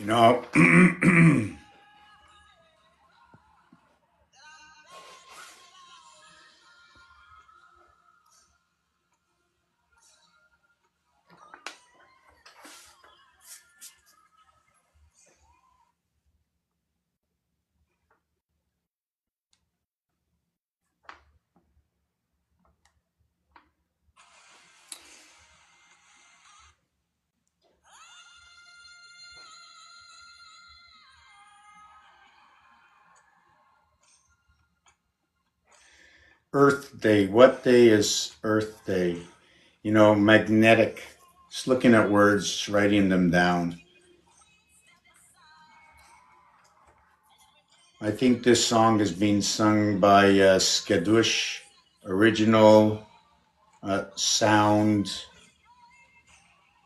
No. Earth Day. What day is Earth Day? Magnetic. Just looking at words, writing them down. I think this song is being sung by Skadush, original sound.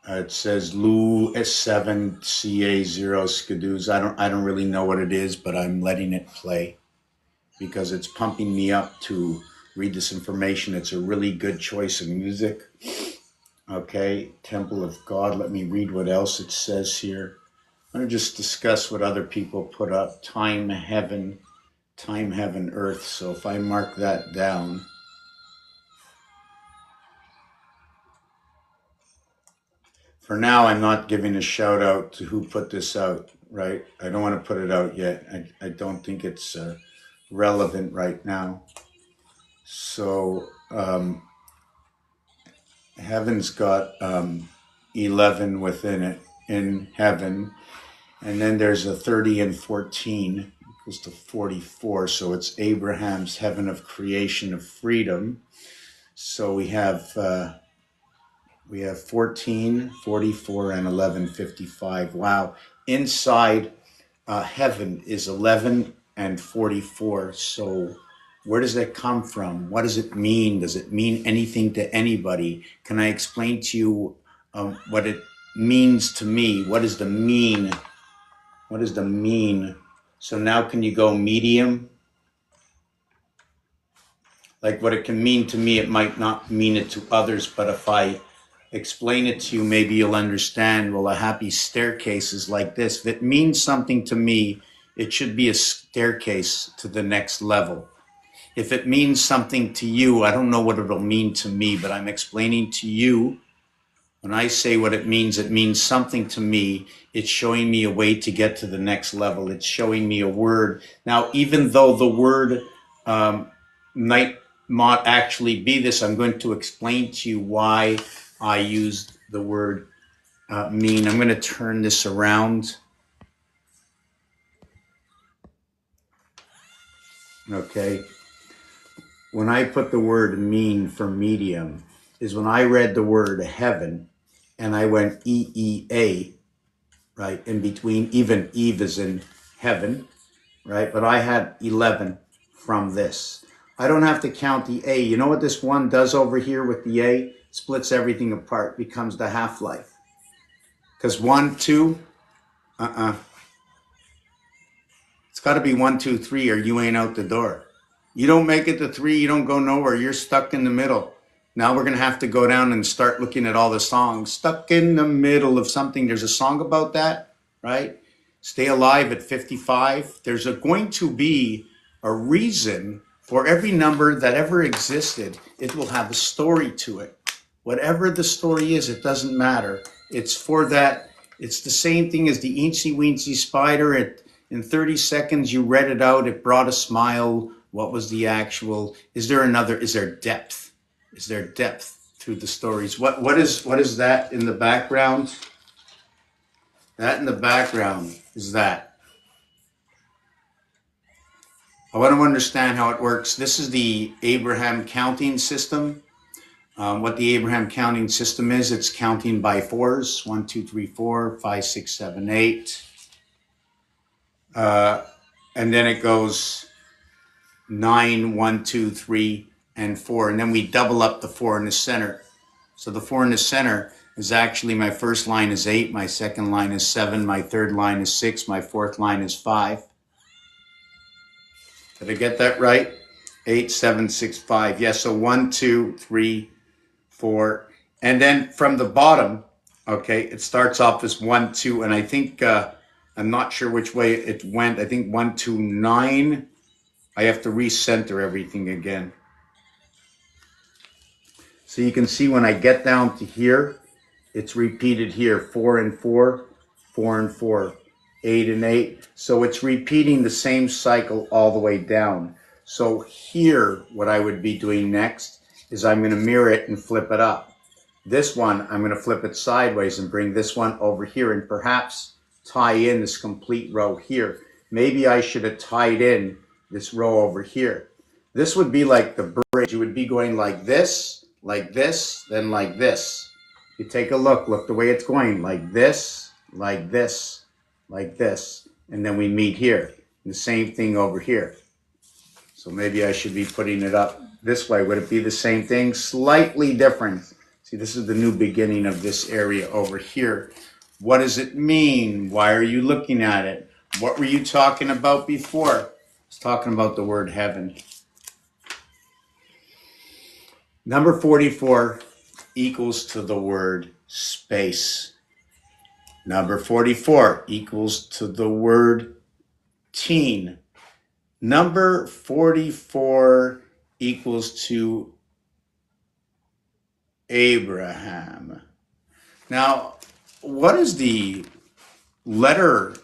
It says Lu S7CA0 Skadooz. I don't really know what it is, but I'm letting it play because it's pumping me up to read this information. It's a really good choice of music. Okay, Temple of God. Let me read what else it says here. I'm going to just discuss what other people put up. Time, heaven, earth. So if I mark that down. For now, I'm not giving a shout out to who put this out, right? I don't want to put it out yet. I don't think it's relevant right now. So heaven's got 11 within it in heaven. And then there's a 30 and 14 equals to 44. So it's Abraham's heaven of creation of freedom. So we have 14, 44, and 1155. Wow. Inside heaven is 11 and 44. So where does that come from? What does it mean? Does it mean anything to anybody? Can I explain to you what it means to me? What is the mean? What is the mean? So now can you go medium? Like what it can mean to me, it might not mean it to others, but if I explain it to you, maybe you'll understand. Well, a happy staircase is like this. If it means something to me, it should be a staircase to the next level. If it means something to you, I don't know what it'll mean to me, but I'm explaining to you. When I say what it means something to me. It's showing me a way to get to the next level. It's showing me a word. Now, even though the word might not actually be this, I'm going to explain to you why I used the word mean. I'm going to turn this around. Okay. When I put the word mean for medium is when I read the word heaven and I went EEA, right? In between, even Eve is in heaven, right? But I had 11 from this. I don't have to count the A. You know what this one does over here with the A? Splits everything apart, becomes the half-life. Because 1, 2, it's got to be 1, 2, 3, or you ain't out the door. You don't make it to 3, you don't go nowhere. You're stuck in the middle. Now we're going to have to go down and start looking at all the songs. Stuck in the middle of something. There's a song about that, right? Stay alive at 55. There's going to be a reason for every number that ever existed. It will have a story to it. Whatever the story is, it doesn't matter. It's for that. It's the same thing as the Eensy Weensy Spider. In 30 seconds, you read it out. It brought a smile. What was the actual? Is there depth? Is there depth through the stories? What is that in the background? That in the background is that. I want to understand how it works. This is the Abraham counting system. What the Abraham counting system is, it's counting by fours. 1, 2, 3, 4, 5, 6, 7, 8. And then it goes 9, 1, 2, 3, and 4. And then we double up the 4 in the center. So the 4 in the center is actually, my first line is 8, my second line is 7, my third line is 6, my fourth line is 5. Did I get that right? 8, 7, 6, 5. Yes, so 1, 2, 3, 4. And then from the bottom, okay, it starts off as 1, 2, and I think I'm not sure which way it went. I think 129. I have to recenter everything again. So you can see when I get down to here, it's repeated here, 4 and 4, 4 and 4, 8 and 8. So it's repeating the same cycle all the way down. So here, what I would be doing next is I'm going to mirror it and flip it up. This one, I'm going to flip it sideways and bring this one over here and perhaps tie in this complete row here. Maybe I should have tied in this row over here. This would be like the bridge. You would be going like this, then like this. You take a look the way it's going, like this, like this, like this. And then we meet here. And the same thing over here. So maybe I should be putting it up this way. Would it be the same thing? Slightly different. See, this is the new beginning of this area over here. What does it mean? Why are you looking at it? What were you talking about before? I was talking about the word heaven. Number 44 equals to the word space. Number 44 equals to the word teen. Number 44 equals to Abraham. Now, what is the letter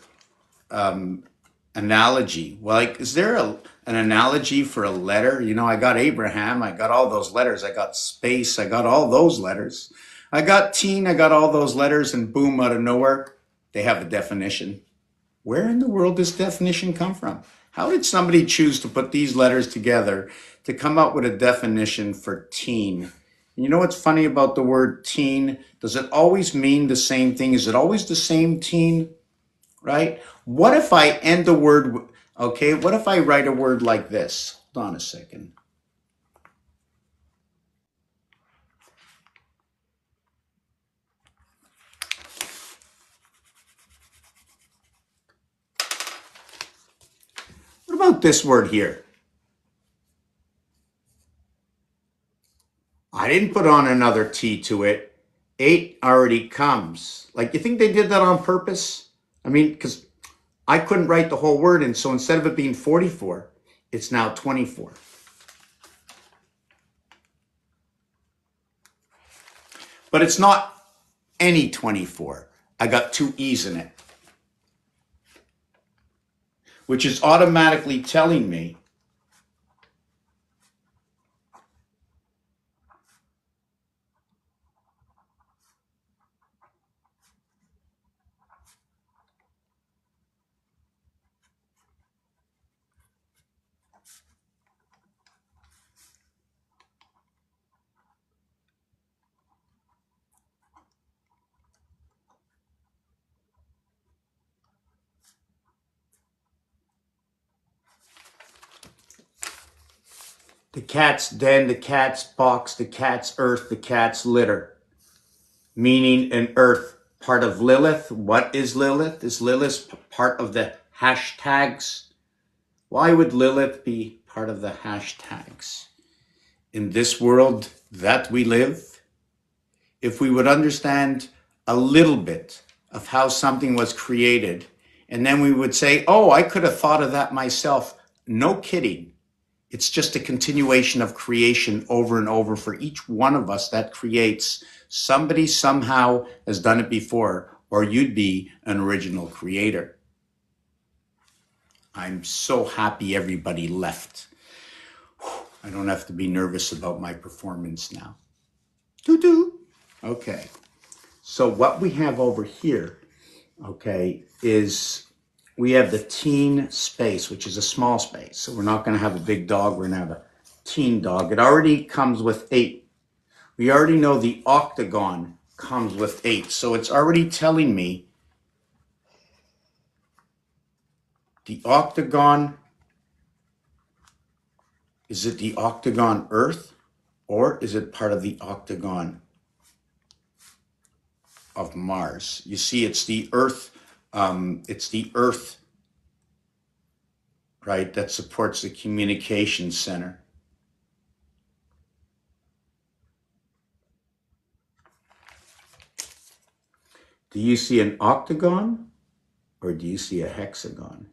analogy? Well, like, is there an analogy for a letter? You know, I got Abraham, I got all those letters, I got space, I got all those letters. I got teen, I got all those letters, and boom, out of nowhere, they have a definition. Where in the world does definition come from? How did somebody choose to put these letters together to come up with a definition for teen? You know what's funny about the word teen? Does it always mean the same thing? Is it always the same teen? Right? What if I end the word, okay, what if I write a word like this? Hold on a second. What about this word here? I didn't put on another T to it. 8 already comes. Like, you think they did that on purpose? I mean, because I couldn't write the whole word, and so instead of it being 44, it's now 24. But it's not any 24. I got 2 E's in it, which is automatically telling me the cat's den, the cat's box, the cat's earth, the cat's litter. Meaning an earth, part of Lilith. What is Lilith? Is Lilith part of the hashtags? Why would Lilith be part of the hashtags? In this world that we live, if we would understand a little bit of how something was created, and then we would say, oh, I could have thought of that myself. No kidding. It's just a continuation of creation over and over for each one of us that creates. Somebody somehow has done it before, or you'd be an original creator. I'm so happy everybody left. I don't have to be nervous about my performance now. Doo-doo. Okay. So what we have over here, okay, is we have the teen space, which is a small space. So we're not going to have a big dog. We're going to have a teen dog. It already comes with 8. We already know the octagon comes with 8. So it's already telling me the octagon, is it the octagon Earth, or is it part of the octagon of Mars? You see, it's the Earth, right, that supports the communication center. Do you see an octagon or do you see a hexagon?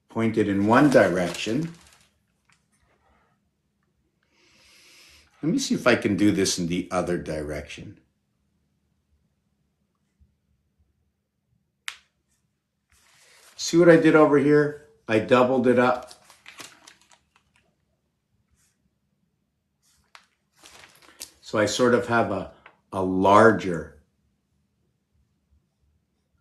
Pointed in one direction. Let me see if I can do this in the other direction. See what I did over here? I doubled it up. So I sort of have a larger,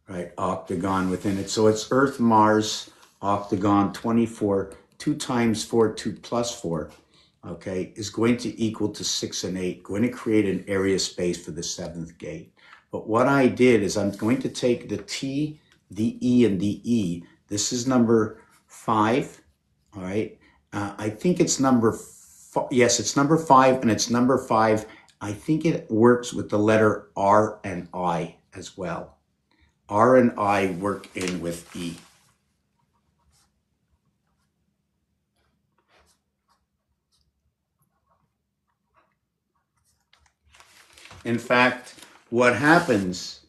right, octagon within it. So it's Earth, Mars, octagon 24, 2 times 4, 2 plus 4, okay, is going to equal to 6 and 8, going to create an area space for the 7th gate. But what I did is I'm going to take the T, the E, and the E. This is number 5, all right? I think it's yes, it's number 5, and it's number 5. I think it works with the letter R and I as well. R and I work in with E. In fact, what happens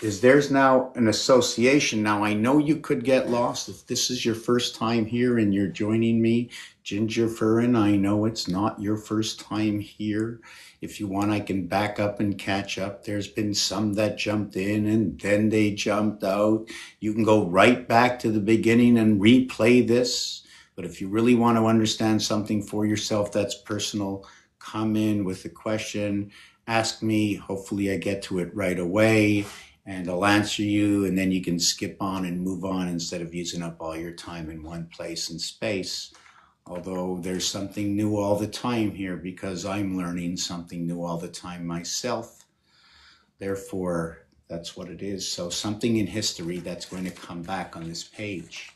is there's now an association. Now, I know you could get lost if this is your first time here and you're joining me, Ginger Furin. I know it's not your first time here. If you want, I can back up and catch up. There's been some that jumped in and then they jumped out. You can go right back to the beginning and replay this. But if you really want to understand something for yourself that's personal, come in with a question, ask me. Hopefully I get to it right away and I'll answer you, and then you can skip on and move on instead of using up all your time in one place and space. Although there's something new all the time here because I'm learning something new all the time myself. Therefore, that's what it is. So something in history that's going to come back on this page.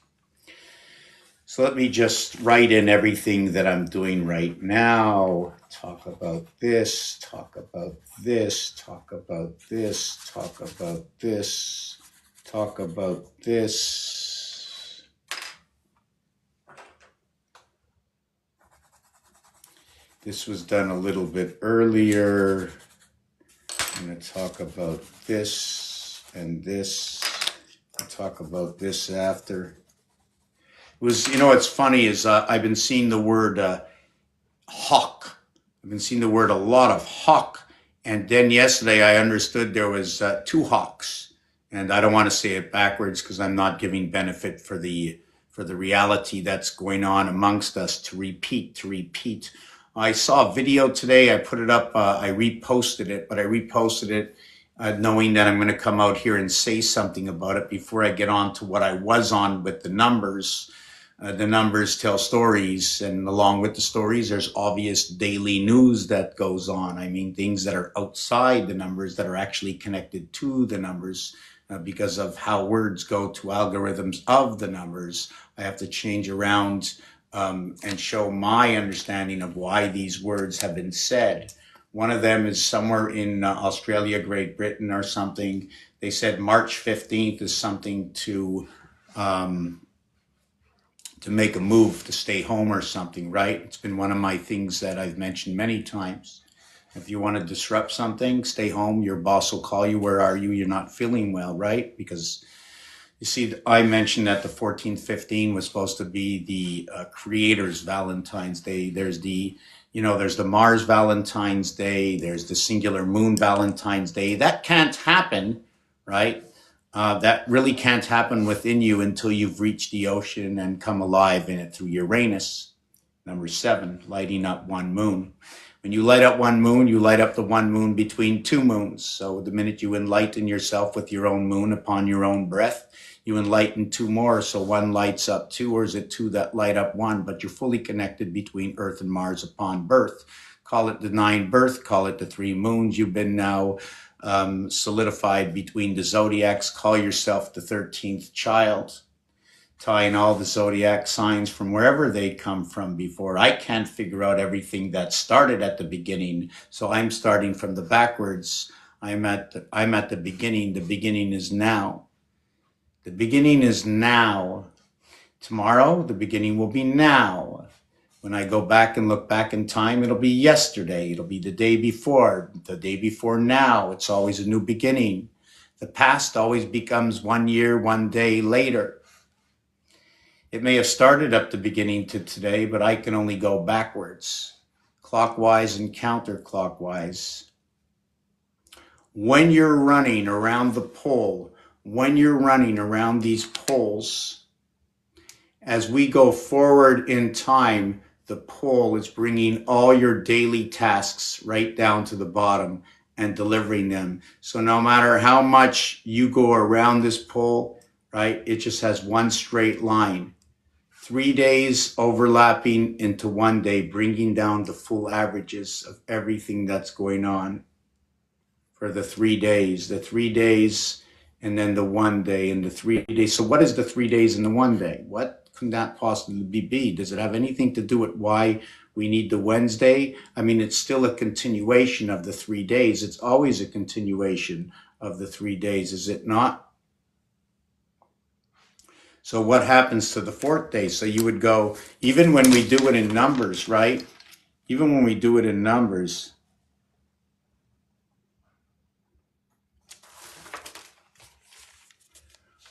So let me just write in everything that I'm doing right now. Talk about this, talk about this, talk about this, talk about this, talk about this. This was done a little bit earlier. I'm going to talk about this and this. I'll talk about this after. It was, you know, what's funny is I've been seeing the word hawk. I've been seeing the word a lot of hawk. And then yesterday I understood there was 2 hawks. And I don't want to say it backwards because I'm not giving benefit for the reality that's going on amongst us to repeat. I saw a video today. I put it up. I reposted it, but I reposted it knowing that I'm going to come out here and say something about it before I get on to what I was on with the numbers. The numbers tell stories, and along with the stories, there's obvious daily news that goes on. I mean, things that are outside the numbers that are actually connected to the numbers because of how words go to algorithms of the numbers. I have to change around and show my understanding of why these words have been said. One of them is somewhere in Australia, Great Britain or something. They said March 15th is something to make a move, to stay home or something, right? It's been one of my things that I've mentioned many times. If you want to disrupt something, stay home. Your boss will call you. Where are you? You're not feeling well, right? Because you see, I mentioned that the 1415 was supposed to be the creator's Valentine's Day. There's the, you know, there's the Mars Valentine's Day. There's the singular moon Valentine's Day. That can't happen, right? That really can't happen within you until you've reached the ocean and come alive in it through Uranus. Number 7, lighting up one moon. When you light up one moon, you light up the one moon between 2 moons. So the minute you enlighten yourself with your own moon upon your own breath, you enlighten 2 more. So 1 lights up 2, or is it 2 that light up 1? But you're fully connected between Earth and Mars upon birth. Call it the 9 birth, call it the 3 moons. You've been now solidified between the zodiacs. Call yourself the 13th child. Tying all the zodiac signs from wherever they come from before. I can't figure out everything that started at the beginning, so I'm starting from the backwards. I'm at the beginning. The beginning is now. The beginning is now. Tomorrow, the beginning will be now. When I go back and look back in time, it'll be yesterday. It'll be the day before now. It's always a new beginning. The past always becomes 1 year, 1 day later. It may have started up the beginning to today, but I can only go backwards, clockwise and counterclockwise. When you're running around the pole, when you're running around these poles, as we go forward in time, the pole is bringing all your daily tasks right down to the bottom and delivering them. So no matter how much you go around this pole, right, it just has one straight line. 3 days overlapping into 1 day, bringing down the full averages of everything that's going on for the 3 days, and then the 1 day and the 3 days. So what is the 3 days and the 1 day? What can that possibly be? Does it have anything to do with why we need the Wednesday? I mean, it's still a continuation of the 3 days. It's always a continuation of the 3 days, is it not? So what happens to the fourth day? So you would go, even when we do it in numbers, right? Even when we do it in numbers,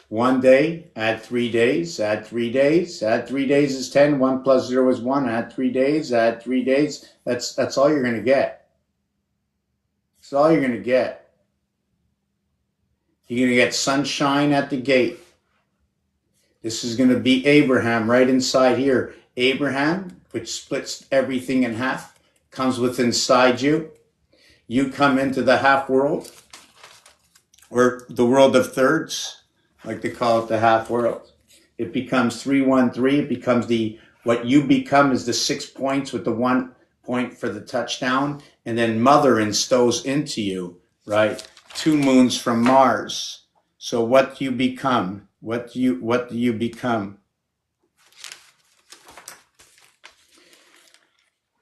one day, add 3 days, add 3 days, add 3 days is 10, 1 plus 0 is 1, add 3 days, add 3 days. That's all you're going to get. That's all you're going to get. You're going to get sunshine at the gate. This is going to be Abraham right inside here. Abraham, which splits everything in half, comes within inside you. You come into the half world, or the world of thirds, like they call it, the half world. It becomes 313. It becomes what you become is the 6 points with the 1 point for the touchdown. And then mother instills into you, right? 2 moons from Mars. So what do you become? What do you become?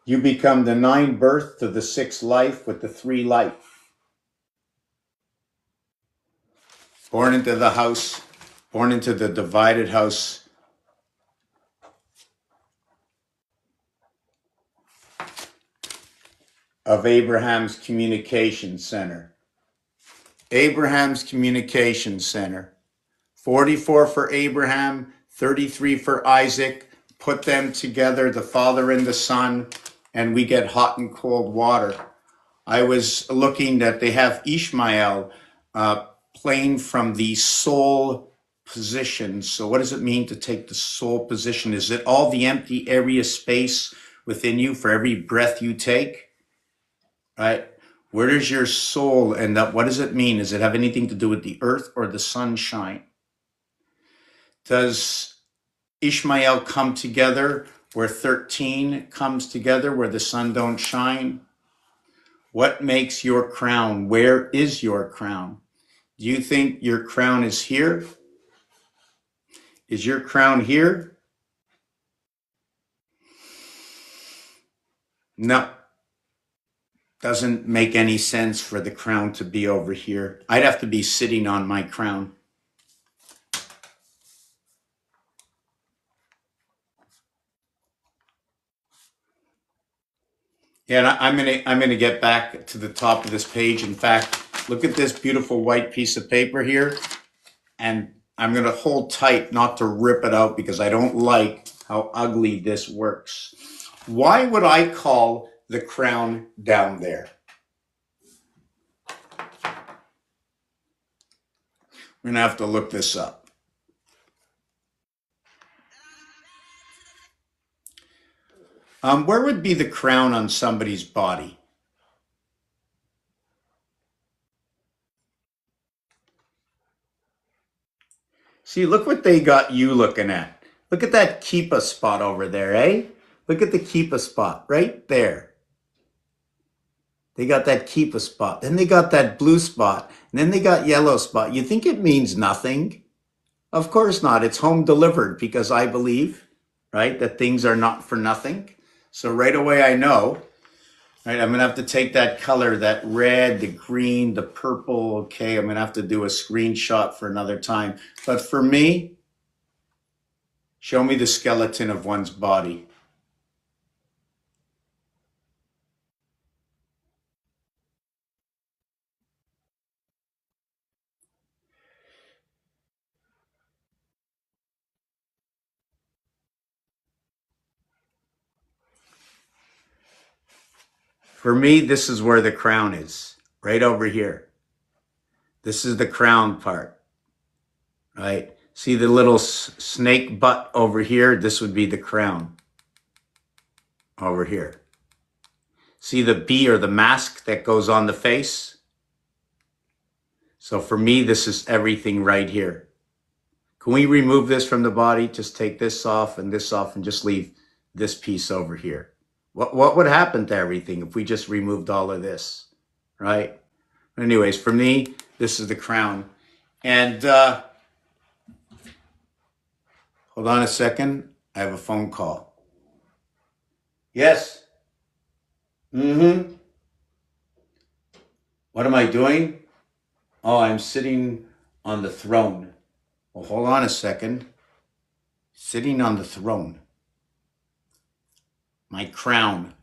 You become the 9 birth to the 6 life with the 3 life. Born into the house, born into the divided house of Abraham's communication center. Abraham's communication center. 44 for Abraham, 33 for Isaac. Put them together, the Father and the Son, and we get hot and cold water. I was looking that they have Ishmael playing from the soul position. So what does it mean to take the soul position? Is it all the empty area space within you for every breath you take? Right? Where does your soul end up? What does it mean? Does it have anything to do with the earth or the sunshine? Does Ishmael come together where 13 comes together, where the sun don't shine? What makes your crown? Where is your crown? Do you think your crown is here? Is your crown here? No. Doesn't make any sense for the crown to be over here. I'd have to be sitting on my crown. Yeah, and I'm gonna get back to the top of this page. In fact, look at this beautiful white piece of paper here, and I'm gonna hold tight not to rip it out because I don't like how ugly this works. Why would I call the crown down there? We're gonna have to look this up. Where would be the crown on somebody's body? See, look what they got you looking at. Look at that Keepa spot over there, eh? Look at the Keepa spot right there. They got that Keepa spot. Then they got that blue spot. And then they got yellow spot. You think it means nothing? Of course not. It's home delivered because I believe, right, that things are not for nothing. So right away I know, right, I'm going to have to take that color, that red, the green, the purple. Okay, I'm going to have to do a screenshot for another time. But for me, show me the skeleton of one's body. For me, this is where the crown is, right over here. This is the crown part, right? See the little snake butt over here? This would be the crown over here. See the bee or the mask that goes on the face? So for me, this is everything right here. Can we remove this from the body? Just take this off and just leave this piece over here. What would happen to everything if we just removed all of this, right? Anyways, for me, this is the crown. And hold on a second. I have a phone call. Yes. Mm-hmm. What am I doing? Oh, I'm sitting on the throne. Well, hold on a second. Sitting on the throne. My crown.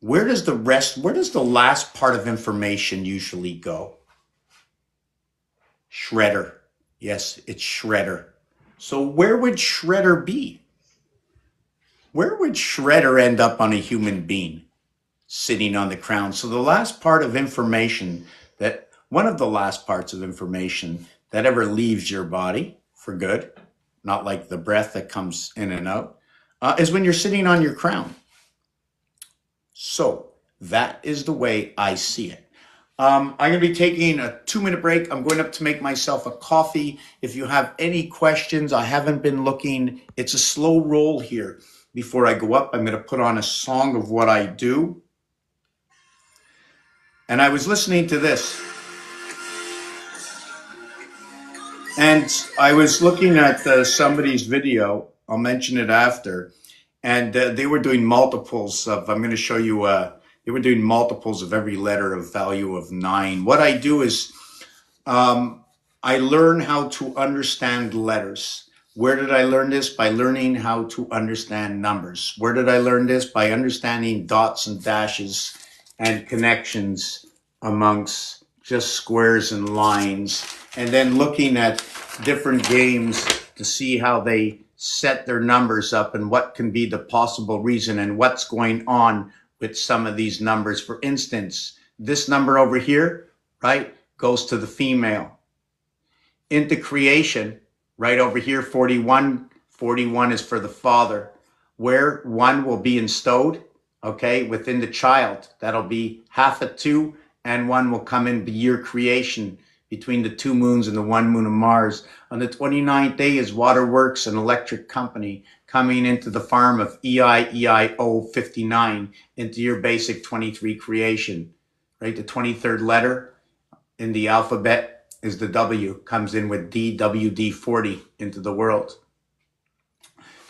Where does the last part of information usually go? Shredder. Yes, it's Shredder. So where would Shredder be? Where would Shredder end up on a human being? Sitting on the crown. So the last part of information one of the last parts of information that ever leaves your body for good, not like the breath that comes in and out, is when you're sitting on your crown. So that is the way I see it. I'm going to be taking a 2-minute break. I'm going up to make myself a coffee. If you have any questions, I haven't been looking. It's a slow roll here. Before I go up, I'm going to put on a song of what I do. And I was listening to this. And I was looking at somebody's video. I'll mention it after. And they were doing multiples of, I'm going to show you, they were doing multiples of every letter of value of 9. What I do is I learn how to understand letters. Where did I learn this? By learning how to understand numbers. Where did I learn this? By understanding dots and dashes and connections amongst just squares and lines. And then looking at different games to see how they set their numbers up and what can be the possible reason and what's going on with some of these numbers. For instance, this number over here, right, goes to the female. Into creation, right over here, 41. 41 is for the father. Where 1 will be installed, okay, within the child. That'll be half a 2, and 1 will come in the year creation between the 2 moons and the 1 moon of Mars. On the 29th day is Waterworks, an electric company, coming into the farm of EIEIO 59 into your basic 23 creation, right? The 23rd letter in the alphabet is the W, comes in with DWD 40 into the world.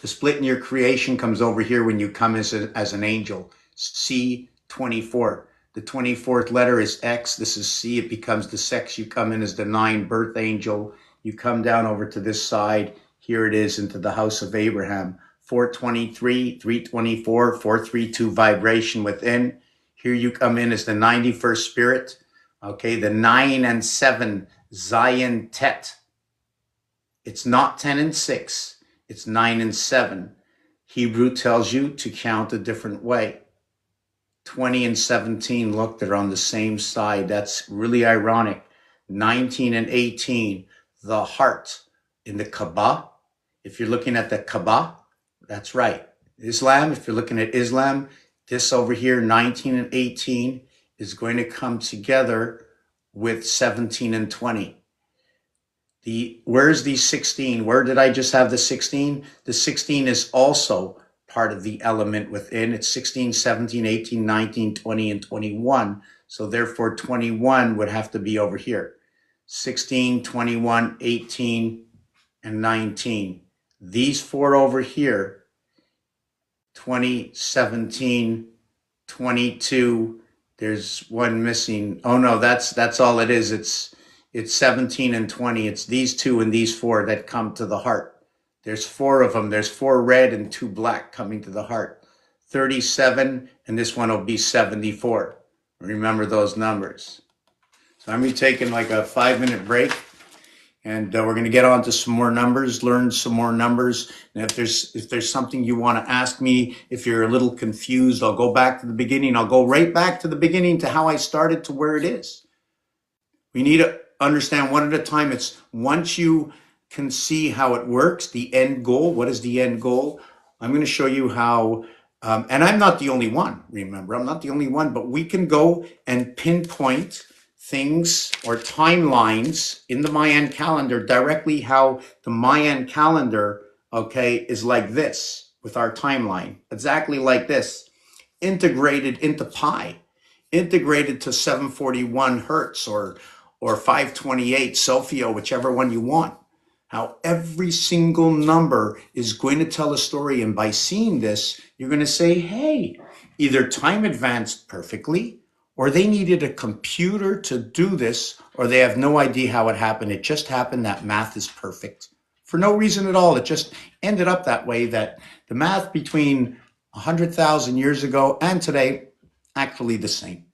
The split in your creation comes over here when you come as an angel, C24. The 24th letter is X. This is C. It becomes the sex. You come in as the 9 birth angel. You come down over to this side. Here it is into the house of Abraham. 423, 324, 432 vibration within. Here you come in as the 91st spirit. Okay, the 9 and 7, Zion Tet. It's not 10 and 6. It's 9 and 7. Hebrew tells you to count a different way. 20 and 17, look, they're on the same side. That's really ironic. 19 and 18, the heart in the Kaaba. If you're looking at the Kaaba, that's right. Islam, if you're looking at Islam, this over here, 19 and 18, is going to come together with 17 and 20. Where's the 16? Where did I just have the 16? The 16 is also part of the element within. It's 16, 17, 18, 19, 20, and 21. So therefore 21 would have to be over here. 16, 21, 18, and 19. These 4 over here, 20, 17, 22, there's 1 missing. Oh no, that's all it is. It's 17 and 20. It's these 2 and these 4 that come to the heart. There's 4 of them. There's 4 red and 2 black coming to the heart. 37, and this one will be 74. Remember those numbers. So I'm going to be taking like a 5-minute break. And we're going to get on to some more numbers, learn some more numbers. And if there's something you want to ask me, if you're a little confused, I'll go back to the beginning. I'll go right back to the beginning to how I started to where it is. We need to understand one at a time. It's once you can see how it works, the end goal. What is the end goal? I'm going to show you how, and I'm not the only one, remember, I'm not the only one, but we can go and pinpoint things or timelines in the Mayan calendar directly how the Mayan calendar, okay, is like this with our timeline, exactly like this, integrated into pi, integrated to 741 hertz or 528 Sophia, whichever one you want. How every single number is going to tell a story. And by seeing this, you're going to say, hey, either time advanced perfectly, or they needed a computer to do this, or they have no idea how it happened. It just happened that math is perfect. For no reason at all. It just ended up that way, that the math between 100,000 years ago and today, actually the same.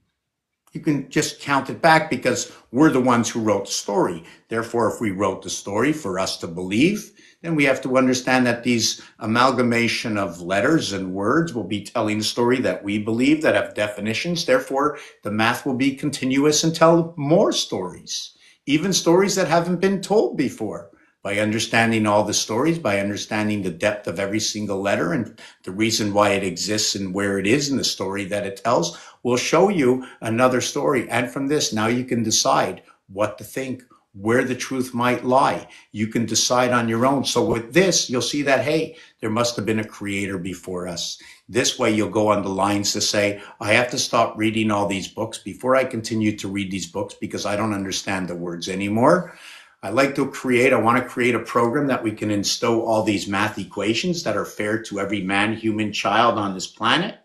You can just count it back because we're the ones who wrote the story. Therefore, if we wrote the story for us to believe, then we have to understand that these amalgamation of letters and words will be telling the story that we believe, that have definitions. Therefore, the math will be continuous and tell more stories, even stories that haven't been told before. By understanding all the stories, by understanding the depth of every single letter and the reason why it exists and where it is in the story that it tells, will show you another story. And from this, now you can decide what to think, where the truth might lie. You can decide on your own. So with this, you'll see that, hey, there must have been a creator before us. This way, you'll go on the lines to say, I have to stop reading all these books before I continue to read these books because I don't understand the words anymore. I like to create, I want to create a program that we can instow all these math equations that are fair to every man, human, child on this planet,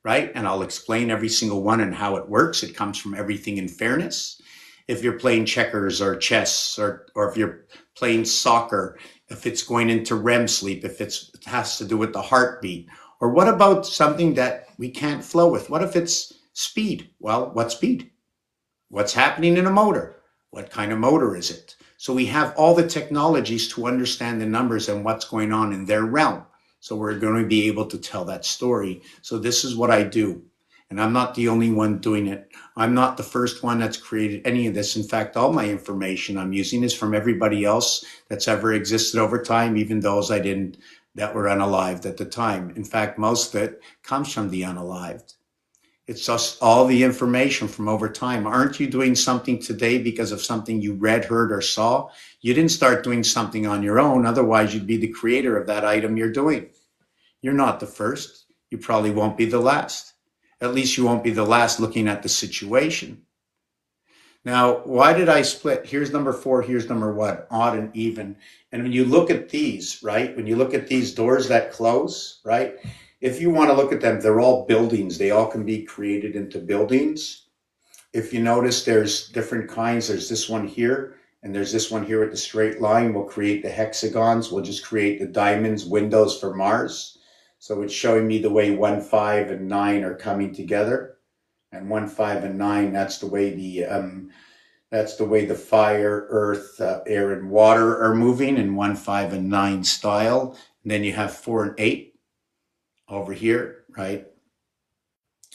right? And I'll explain every single one and how it works. It comes from everything in fairness. If you're playing checkers or chess, or if you're playing soccer, if it's going into REM sleep, if it has to do with the heartbeat, or what about something that we can't flow with? What if it's speed? Well, what speed? What's happening in a motor? What kind of motor is it? So we have all the technologies to understand the numbers and what's going on in their realm. So we're going to be able to tell that story. So this is what I do. And I'm not the only one doing it. I'm not the first one that's created any of this. In fact, all my information I'm using is from everybody else that's ever existed over time, even those that were unalived at the time. In fact, most of it comes from the unalived. It's just all the information from over time. Aren't you doing something today because of something you read, heard, or saw? You didn't start doing something on your own. Otherwise, you'd be the creator of that item you're doing. You're not the first. You probably won't be the last. At least you won't be the last looking at the situation. Now, why did I split? Here's number 4, here's number 1, odd and even. And when you look at these, right, when you look at these doors that close, right, if you want to look at them, they're all buildings. They all can be created into buildings. If you notice, there's different kinds. There's this one here, and there's this one here with the straight line. We'll create the hexagons. We'll just create the diamonds, windows for Mars. So it's showing me the way 1, 5, and 9 are coming together. And 1, 5, and 9, that's the way the fire, earth, air, and water are moving in 1, 5, and 9 style. And then you have 4 and 8 over here, right?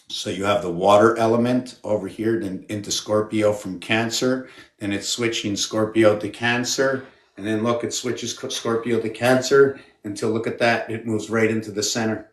So you have the water element over here, then into Scorpio from Cancer. Then it's switching Scorpio to Cancer. And then look, it switches Scorpio to Cancer until, look at that, it moves right into the center.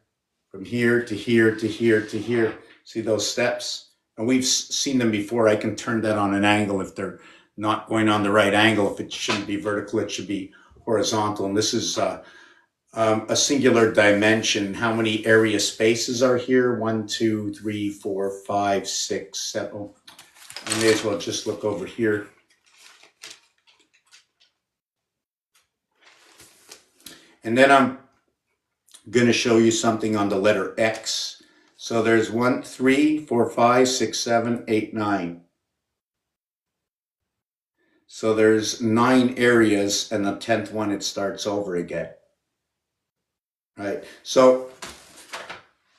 From here to here to here to here. See those steps? And we've seen them before. I can turn that on an angle if they're not going on the right angle. If it shouldn't be vertical, it should be horizontal. And this is a singular dimension. How many area spaces are here? 1, 2, 3, 4, 5, 6, 7. I may as well just look over here. And then I'm going to show you something on the letter X. So there's 1, 3, 4, 5, 6, 7, 8, 9. So there's 9 areas, and the 10th one, it starts over again. Right? So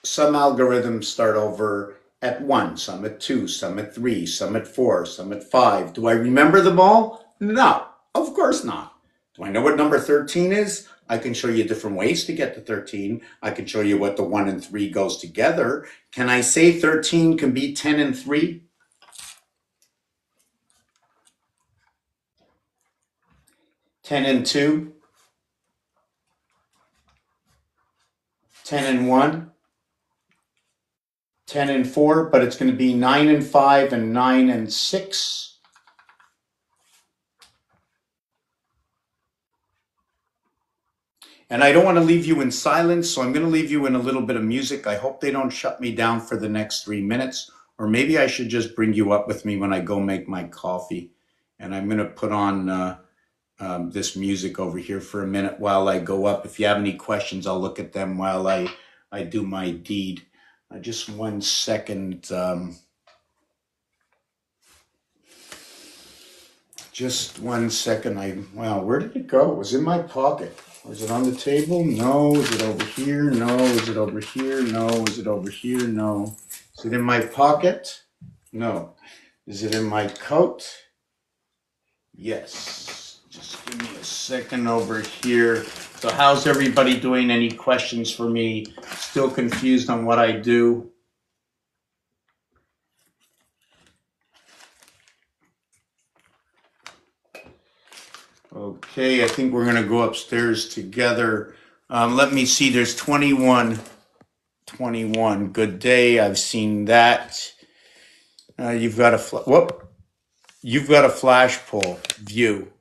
some algorithms start over at 1, some at 2, some at 3, some at 4, some at 5. Do I remember them all? No. Of course not. Do I know what number 13 is? I can show you different ways to get to 13. I can show you what the 1 and 3 goes together. Can I say 13 can be 10 and 3? 10 and 2? 10 and 1? 10 and 4, but it's going to be 9 and 5 and 9 and 6. And I don't want to leave you in silence, so I'm going to leave you in a little bit of music. I hope they don't shut me down for the next 3 minutes, or maybe I should just bring you up with me when I go make my coffee. And I'm going to put on this music over here for a minute while I go up. If you have any questions, I'll look at them while I do my deed. Just 1 second. Just 1 second. Wow, where did it go? It was in my pocket. Was it on the table? No. Is it over here? No. Is it over here? No. Is it over here? No. Is it in my pocket? No. Is it in my coat? Yes. Just give me a second over here. So how's everybody doing? Any questions for me? Still confused on what I do? Okay, I think we're going to go upstairs together. Let me see. There's 21. 21. Good day. I've seen that. You've got a You've got a flash pull view.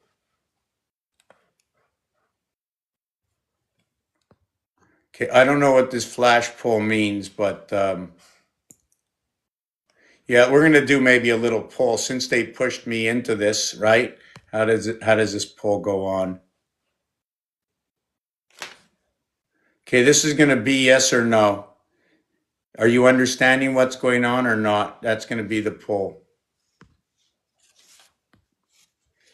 Okay, I don't know what this flash pull means, but yeah, we're going to do maybe a little pull since they pushed me into this, right? How does this pull go on? Okay, this is going to be yes or no. Are you understanding what's going on or not? That's going to be the pull.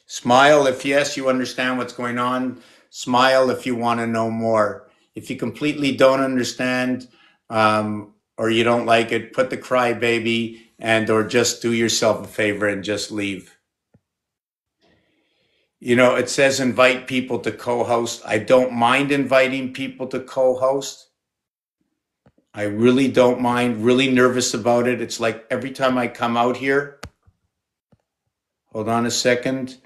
Smile if yes, you understand what's going on. Smile if you want to know more. If you completely don't understand or you don't like it, put the cry baby and or just do yourself a favor and just leave. You know, it says invite people to co-host. I don't mind inviting people to co-host. I really don't mind, really nervous about it. It's like every time I come out here, hold on a second.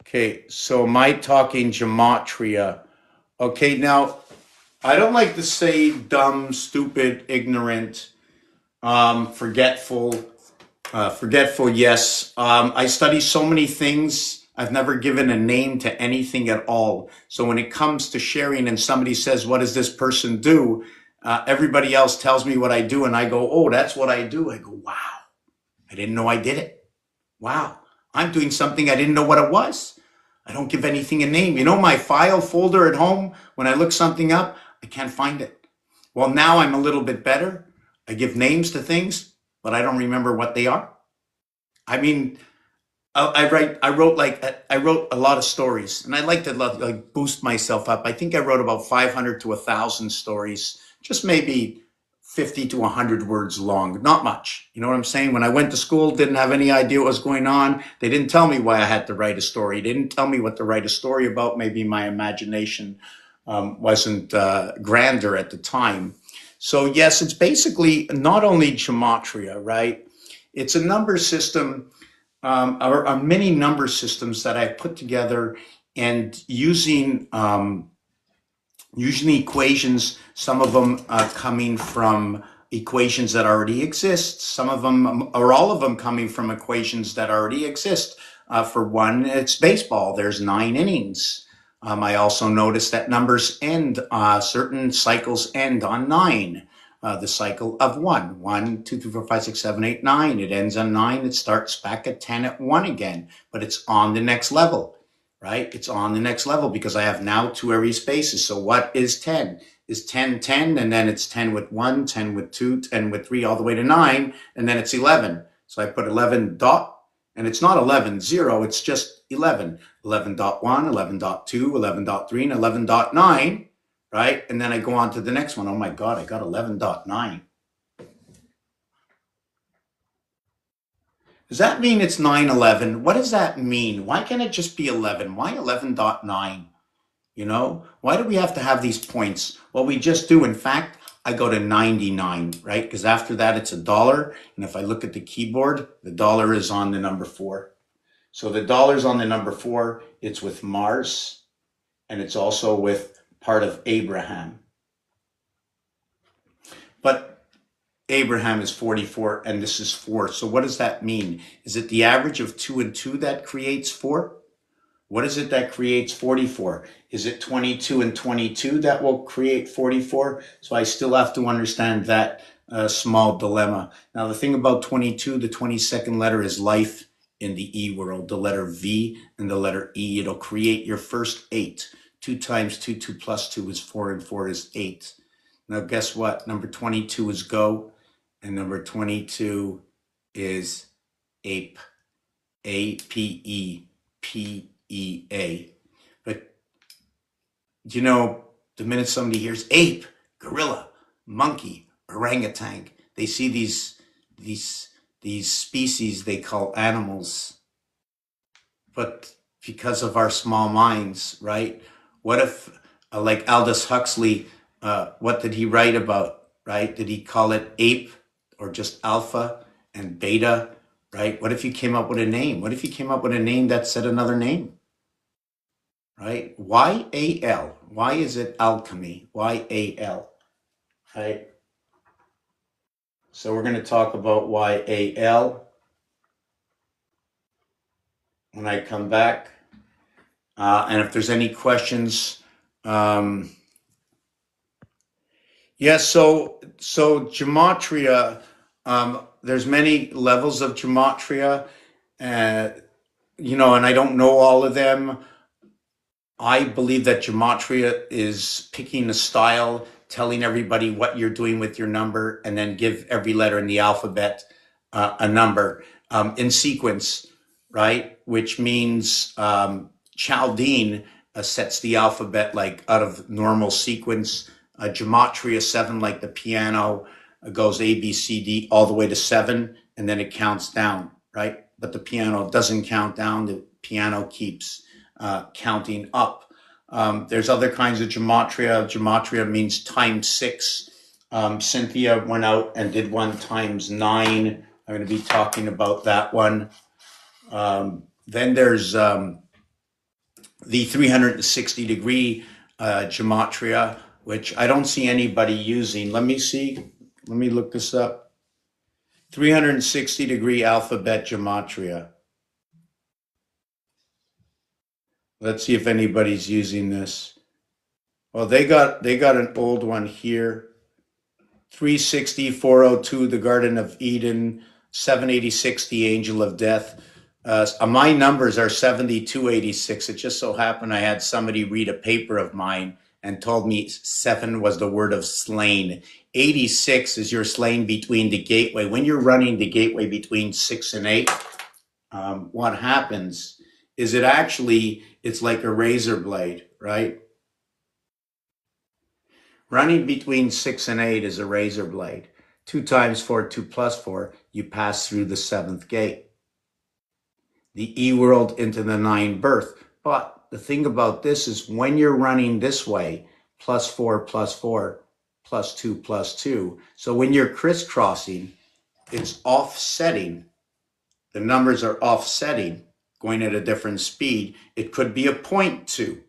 Okay, so am I talking gematria? Okay, now, I don't like to say dumb, stupid, ignorant, forgetful, yes. I study so many things. I've never given a name to anything at all. So when it comes to sharing and somebody says, what does this person do? Everybody else tells me what I do and I go, oh, that's what I do. I go, wow, I didn't know I did it. Wow, I'm doing something I didn't know what it was. I don't give anything a name. You know, my file folder at home, when I look something up, I can't find it. Well, now I'm a little bit better. I give names to things, but I don't remember what they are. I mean, I wrote a lot of stories, and I like to like boost myself up. I think I wrote about 500 to 1,000 stories, just maybe 50 to 100 words long, not much. You know what I'm saying? When I went to school, didn't have any idea what was going on. They didn't tell me why I had to write a story. They didn't tell me what to write a story about. Maybe my imagination wasn't grander at the time. So yes, it's basically not only gematria, right? It's a number system, or many number systems that I put together and using equations, some of them coming from equations that already exist. Some of them, or all of them, coming from equations that already exist. For one, it's baseball. There's 9 innings. I also noticed that numbers end, certain cycles end on 9. The cycle of 1. 1, 2, 3, 4, 5, 6, 7, 8, 9. It ends on 9. It starts back at 10 at 1 again, but it's on the next level. Right? It's on the next level because I have now 2 area spaces. So what is 10? Is 10, 10, and then it's 10 with 1, 10 with 2, 10 with 3, all the way to 9, and then it's 11. So I put 11 dot, and it's not 11, 0, it's just 11. 11.1, 11.2, 11.3, and 11.9, right? And then I go on to the next one. Oh my God, I got 11.9. Does that mean it's 9/11? What does that mean? Why can't it just be 11? Why 11.9? You know, why do we have to have these points? Well, we just do. In fact, I go to 99, right? Because after that, it's a dollar. And if I look at the keyboard, the dollar is on the number 4. So the dollar's on the number 4. It's with Mars, and it's also with part of Abraham. But Abraham is 44, and this is 4. So what does that mean? Is it the average of 2 and 2 that creates 4? What is it that creates 44? Is it 22 and 22 that will create 44? So I still have to understand that small dilemma. Now, the thing about 22, the 22nd letter is life in the E world, the letter V and the letter E. It'll create your first 8. 2 times 2, 2 plus 2 is 4, and 4 is 8. Now, guess what? Number 22 is go, and number 22 is ape. A-P-E-P-E-A. But, you know, the minute somebody hears ape, gorilla, monkey, orangutan, they see these species they call animals. But because of our small minds, right? What if, like Aldous Huxley, what did he write about, right? Did he call it ape or just alpha and beta, right? What if you came up with a name? What if you came up with a name that said another name, right? Y-A-L. Why is it alchemy? Y-A-L, right? So we're going to talk about Y-A-L when I come back. And if there's any questions, so gematria, there's many levels of gematria, you know, and I don't know all of them. I believe that gematria is picking a style, telling everybody what you're doing with your number, and then give every letter in the alphabet a number in sequence, right? Which means Chaldean sets the alphabet like out of normal sequence. Gematria 7, like the piano, goes A, B, C, D all the way to 7, and then it counts down, right? But the piano doesn't count down. The piano keeps counting up. There's other kinds of gematria. Gematria means times 6. Cynthia went out and did one times 9. I'm going to be talking about that one. Then there's the 360-degree gematria, which I don't see anybody using. Let me see. Let me look this up. 360-degree alphabet gematria. Let's see if anybody's using this. Well, they got an old one here. 360, 402, the Garden of Eden. 786, the Angel of Death. My numbers are 7286. It just so happened I had somebody read a paper of mine and told me 7 was the word of slain. 86 is your slain between the gateway. When you're running the gateway between 6 and 8, what happens is it's like a razor blade, right? Running between 6 and 8 is a razor blade. 2 times 4, 2 plus 4, you pass through the 7th gate. The E world into the 9 birth. But the thing about this is when you're running this way, plus 4, plus 4, plus 2, plus 2. So when you're crisscrossing, it's offsetting. The numbers are offsetting, going at a different speed. It could be a 0.2.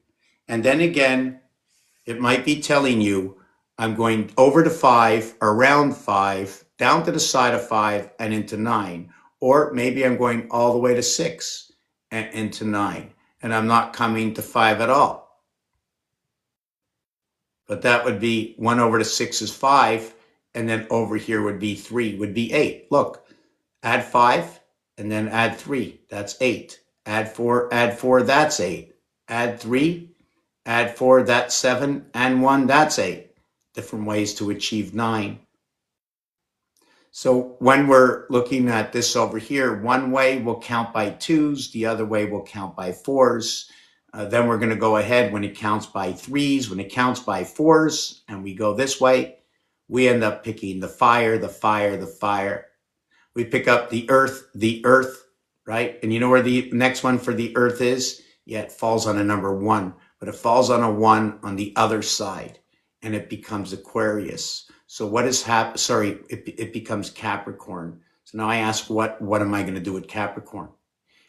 And then again, it might be telling you, I'm going over to 5, around 5, down to the side of 5, and into 9. Or maybe I'm going all the way to 6 and into 9. And I'm not coming to 5 at all. But that would be 1 over to 6 is 5. And then over here would be 3, would be 8. Look, add 5 and then add 3. That's 8. Add 4, that's 8. Add 3, add 4, that's 7. And 1, that's 8. Different ways to achieve 9. So when we're looking at this over here, one way will count by 2s, the other way will count by 4s. Then we're going to go ahead when it counts by 3s, when it counts by 4s, and we go this way, we end up picking the fire, the fire, the fire. We pick up the earth, right? And you know where the next one for the earth is? Yeah, it falls on a number 1, but it falls on a 1 on the other side, and it becomes Aquarius. So what is sorry, it becomes Capricorn. So now I ask, what am I going to do with Capricorn?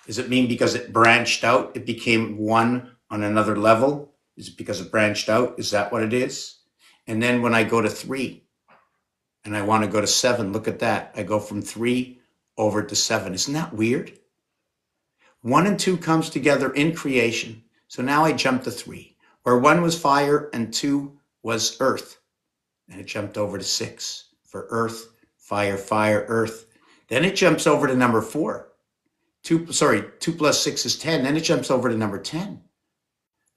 Does it mean because it branched out, it became 1 on another level? Is it because it branched out? Is that what it is? And then when I go to 3 and I want to go to 7, look at that. I go from 3 over to 7. Isn't that weird? 1 and 2 comes together in creation. So now I jump to 3, where 1 was fire and 2 was earth. And it jumped over to 6 for earth, fire, fire, earth. Then it jumps over to number 4. 2 plus 6 is 10. Then it jumps over to number 10.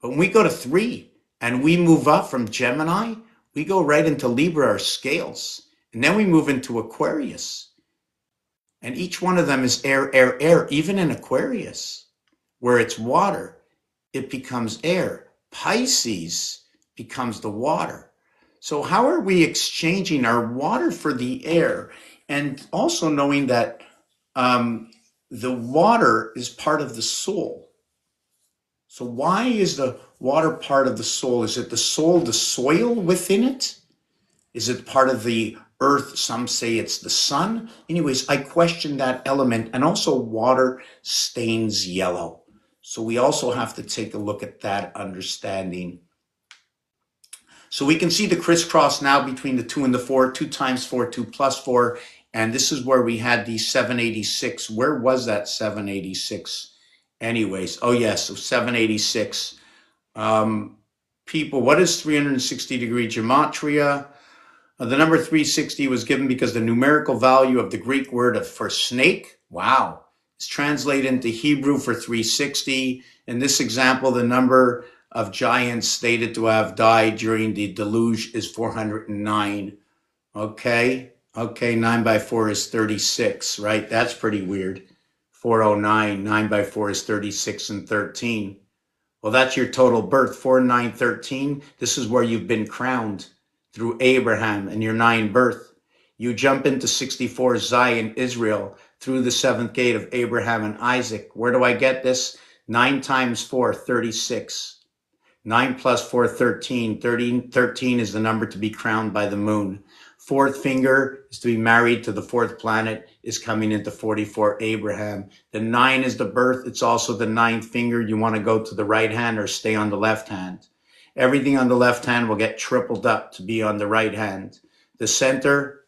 But when we go to 3 and we move up from Gemini, we go right into Libra or scales. And then we move into Aquarius. And each one of them is air, air, air. Even in Aquarius, where it's water, it becomes air. Pisces becomes the water. So how are we exchanging our water for the air? And also knowing that the water is part of the soul. So why is the water part of the soul? Is it the soul, the soil within it? Is it part of the earth? Some say it's the sun. Anyways, I question that element. And also water stains yellow. So we also have to take a look at that understanding. So we can see the crisscross now between the 2 and the 4, 2 times 4, 2 plus 4. And this is where we had the 786. Where was that 786? Anyways, oh yes, so 786. People, what is 360-degree gematria? The number 360 was given because the numerical value of the Greek word for snake, wow, is translated into Hebrew for 360. In this example, the number of giants stated to have died during the deluge is 409. Okay, 9 by 4 is 36, right? That's pretty weird. 409, 9 by 4 is 36 and 13. Well, that's your total birth, 4, 9, 13. This is where you've been crowned through Abraham and your 9 birth. You jump into 64 Zion, Israel, through the 7th gate of Abraham and Isaac. Where do I get this? 9 times 4, 36. 9 plus 4, 13. 13 is the number to be crowned by the moon. 4th finger is to be married to the 4th planet, is coming into 44 Abraham. The 9 is the birth. It's also the 9th finger. You want to go to the right hand or stay on the left hand. Everything on the left hand will get tripled up to be on the right hand. The center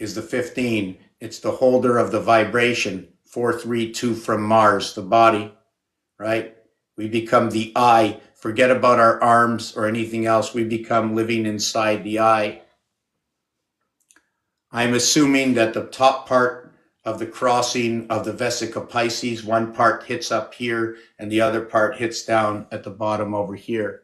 is the 15. It's the holder of the vibration. 432 from Mars, the body, right? We become the eye. Forget about our arms or anything else. We become living inside the eye. I'm assuming that the top part of the crossing of the Vesica Pisces, one part hits up here and the other part hits down at the bottom over here.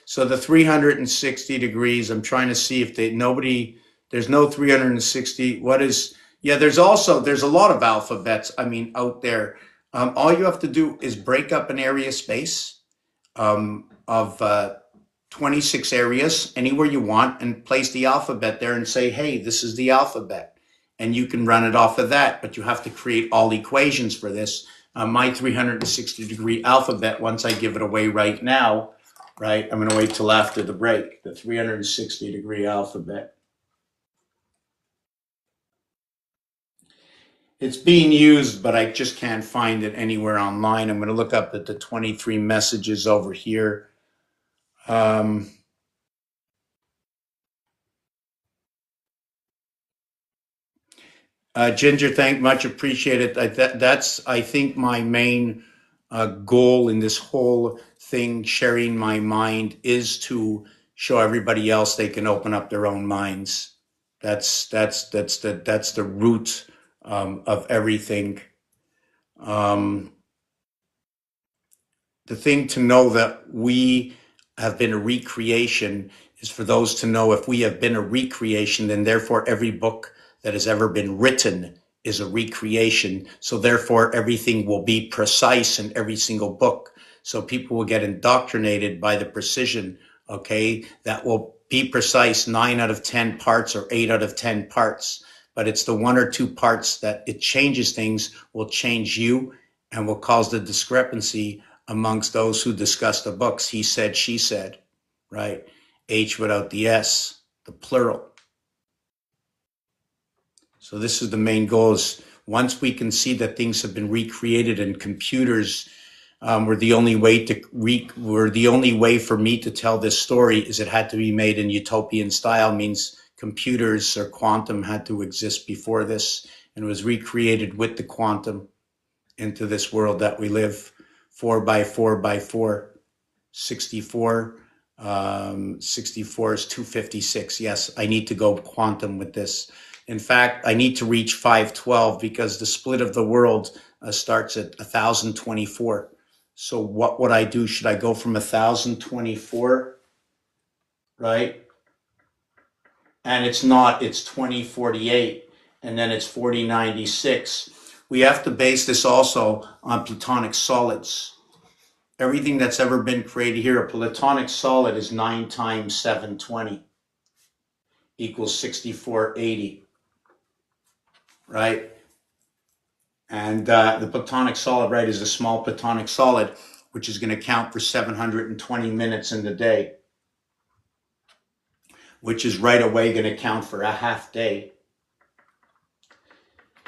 So the 360 degrees, I'm trying to see if there's no 360. What is, yeah, there's a lot of alphabets, out there. All you have to do is break up an area space of 26 areas, anywhere you want, and place the alphabet there and say, hey, this is the alphabet. And you can run it off of that, but you have to create all equations for this. My 360-degree alphabet, once I give it away right now, right, I'm going to wait till after the break, the 360-degree alphabet. It's being used, but I just can't find it anywhere online. I'm going to look up at the 23 messages over here. Ginger, much appreciated. That's, I think, my main goal in this whole thing, sharing my mind, is to show everybody else they can open up their own minds. That's the root of everything. The thing to know that we have been a recreation is for those to know, if we have been a recreation, then therefore every book that has ever been written is a recreation. So therefore everything will be precise in every single book. So people will get indoctrinated by the precision, okay? That will be precise 9 out of 10 parts or 8 out of 10 parts. but it's the one or two parts that it changes things, will change you, and will cause the discrepancy amongst those who discuss the books. He said, she said, right? H without the S, the plural. So this is the main goal, is once we can see that things have been recreated and computers were the only way for me to tell this story, is it had to be made in utopian style, means computers or quantum had to exist before this, and was recreated with the quantum into this world that we live. 4 by 4 by 4, 64. 64 is 256. Yes, I need to go quantum with this. In fact, I need to reach 512 because the split of the world starts at 1024. So what would I do? Should I go from 1024, right? And it's not, it's 2048, and then it's 4096. We have to base this also on platonic solids. Everything that's ever been created here, a platonic solid is 9 times 720 equals 6480, right? And the platonic solid, right, is a small platonic solid, which is going to count for 720 minutes in the day, which is right away going to count for a half day.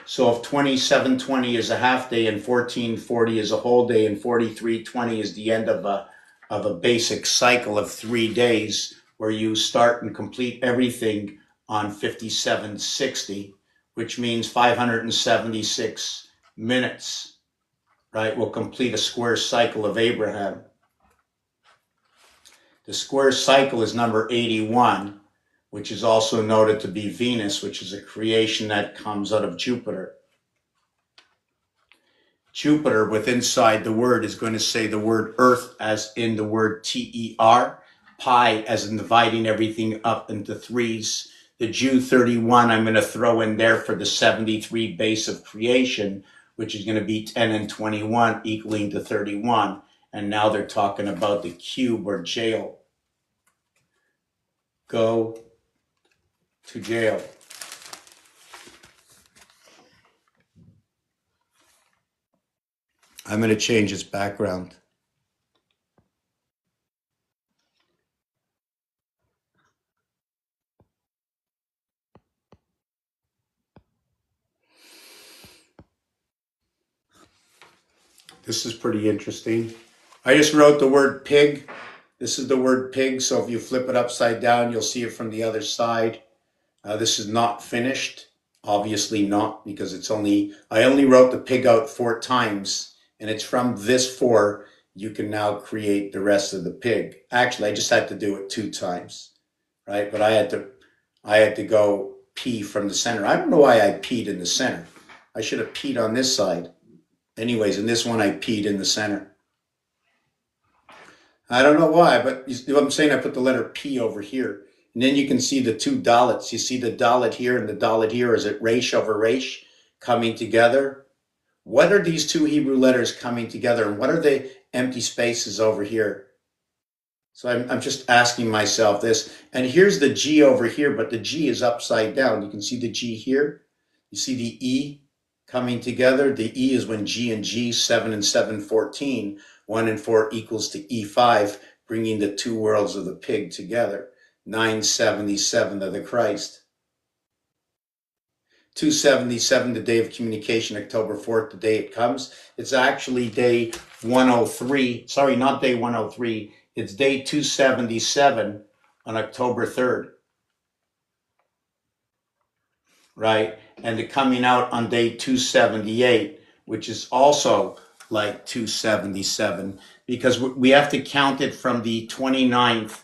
So if 2720 is a half day, and 1440 is a whole day, and 4320 is the end of a basic cycle of 3 days, where you start and complete everything on 5760, which means 576 minutes, right, will complete a square cycle of Abraham. The square cycle is number 81, which is also noted to be Venus, which is a creation that comes out of Jupiter. Jupiter, with inside the word, is going to say the word earth as in the word TER, pi as in dividing everything up into threes. The Jew 31 I'm going to throw in there for the 73 base of creation, which is going to be 10 and 21 equaling to 31. And now they're talking about the cube or jail. Go to jail. I'm going to change its background. This is pretty interesting. I just wrote the word pig. This is the word pig, so if you flip it upside down, you'll see it from the other side. This is not finished. Obviously not, because I only wrote the pig out 4 times, and it's from this 4 you can now create the rest of the pig. Actually, I just had to do it 2 times, right? But I had to go pee from the center. I don't know why I peed in the center. I should have peed on this side. Anyways, in this one, I peed in the center. I don't know why, but you know what I'm saying? I put the letter P over here. And then you can see the 2 dalits. You see the dalit here and the dalit here. Is it resh over resh coming together? What are these 2 Hebrew letters coming together? And what are the empty spaces over here? So I'm just asking myself this. And here's the G over here, but the G is upside down. You can see the G here. You see the E coming together. The E is when G and G, 7 and 7, 14. 1 and 4 equals to E5, bringing the 2 worlds of the pig together. 977 of the Christ. 277, the day of communication, October 4th, the day it comes. It's actually day 103. Sorry, not day 103. It's day 277 on October 3rd. Right? And the coming out on day 278, which is also like 277, because we have to count it from the 29th,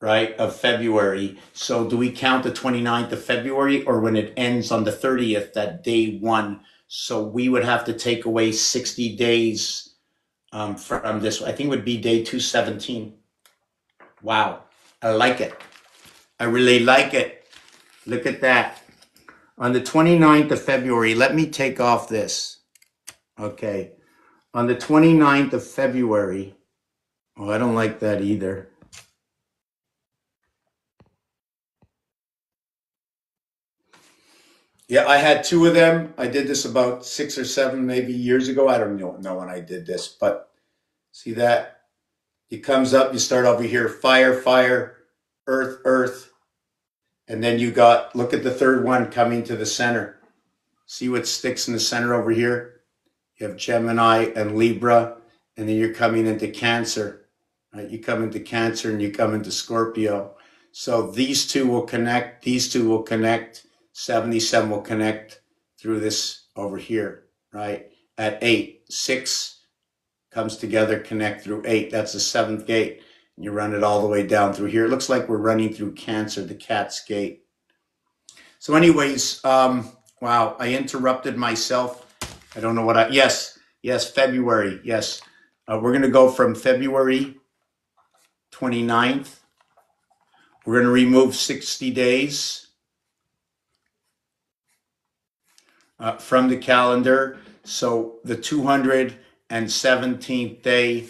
right, of February. So do we count the 29th of February, or when it ends on the 30th, that day 1? So we would have to take away 60 days from this. I think it would be day 217. Wow. I like it. I really like it. Look at that. On the 29th of February, let me take off this. Okay. On the 29th of February, oh, I don't like that either. Yeah, I had two of them. I did this about 6 or 7 maybe years ago. I don't know when I did this, but see that? It comes up, you start over here, fire, fire, earth, earth, and then you got, look at the third one coming to the center. See what sticks in the center over here? You have Gemini and Libra, and then you're coming into Cancer. Right? You come into Cancer and you come into Scorpio. So these two will connect, these two will connect, 77 will connect through this over here, right? At 8, 6 comes together, connect through 8. That's the 7th gate. And you run it all the way down through here. It looks like we're running through Cancer, the cat's gate. So anyways, wow, I interrupted myself. I don't know what yes, February, yes. We're going to go from February 29th. We're going to remove 60 days from the calendar. So the 217th day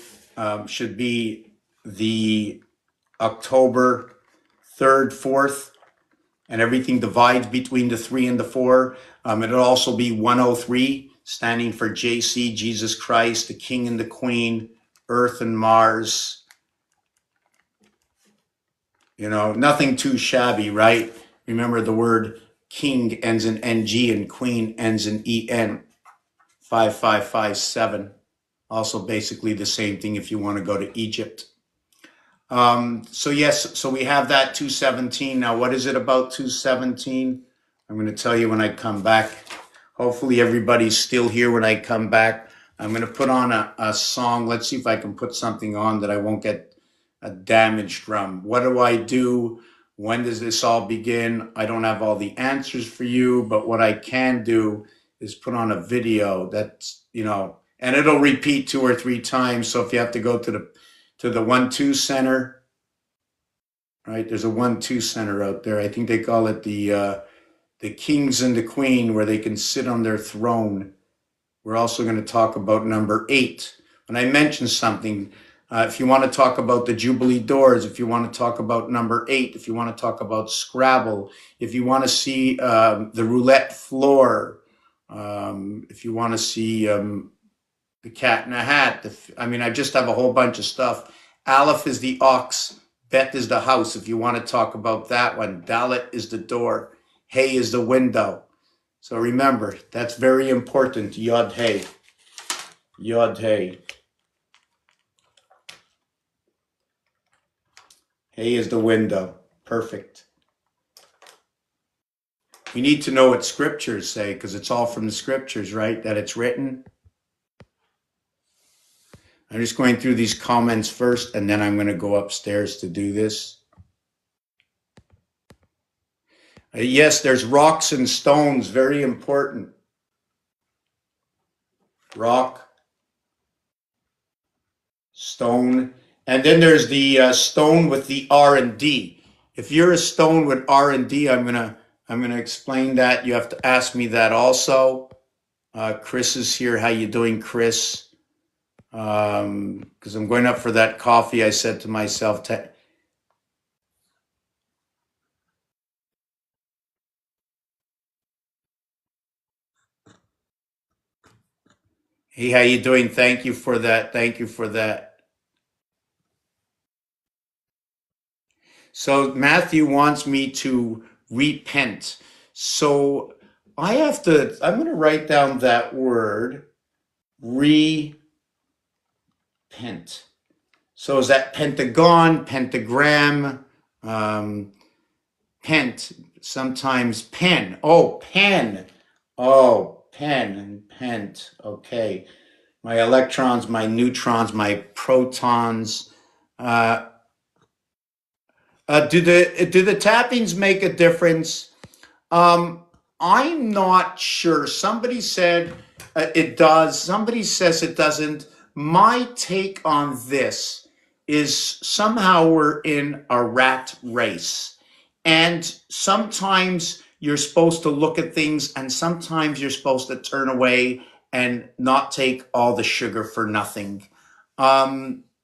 should be the October 3rd, 4th, and everything divides between the 3 and the 4. It'll also be 103, standing for JC, Jesus Christ, the King and the Queen, Earth and Mars. You know, nothing too shabby, right? Remember the word king ends in NG and queen ends in EN. 5557. Also basically the same thing if you want to go to Egypt. So yes, so we have that 217. Now, what is it about 217? I'm going to tell you when I come back. Hopefully everybody's still here when I come back. I'm going to put on a song. Let's see if I can put something on that I won't get damaged from. What do I do? When does this all begin? I don't have all the answers for you, but what I can do is put on a video that's, you know, and it'll repeat 2 or 3 times. So if you have to go to the 1-2 center, right? There's a 1-2 center out there. I think they call it the kings and the queen, where they can sit on their throne. We're also going to talk about number 8. When I mention something, if you want to talk about the Jubilee doors, if you want to talk about number 8, if you want to talk about Scrabble, if you want to see the roulette floor, if you want to see the cat in a hat, I just have a whole bunch of stuff. Aleph is the ox, Bet is the house, if you want to talk about that one. Dalet is the door, Hay is the window. So remember, that's very important, Yod Hay. Yod Hay. Hay is the window. Perfect. We need to know what scriptures say, because it's all from the scriptures, right? That it's written. I'm just going through these comments first, and then I'm going to go upstairs to do this. Yes, there's rocks and stones, very important. Rock, stone, and then there's the stone with the R and D. If you're a stone with R and D, I'm gonna explain that. You have to ask me that also. Chris is here. How you doing, Chris? Because I'm going up for that coffee. I said to myself, hey, how you doing? Thank you for that. Thank you for that. So Matthew wants me to repent. So I'm going to write down that word, repent. So is that pentagon, pentagram, pent, sometimes pen. Oh, pen. Oh, pen and pent. Okay. My electrons, my neutrons, my protons. Do the tappings make a difference? I'm not sure. Somebody said it does. Somebody says it doesn't. My take on this is somehow we're in a rat race. And sometimes you're supposed to look at things, and sometimes you're supposed to turn away and not take all the sugar for nothing.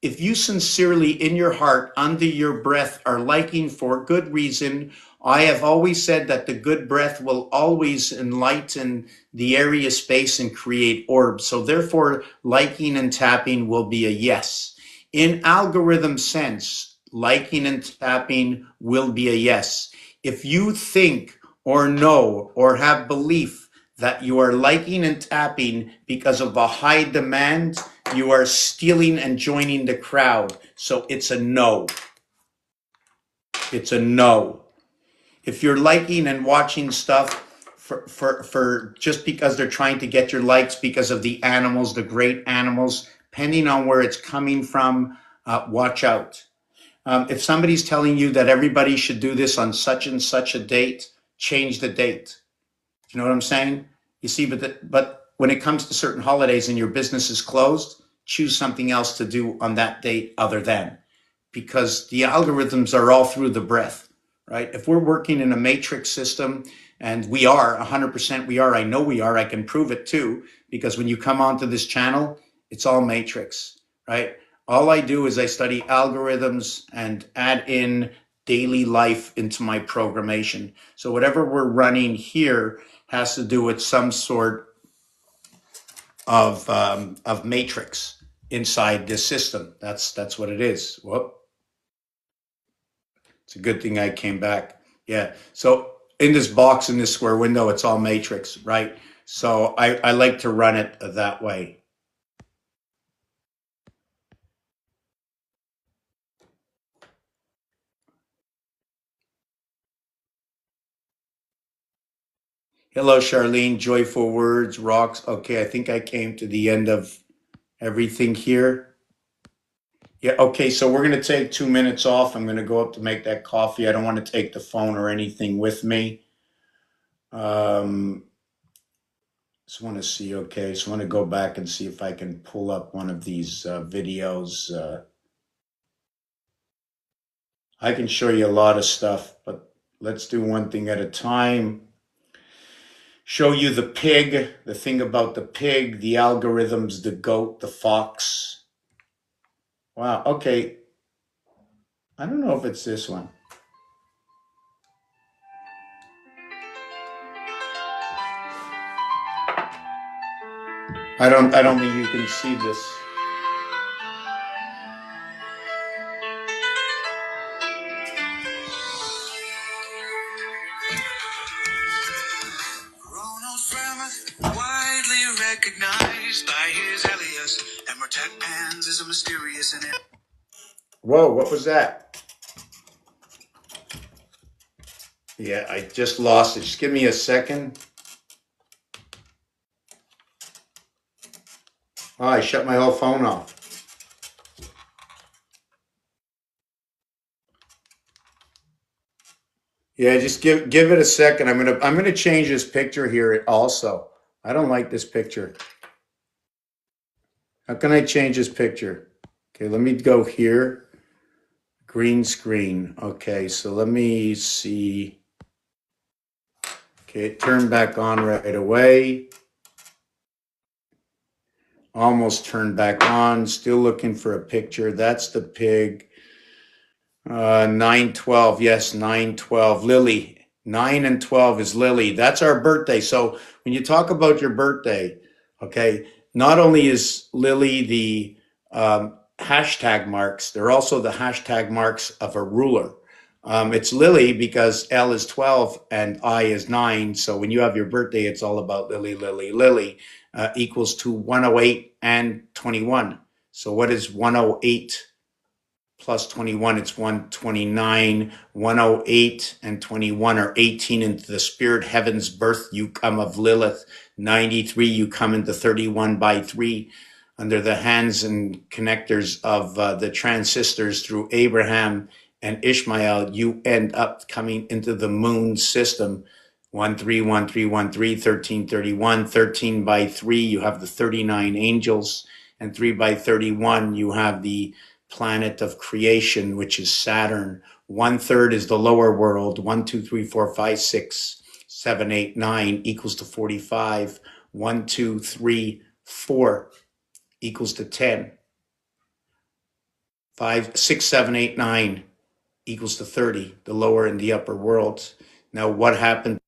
if you sincerely in your heart, under your breath, are liking for good reason, I have always said that the good breath will always enlighten the area space and create orbs. So therefore, liking and tapping will be a yes. In algorithm sense, liking and tapping will be a yes. If you think or know or have belief that you are liking and tapping because of a high demand, you are stealing and joining the crowd. So it's a no. It's a no. If you're liking and watching stuff for just because they're trying to get your likes because of the animals, the great animals, depending on where it's coming from, watch out. If somebody's telling you that everybody should do this on such and such a date, change the date. You know what I'm saying? You see, but when it comes to certain holidays and your business is closed, choose something else to do on that date other than, because the algorithms are all through the breath, right? If we're working in a matrix system, and we are 100%, we are, I know we are, I can prove it too, because when you come onto this channel, it's all matrix, right? All I do is I study algorithms and add in daily life into my programmation. So whatever we're running here has to do with some sort of matrix inside this system. That's what it is. Whoop. It's a good thing I came back. Yeah. So in this box, in this square window, it's all matrix, right? So I like to run it that way. Hello, Charlene. Joyful words, rocks. Okay, I think I came to the end of everything here. Yeah, okay, so we're going to take 2 minutes off. I'm going to go up to make that coffee. I don't want to take the phone or anything with me. Just want to see, okay, just want to go back and see if I can pull up one of these videos. I can show you a lot of stuff, but let's do one thing at a time. Show you the pig, the thing about the pig, the algorithms, the goat, the fox. Wow, okay. I don't know if it's this one. I don't think you can see this. Widely recognized by his alias, Emmertech Pans is a mysterious and whoa, what was that? Yeah, I just lost it. Just give me a second. Oh, I shut my whole phone off. Yeah, just give it a second. I'm gonna change this picture here also. I don't like this picture. How can I change this picture? Okay, let me go here. Green screen. Okay, so let me see. Okay, it turned back on right away. Almost turned back on. Still looking for a picture. That's the pig. 9/12. Yes, 9/12. Lily. 9 and 12 is Lily. That's our birthday. So when you talk about your birthday, okay, not only is Lily the hashtag marks, they're also the hashtag marks of a ruler. It's Lily because L is 12 and I is 9. So when you have your birthday, it's all about Lily, Lily, Lily, equals to 108 and 21. So what is 108 plus 21? It's 129. 108 and 21 are 18 into the spirit heaven's birth. You come of Lilith. 93, you come into 31 by 3. Under the hands and connectors of the transistors through Abraham and Ishmael, you end up coming into the moon system. 131313, 1331, 13 by 3, you have the 39 angels, and 3 by 31, you have the planet of creation, which is Saturn. 1/3 is the lower world. 1, 2, 3, 4, 5, 6, 7, 8, 9 equals to 45. 1, 2, 3, 4 equals to 10. 5, 6, 7, 8, 9 equals to 30, the lower and the upper worlds. Now, what happened?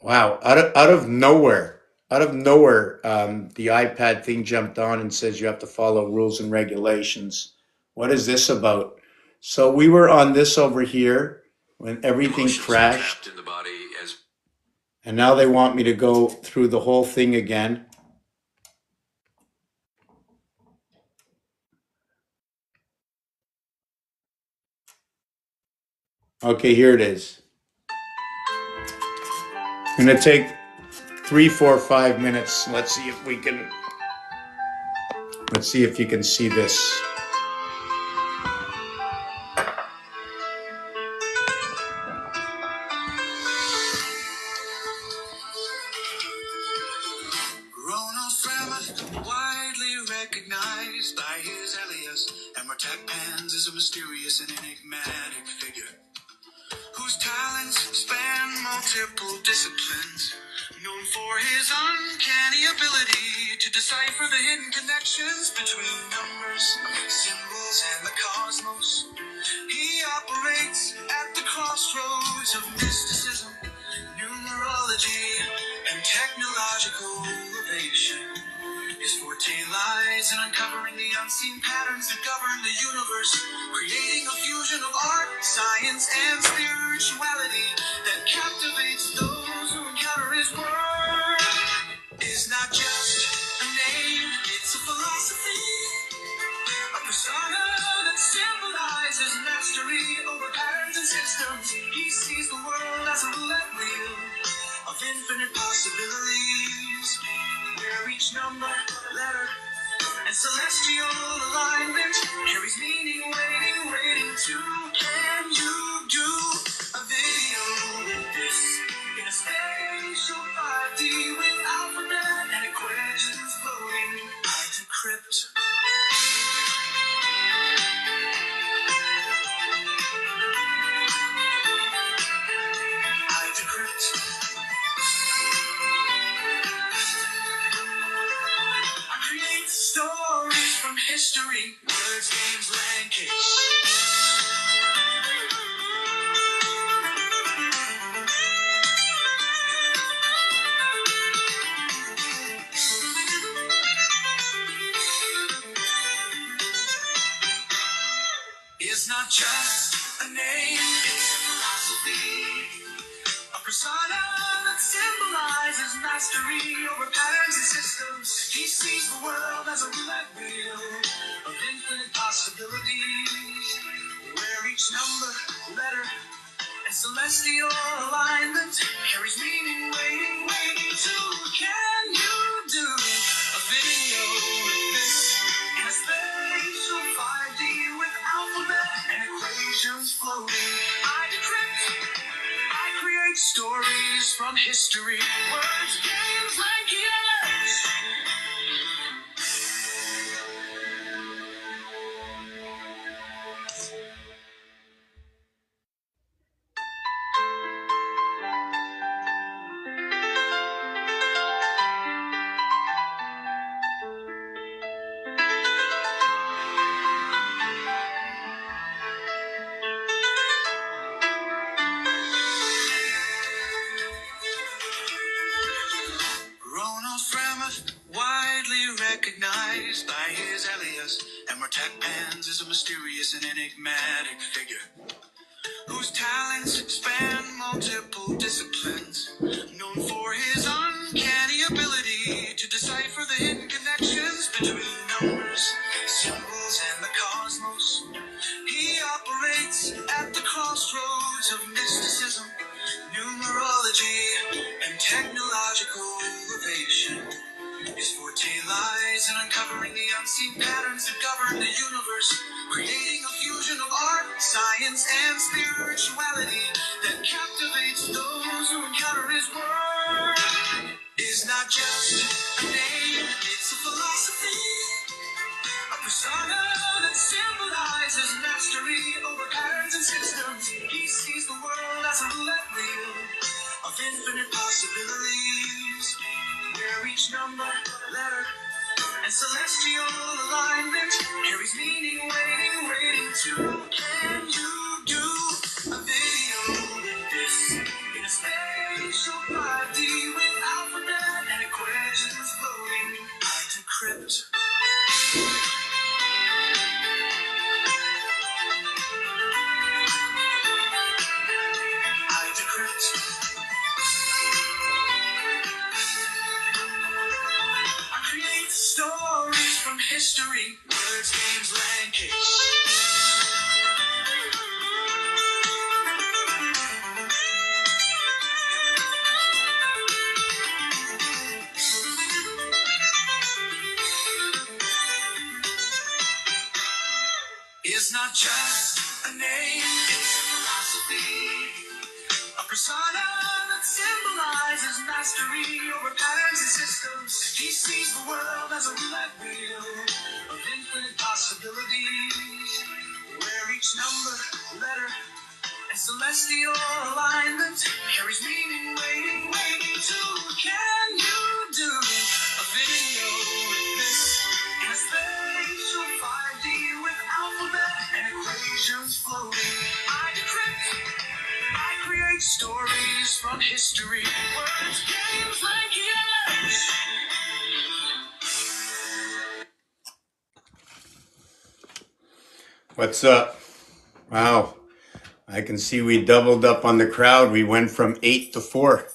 Wow, out of nowhere, the iPad thing jumped on and says you have to follow rules and regulations. What is this about? So we were on this over here when everything Emotions are crashed, trapped in the body as and now they want me to go through the whole thing again. Okay, here it is. I'm gonna take 3, 4, 5 minutes. Let's see if we can. Let's see if you can see this. Ronald Fremont, widely recognized by his alias, Emmertech Pans is a mysterious and enigmatic figure whose talents span multiple disciplines. Known for his uncanny ability to decipher the hidden connections between numbers, symbols, and the cosmos. He operates at the crossroads of mysticism, numerology, and technological innovation. His forte lies in uncovering the unseen patterns that govern the universe, creating a fusion of art, science, and spirituality that captivates those who encounter his work. Is not just a name, it's a philosophy, a persona that symbolizes mastery over patterns and systems. He sees the world as a roulette wheel of infinite possibilities, where each number, letter, and celestial alignment carries meaning, waiting to. Can you do a video with this in a spatial 5D with alphabet and equations floating? I decrypt. I decrypt. I create stories from history, words, games, language. Is not just a name, it's a philosophy, a persona that symbolizes mastery over patterns and systems. He sees the world as a roulette wheel of infinite possibilities, where each number, letter, and celestial alignment carries meaning, waiting to. Can you do a video with this in a spatial 5D with alphabet and equations floating? I decrypt. I create stories from history, words, games, language. Ronald Fremont, widely recognized by his alias, Emmertech Pans is a mysterious and enigmatic figure whose talents span multiple disciplines. Known for his uncanny ability to decipher the hidden connections between numbers, symbols, and the cosmos. He operates at the crossroads of mysticism, numerology, and technological innovation. His forte lies in uncovering the unseen patterns that govern the universe, creating a fusion of art, science, and spirituality that captivates those who encounter his work. Is not just a name, it's a philosophy, a persona that symbolizes mastery over patterns and systems. He sees the world as a roulette wheel of infinite possibilities, where each number, letter, and celestial alignment carries meaning, waiting to. Can you do a video like this in a spatial 5D with alphabet and equations floating? I decrypt. I decrypt. I create stories from history, words, games, language. It's not just a name, it's a philosophy. A persona that symbolizes mastery over patterns and systems. He sees the world as a roulette wheel of infinite possibilities, where each number, letter, and celestial alignment carries meaning, waiting to. Can you do a video with this in a spatial 5D with alphabet and equations floating? I decrypt. I create stories from history, words, games, language. What's up? Wow. I can see we doubled up on the crowd. We went from 8 to 4.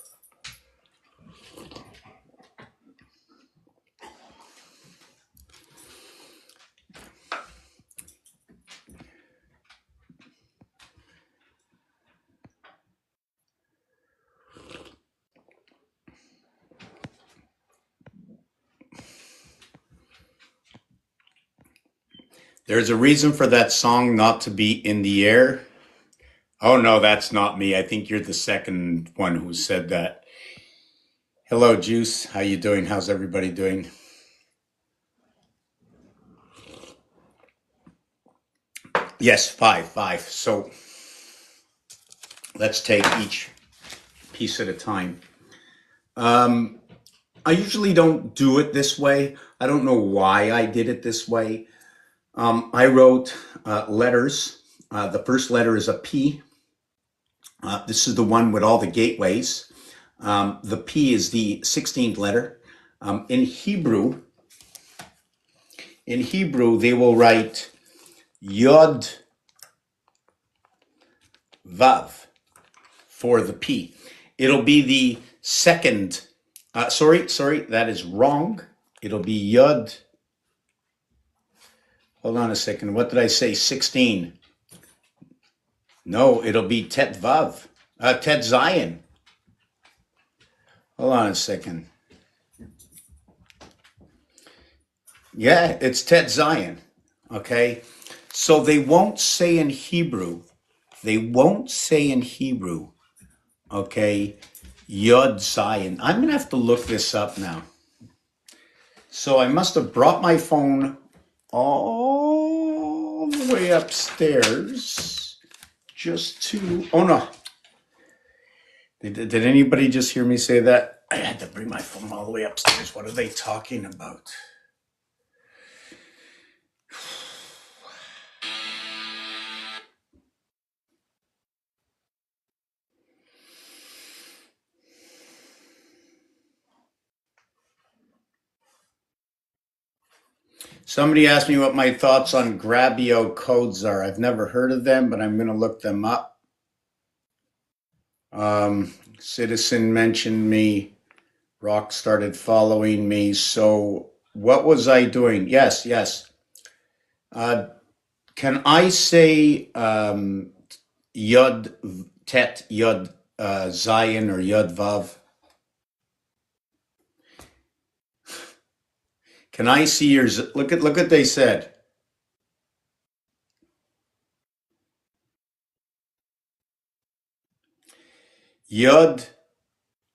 There's a reason for that song not to be in the air. Oh no, that's not me. I think you're the second one who said that. Hello, Juice. How you doing? How's everybody doing? Yes, five. So let's take each piece at a time. I usually don't do it this way. I don't know why I did it this way. I wrote letters. The first letter is a P. This is the one with all the gateways. The P is the 16th letter. In Hebrew, they will write Yod Vav for the P. It'll be the second. Sorry, that is wrong. It'll be Yod. Hold on a second. What did I say? 16. No, it'll be Tet Vav. Tet Zion. Hold on a second. Yeah, it's Tet Zion. Okay. So they won't say in Hebrew. Okay. Yod Zion. I'm going to have to look this up now. So I must have brought my phone all the way upstairs just to. Oh no. Did anybody just hear me say that? I had to bring my phone all the way upstairs. What are they talking about? Somebody asked me what my thoughts on Grabio codes are. I've never heard of them, but I'm going to look them up. Citizen mentioned me. Rock started following me. So what was I doing? Yes. Can I say Yod Tet Yod Zion or Yod Vav? Can I see yours? Look at they said. Yod.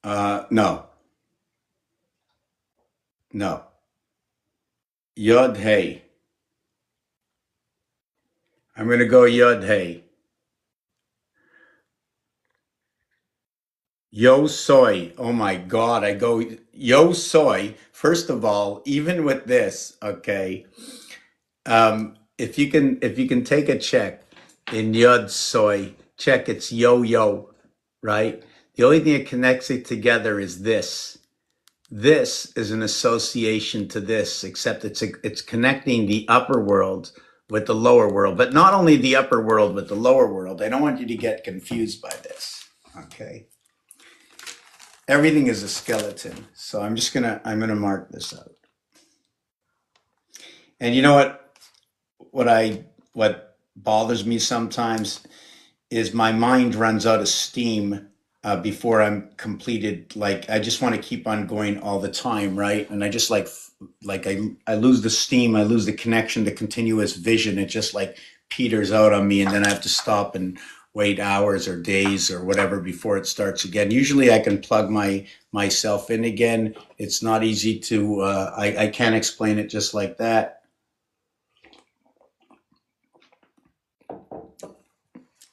No. Yod Hey. I'm going to go Yod Hey. Yo soy. Oh my God. I go, yo soy. First of all, even with this, okay. If you can take a check in yod soy, check it's yo yo, right? The only thing that connects it together is this. This is an association to this, except it's connecting the upper world with the lower world, but not only the upper world with the lower world. I don't want you to get confused by this. Okay. Everything is a skeleton. So I'm gonna mark this out. And you know what bothers me sometimes is my mind runs out of steam before I'm completed. Like I just want to keep on going all the time, right? And I just like I lose the steam, I lose the connection, the continuous vision. It just like peters out on me, and then I have to stop and wait hours or days or whatever before it starts again. Usually, I can plug myself in again. It's not easy to. I can't explain it just like that.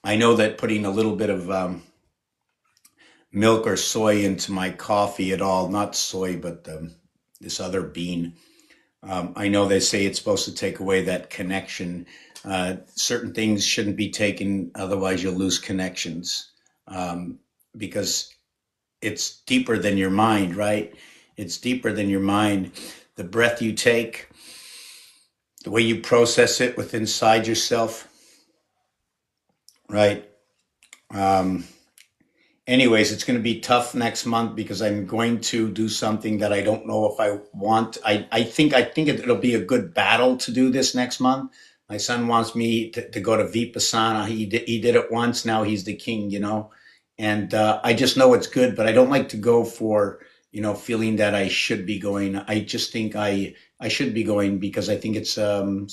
I know that putting a little bit of milk or soy into my coffee at all, not soy, but this other bean. I know they say it's supposed to take away that connection. Certain things shouldn't be taken, otherwise you'll lose connections, because it's deeper than your mind, right? It's deeper than your mind. The breath you take, the way you process it with inside yourself, right? Um, Anyways, it's going to be tough next month because I'm going to do something that I don't know if I want. I think it'll be a good battle to do this next month. My son wants me to go to Vipassana. He did it once. Now he's the king, and I just know it's good, but I don't like to go for feeling that I should be going. I just think I should be going because I think it's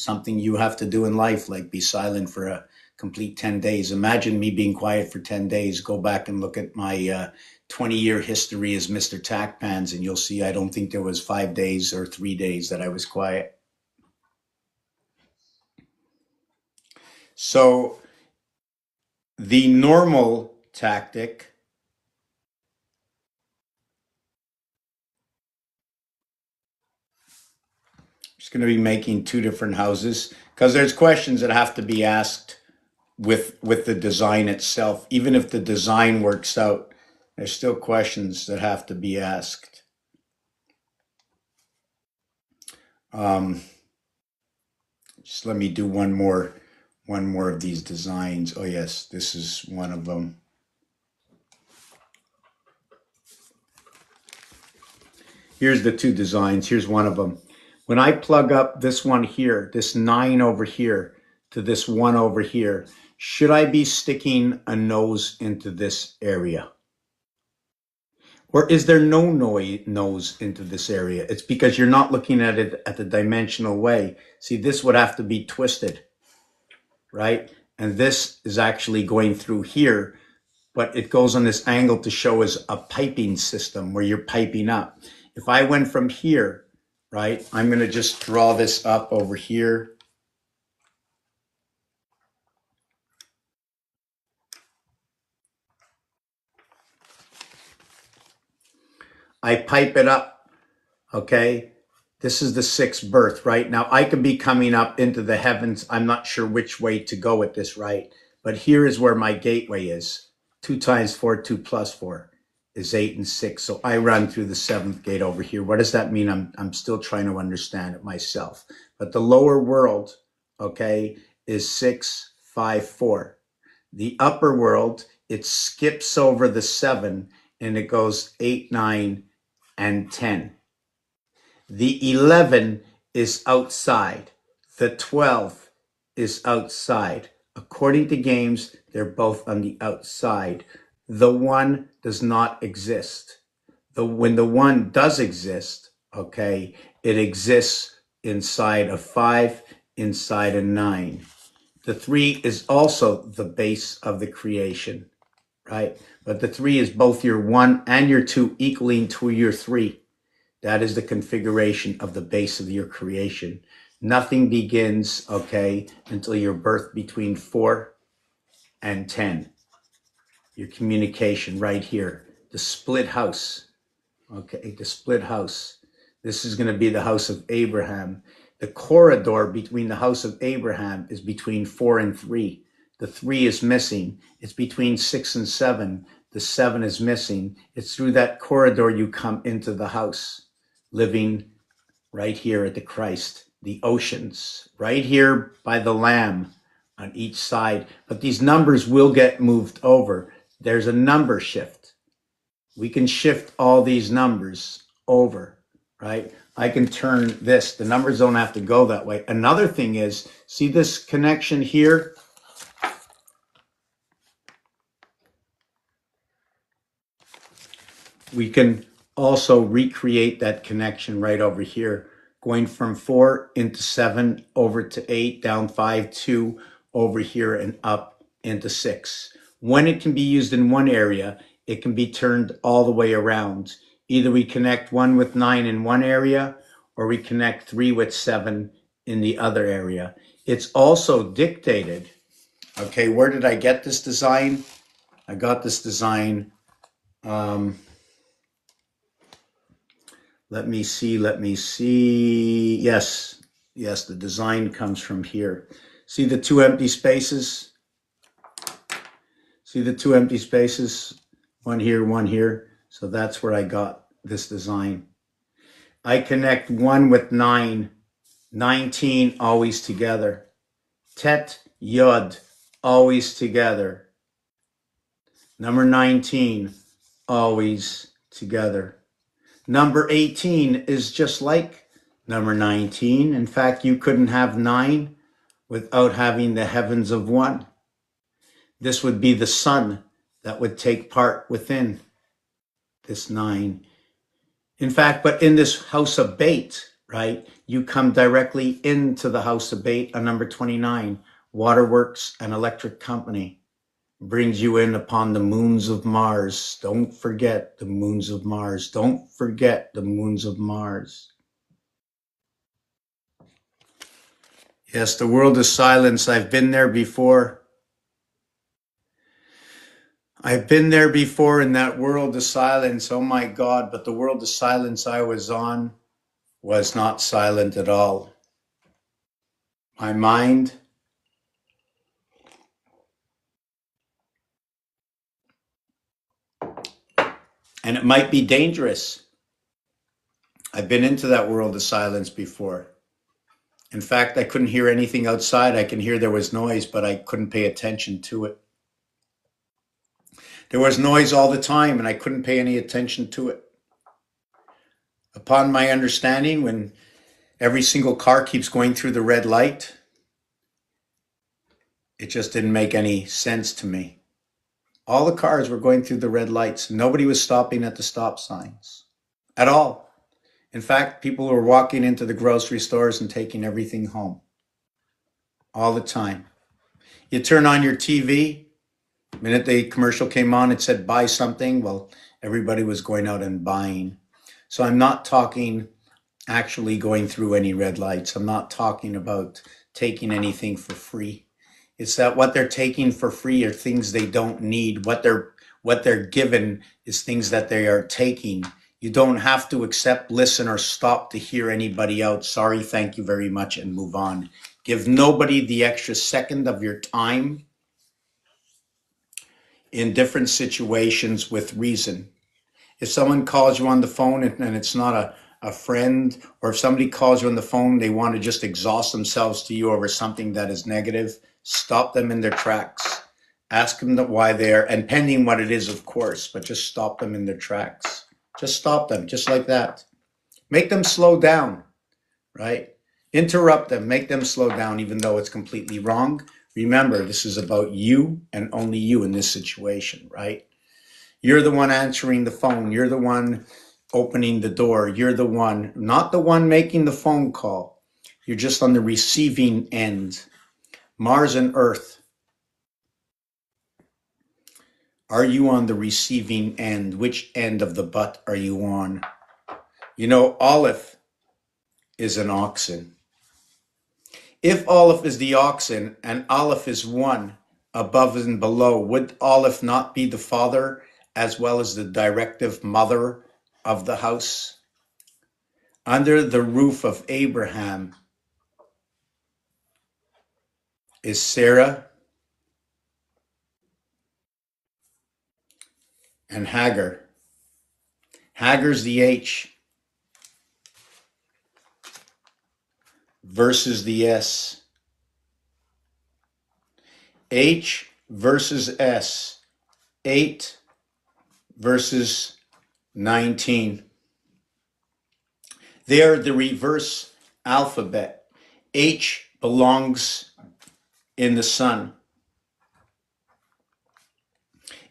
something you have to do in life, like be silent for a complete 10 days. Imagine me being quiet for 10 days. Go back and look at my 20-year history as Mr. Tackpans, and you'll see I don't think there was 5 days or 3 days that I was quiet. So the normal tactic is going to be making two different houses because there's questions that have to be asked with the design itself. Even if the design works out, there's still questions that have to be asked. Um, just let me do one more of these designs. Oh yes, this is one of them. Here's the two designs. Here's one of them. When I plug up this one here, this 9 over here, to this 1 over here, should I be sticking a nose into this area? Or is there no nose into this area? It's because you're not looking at it at the dimensional way. See, this would have to be twisted, right? And this is actually going through here, but it goes on this angle to show as a piping system where you're piping up. If I went from here, right, I'm going to just draw this up over here. I pipe it up, okay? This is the sixth birth, right? Now I could be coming up into the heavens. I'm not sure which way to go with this, right? But here is where my gateway is. 2 times 4, 2 plus 4 is 8 and 6. So I run through the seventh gate over here. What does that mean? I'm still trying to understand it myself. But the lower world, okay, is 6, 5, 4. The upper world, it skips over the 7 and it goes 8, 9, and 10. The 11 is outside. The 12 is outside. According to games, they're both on the outside. The 1 does not exist. When the 1 does exist, okay, it exists inside a 5, inside a 9. The 3 is also the base of the creation, right? But the 3 is both your 1 and your 2 equaling to your 3. That is the configuration of the base of your creation. Nothing begins, okay, until your birth between 4 and 10. Your communication right here. the split house. Okay, the split house. This is going to be the house of Abraham. The corridor between the house of Abraham is between 4 and 3. The 3 is missing. It's between 6 and 7. The 7 is missing. It's through that corridor you come into the house, living right here at the Christ. The oceans, right here by the Lamb on each side. But these numbers will get moved over. There's a number shift. We can shift all these numbers over, right? I can turn this. The numbers don't have to go that way. Another thing is, see this connection here? We can also recreate that connection right over here, going from 4 into 7, over to 8, down 5, 2, over here and up into 6. When it can be used in one area, it can be turned all the way around. Either we connect 1 with 9 in one area, or we connect 3 with 7 in the other area. It's also dictated. Okay, where did I get this design? I got this design. Let me see. Yes, the design comes from here. See the 2 empty spaces? See the 2 empty spaces? One here, one here. So that's where I got this design. I connect 1 with 9, 19 always together. Tet, Yod, always together. Number 19, always together. Number 18 is just like number 19. In fact, you couldn't have 9 without having the heavens of 1. This would be the sun that would take part within this 9. In fact, but in this house of Beit, right, you come directly into the house of Beit on number 29, Waterworks and Electric Company. Brings you in upon the moons of Mars. Don't forget the moons of Mars. Don't forget the moons of Mars. Yes, the world of silence. I've been there before. I've been there before in that world of silence. Oh my God, but the world of silence I was on was not silent at all. My mind, and it might be dangerous. I've been into that world of silence before. In fact, I couldn't hear anything outside. I can hear there was noise, but I couldn't pay attention to it. There was noise all the time, and I couldn't pay any attention to it. Upon my understanding, when every single car keeps going through the red light, it just didn't make any sense to me. All the cars were going through the red lights. Nobody was stopping at the stop signs at all. In fact, people were walking into the grocery stores and taking everything home all the time. You turn on your TV, the minute the commercial came on, it said buy something. Well, everybody was going out and buying. So I'm not talking actually going through any red lights. I'm not talking about taking anything for free. It's that what they're taking for free are things they don't need. What they're given is things that they are taking. You don't have to accept, listen, or stop to hear anybody out. Sorry, thank you very much, and move on. Give nobody the extra second of your time in different situations with reason. If someone calls you on the phone and it's not a friend, or if somebody calls you on the phone, they want to just exhaust themselves to you over something that is negative, stop them in their tracks. Ask them why they are, and pending what it is, of course, but just stop them in their tracks. Just stop them, just like that. Make them slow down, right? Interrupt them, make them slow down, even though it's completely wrong. Remember, this is about you and only you in this situation, right? You're the one answering the phone. You're the one opening the door. You're the one, not the one making the phone call. You're just on the receiving end. Mars and Earth. Are you on the receiving end? Which end of the butt are you on? You know, Aleph is an oxen. If Aleph is the oxen and Aleph is one above and below, would Aleph not be the father as well as the directive mother of the house. Under the roof of Abraham is Sarah and Hagar. Hagar's the H versus the S. H versus S. 8 versus 19. They are the reverse alphabet. H belongs in the sun.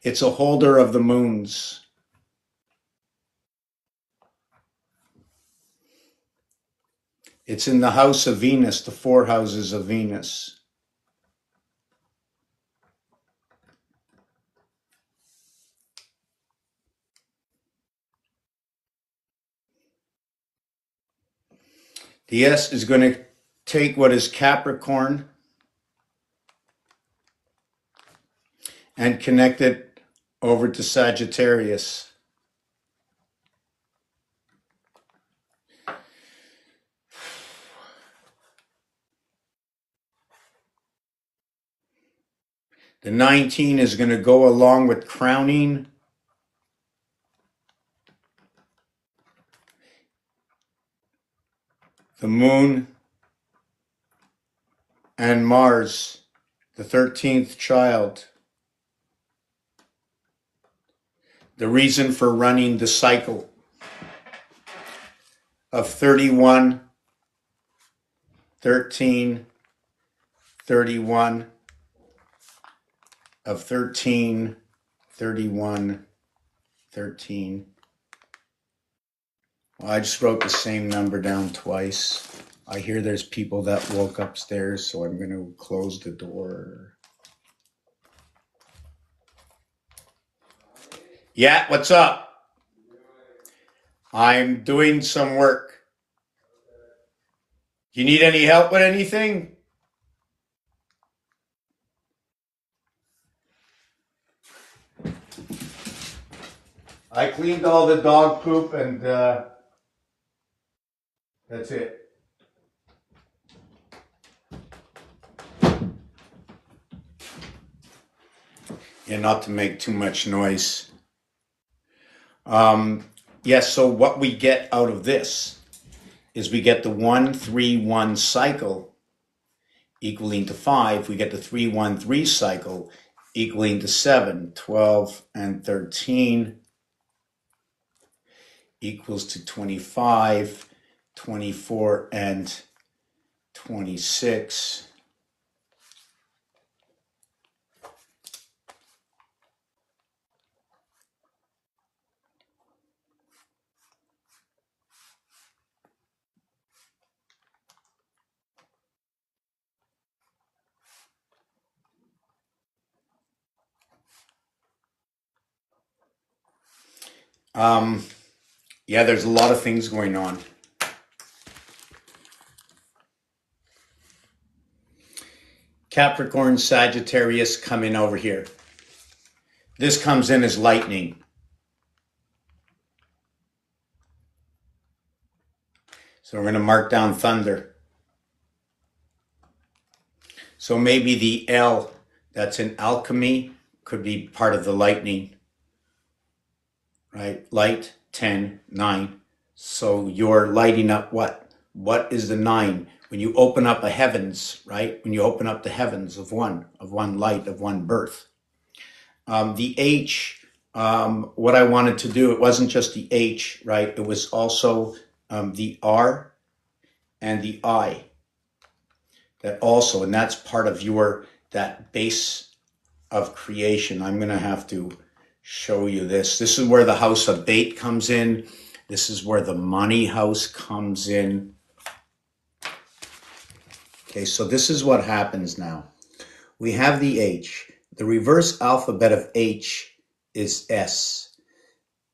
It's a holder of the moons. It's in the house of Venus, the 4 houses of Venus. The S is going to take what is Capricorn and connect it over to Sagittarius. The 19 is going to go along with crowning the moon and Mars, the 13th child. The reason for running the cycle of 31, 13, 31, of 13, 31, 13. Well, I just wrote the same number down twice. I hear there's people that woke upstairs, so I'm going to close the door. Yeah, what's up? I'm doing some work. You need any help with anything? I cleaned all the dog poop and that's it. Yeah, not to make too much noise. Yes, so what we get out of this is we get the 1, 3, 1 cycle equaling to 5. We get the 3, 1, 3 cycle equaling to 7, 12, and 13 equals to 25, 24, and 26. Yeah, there's a lot of things going on. Capricorn, Sagittarius come in over here. This comes in as lightning. So we're going to mark down thunder. So maybe the L that's in alchemy could be part of the lightning. Right? Light, 10, 9. So you're lighting up what? What is the 9? When you open up a heavens, right? When you open up the heavens of one light, of one birth. The H, what I wanted to do, it wasn't just the H, right? It was also the R and the I. That also, and that's part of that base of creation. I'm going to have to show you this. This is where the house of bait comes in. This is where the money house comes in. Okay, so this is what happens now. We have the H. The reverse alphabet of H is S.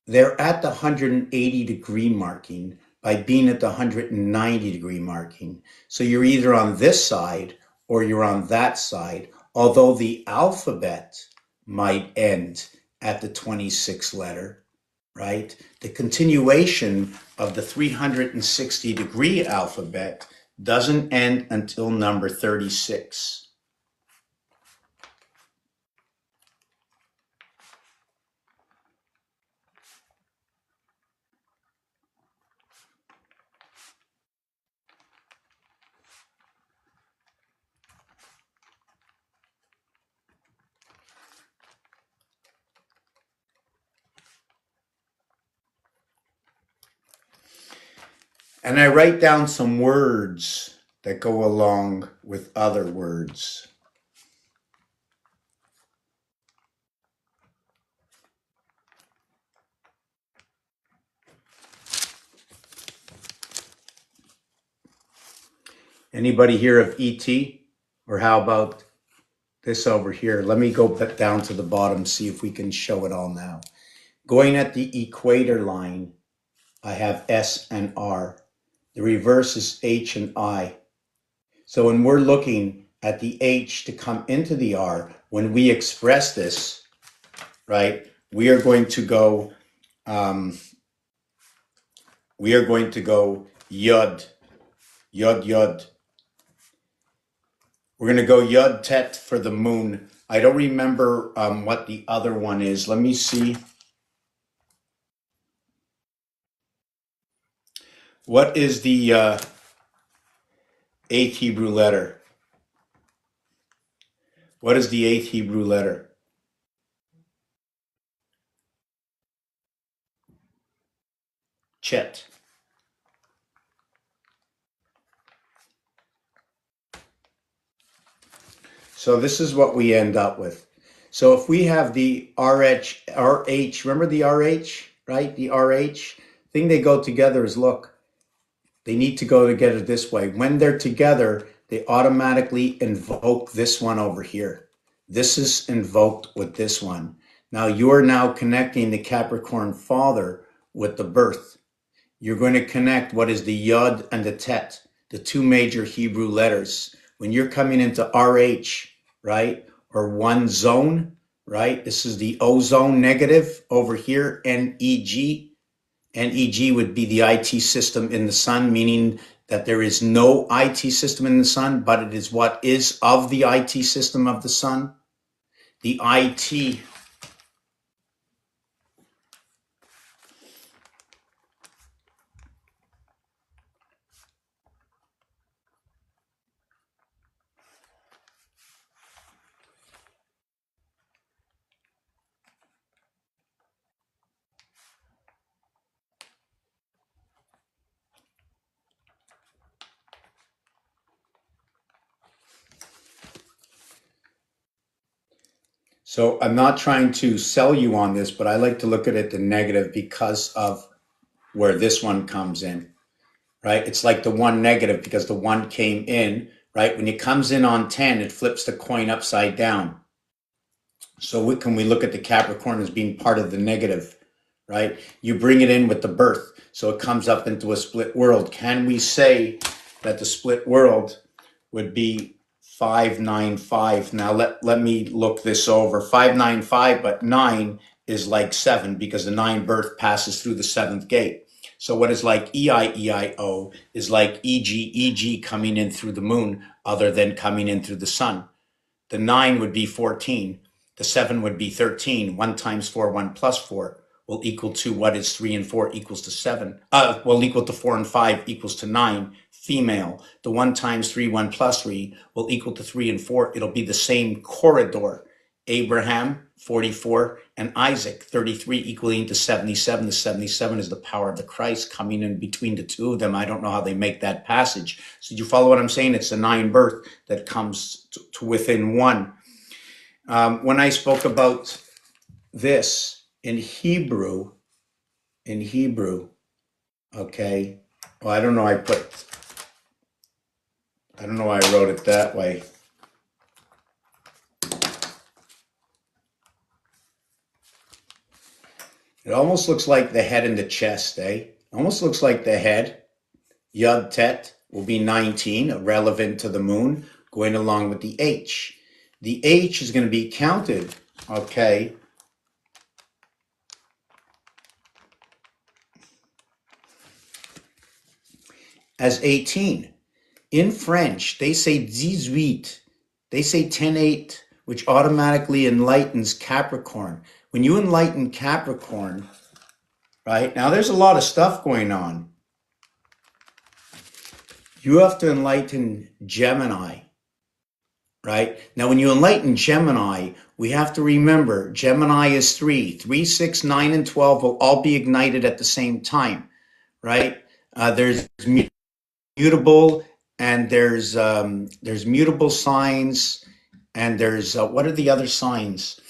They're at the 180 degree marking by being at the 190 degree marking. So you're either on this side or you're on that side, although the alphabet might end at the 26th letter, right? The continuation of the 360-degree alphabet doesn't end until number 36. And I write down some words that go along with other words. Anybody hear of ET? Or how about this over here? Let me go down to the bottom, see if we can show it all now. Going at the equator line, I have S and R. The reverse is H and I. So when we're looking at the H to come into the R, when we express this, right, we are going to go yud, yud. We're going to go yud tet for the moon. I don't remember what the other one is. Let me see. What is the eighth Hebrew letter? What is the eighth Hebrew letter? Chet. So this is what we end up with. So if we have the RH, remember the RH, right? The RH, thing they go together is, look, they need to go together this way. When they're together, they automatically invoke this one over here. This is invoked with this one. Now you are now connecting the Capricorn father with the birth. You're going to connect what is the Yod and the Tet, the two major Hebrew letters. When you're coming into RH, right, or one zone, right, this is the ozone negative over here, NEG. NEG would be the IT system in the sun, meaning that there is no IT system in the sun, but it is what is of the IT system of the sun. The IT. So I'm not trying to sell you on this, but I like to look at it the negative because of where this one comes in, right? It's like the one negative because the one came in, right? When it comes in on 10, it flips the coin upside down. So we look at the Capricorn as being part of the negative, right? You bring it in with the birth, so it comes up into a split world. Can we say that the split world would be 595? Now let me look this over. 595, but 9 is like 7 because the 9 birth passes through the 7th gate. So what is like EIEIO is like EG coming in through the moon, other than coming in through the sun. The 9 would be 14. The 7 would be 13. 1 times 4, 1 plus 4 will equal to what is 3 and 4 equals to 7. Will equal to 4 and 5 equals to 9. Female. The 1 times 3, 1 plus 3 will equal to 3 and 4. It'll be the same corridor. Abraham, 44, and Isaac, 33, equaling to 77. The 77 is the power of the Christ coming in between the two of them. I don't know how they make that passage. So do you follow what I'm saying? It's the 9 birth that comes to within 1. When I spoke about this in Hebrew, okay, well, I don't know why I wrote it that way. It almost looks like the head and the chest, eh? Almost looks like the head. Yud Tet will be 19, relevant to the moon, going along with the H. The H is going to be counted, okay, as 18. In French, they say 18. They say 10-8, which automatically enlightens Capricorn. When you enlighten Capricorn, right? Now there's a lot of stuff going on. You have to enlighten Gemini, right? Now, when you enlighten Gemini, we have to remember Gemini is 3. 3, 6, 9, and 12 will all be ignited at the same time, right? There's mutable, and there's mutable signs, and there's what are the other signs?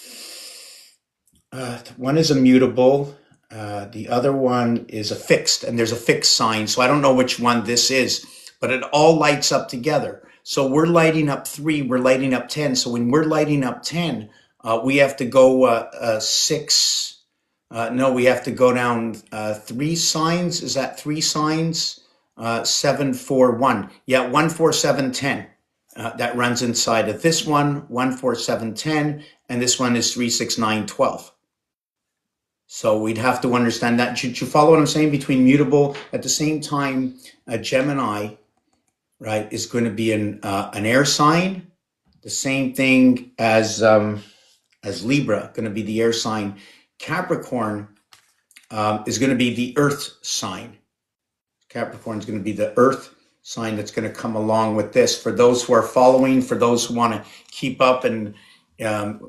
One is a mutable, the other one is a fixed, and there's a fixed sign. So I don't know which one this is, but it all lights up together. So we're lighting up 3, we're lighting up 10. So when we're lighting up 10, we have to go 6. No, we have to go down 3 signs. Is that 3 signs? 7, 4, 1. Yeah, 1, 4, 7, 10. That runs inside of this one, 1, 4, 7, 10, and this one is 3, 6, 9, 12. So we'd have to understand that. Should you follow what I'm saying? Between mutable, at the same time, Gemini, right, is going to be an air sign. The same thing as Libra, going to be the air sign. Capricorn is going to be the earth sign. Capricorn is going to be the earth sign that's going to come along with this. For those who are following, for those who want to keep up and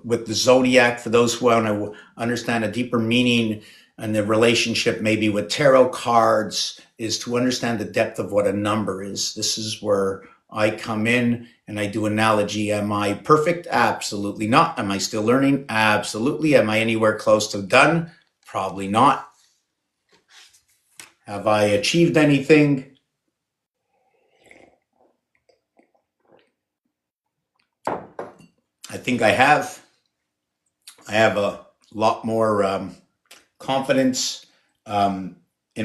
with the zodiac, for those who want to understand a deeper meaning and the relationship maybe with tarot cards, is to understand the depth of what a number is. This is where I come in and I do analogy. Am I perfect? Absolutely not. Am I still learning? Absolutely. Am I anywhere close to done? Probably not. Have I achieved anything? I think I have. I have a lot more confidence in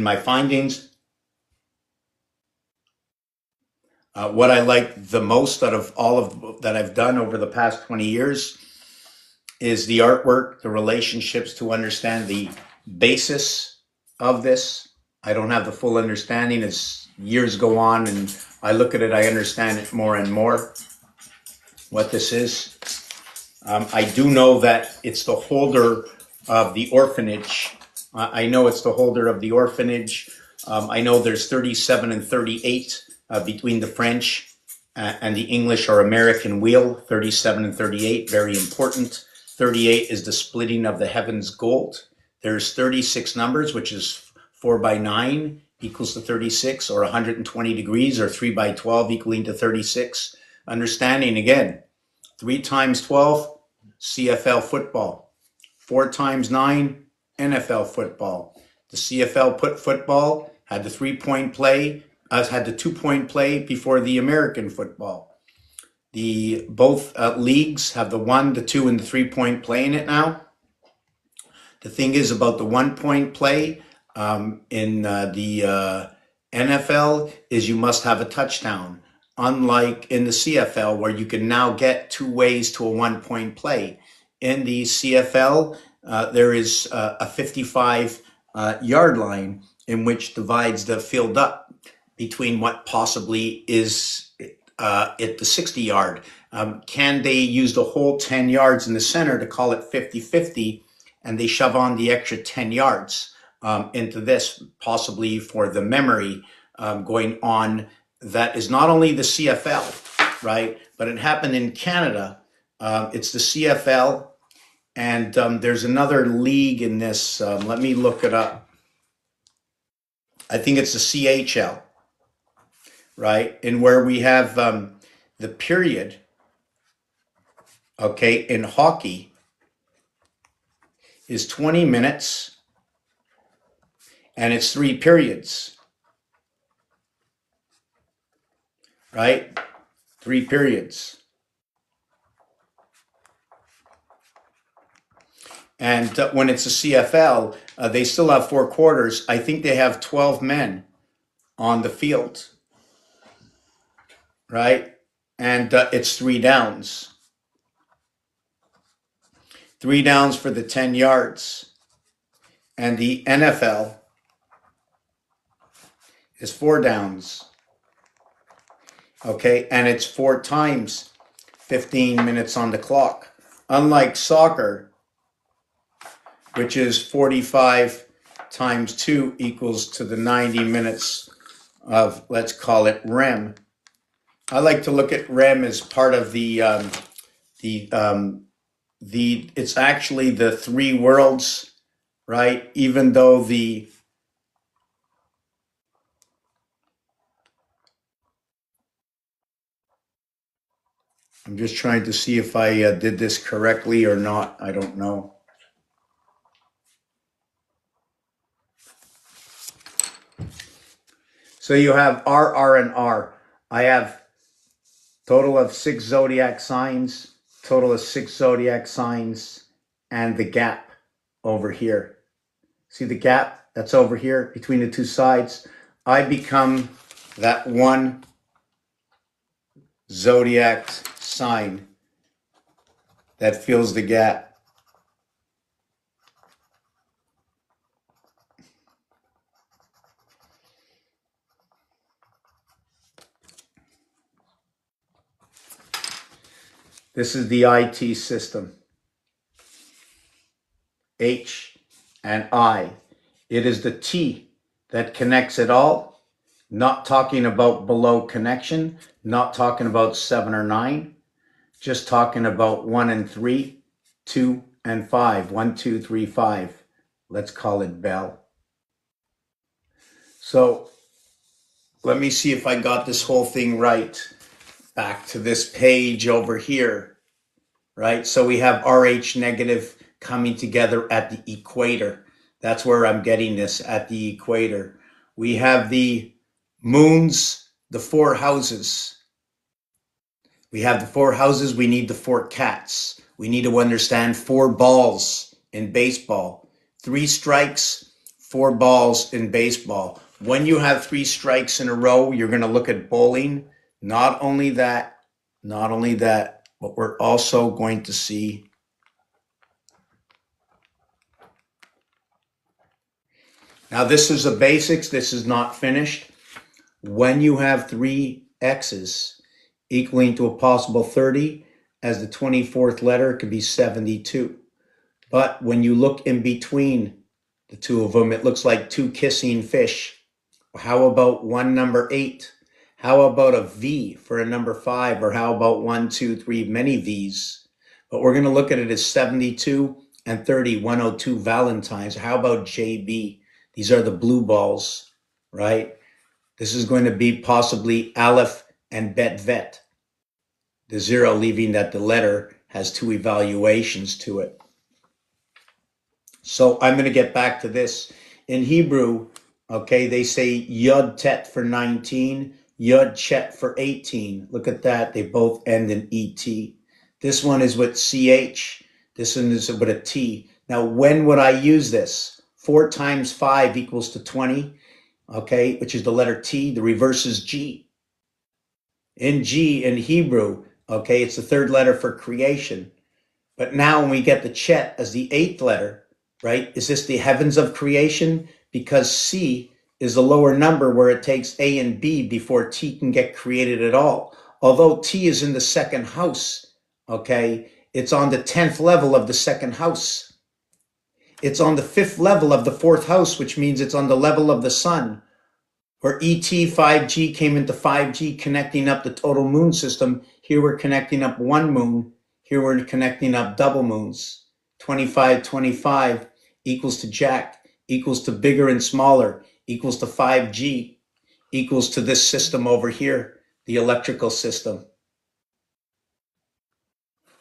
my findings. What I like the most out of all of that I've done over the past 20 years is the artwork, the relationships, to understand the basis of this. I don't have the full understanding as years go on and I look at it, I understand it more and more, what this is. I do know that it's the holder of the orphanage. I know it's the holder of the orphanage. I know there's 37 and 38 between the French and the English or American wheel, 37 and 38, very important. 38 is the splitting of the heavens gold. There's 36 numbers, which is 4 by 9 equals to 36, or 120 degrees, or 3 by 12 equaling to 36. Understanding again, 3 times 12, CFL football. 4 times 9, NFL football. The CFL football had the 3-point play, had the 2-point play before the American football. The both leagues have the 1, the 2, and the 3-point play in it now. The thing is about the 1-point play in the NFL is you must have a touchdown. Unlike in the CFL, where you can now get 2 ways to a 1-point play. In the CFL, there is a 55-yard line in which divides the field up between what possibly is at the 60-yard. Can they use the whole 10 yards in the center to call it 50-50, and they shove on the extra 10 yards into this, possibly for the memory going on. That is not only the CFL, right? But it happened in Canada. It's the CFL, and there's another league in this. Let me look it up. I think it's the CHL, right? And where we have the period, okay, in hockey is 20 minutes, and it's 3 periods. Right? 3 periods. And when it's a CFL, they still have 4 quarters. I think they have 12 men on the field. Right? And it's 3 downs. 3 downs for the 10 yards. And the NFL is 4 downs. Okay, and it's 4 times 15 minutes on the clock. Unlike soccer, which is 45 times 2 equals to the 90 minutes of, let's call it REM. I like to look at REM as part of it's actually the 3 worlds, right? Even though I'm just trying to see if I did this correctly or not. I don't know. So you have R, R, and R. I have total of 6 zodiac signs, and the gap over here. See the gap that's over here between the 2 sides? I become that one zodiac sign that fills the gap. This is the IT system. H and I. It is the T that connects it all. Not talking about below connection, not talking about 7 or 9, just talking about 1 and 3, 2 and 5. 1, 2, 3, 5. Let's call it Bell. So let me see if I got this whole thing right. Back to this page over here, right? So we have RH negative coming together at the equator. That's where I'm getting this, at the equator. We have the moons, the 4 houses. We have the 4 houses. We need the 4 cats. We need to understand 4 balls in baseball. 3 strikes, 4 balls in baseball. When you have 3 strikes in a row, you're going to look at bowling. Not only that, but we're also going to see now this is the basics. This is not finished. When you have 3 X's equaling to a possible 30, as the 24th letter, it could be 72. But when you look in between the 2 of them, it looks like 2 kissing fish. How about one number 8? How about a V for a number 5? Or how about 1, 2, 3, many V's? But we're going to look at it as 72 and 30, 102 Valentines. How about JB? These are the blue balls, right? This is going to be possibly Aleph and Bet Vet. The 0 leaving that the letter has 2 evaluations to it. So I'm going to get back to this. In Hebrew, okay, they say Yud Tet for 19, Yud Chet for 18. Look at that. They both end in ET. This one is with CH. This one is with a T. Now, when would I use this? 4 times 5 equals to 20, okay, which is the letter T. The reverse is G. In G, in Hebrew, okay, it's the 3rd letter for creation. But now when we get the Chet as the 8th letter, right, is this the heavens of creation? Because C is the lower number where it takes A and B before T can get created at all. Although T is in the 2nd house, okay, it's on the 10th level of the 2nd house. It's on the 5th level of the 4th house, which means it's on the level of the sun. Where ET 5G came into 5G, connecting up the total moon system. Here we're connecting up one moon. Here we're connecting up double moons. 25, 25 equals to Jack, equals to bigger and smaller, equals to 5G, equals to this system over here, the electrical system.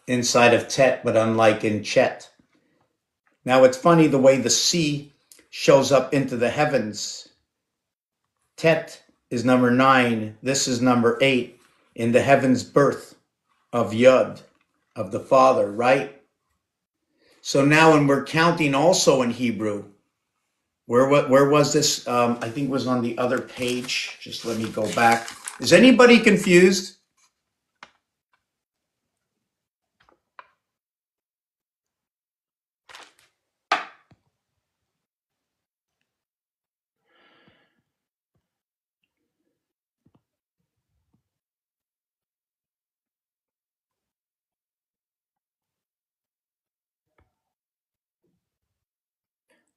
Inside of Tet, but unlike in Chet. Now it's funny the way the C shows up into the heavens. Tet is number 9. This is number 8 in the heaven's birth of Yud, of the Father, right? So now when we're counting also in Hebrew, where was this? I think it was on the other page. Just let me go back. Is anybody confused?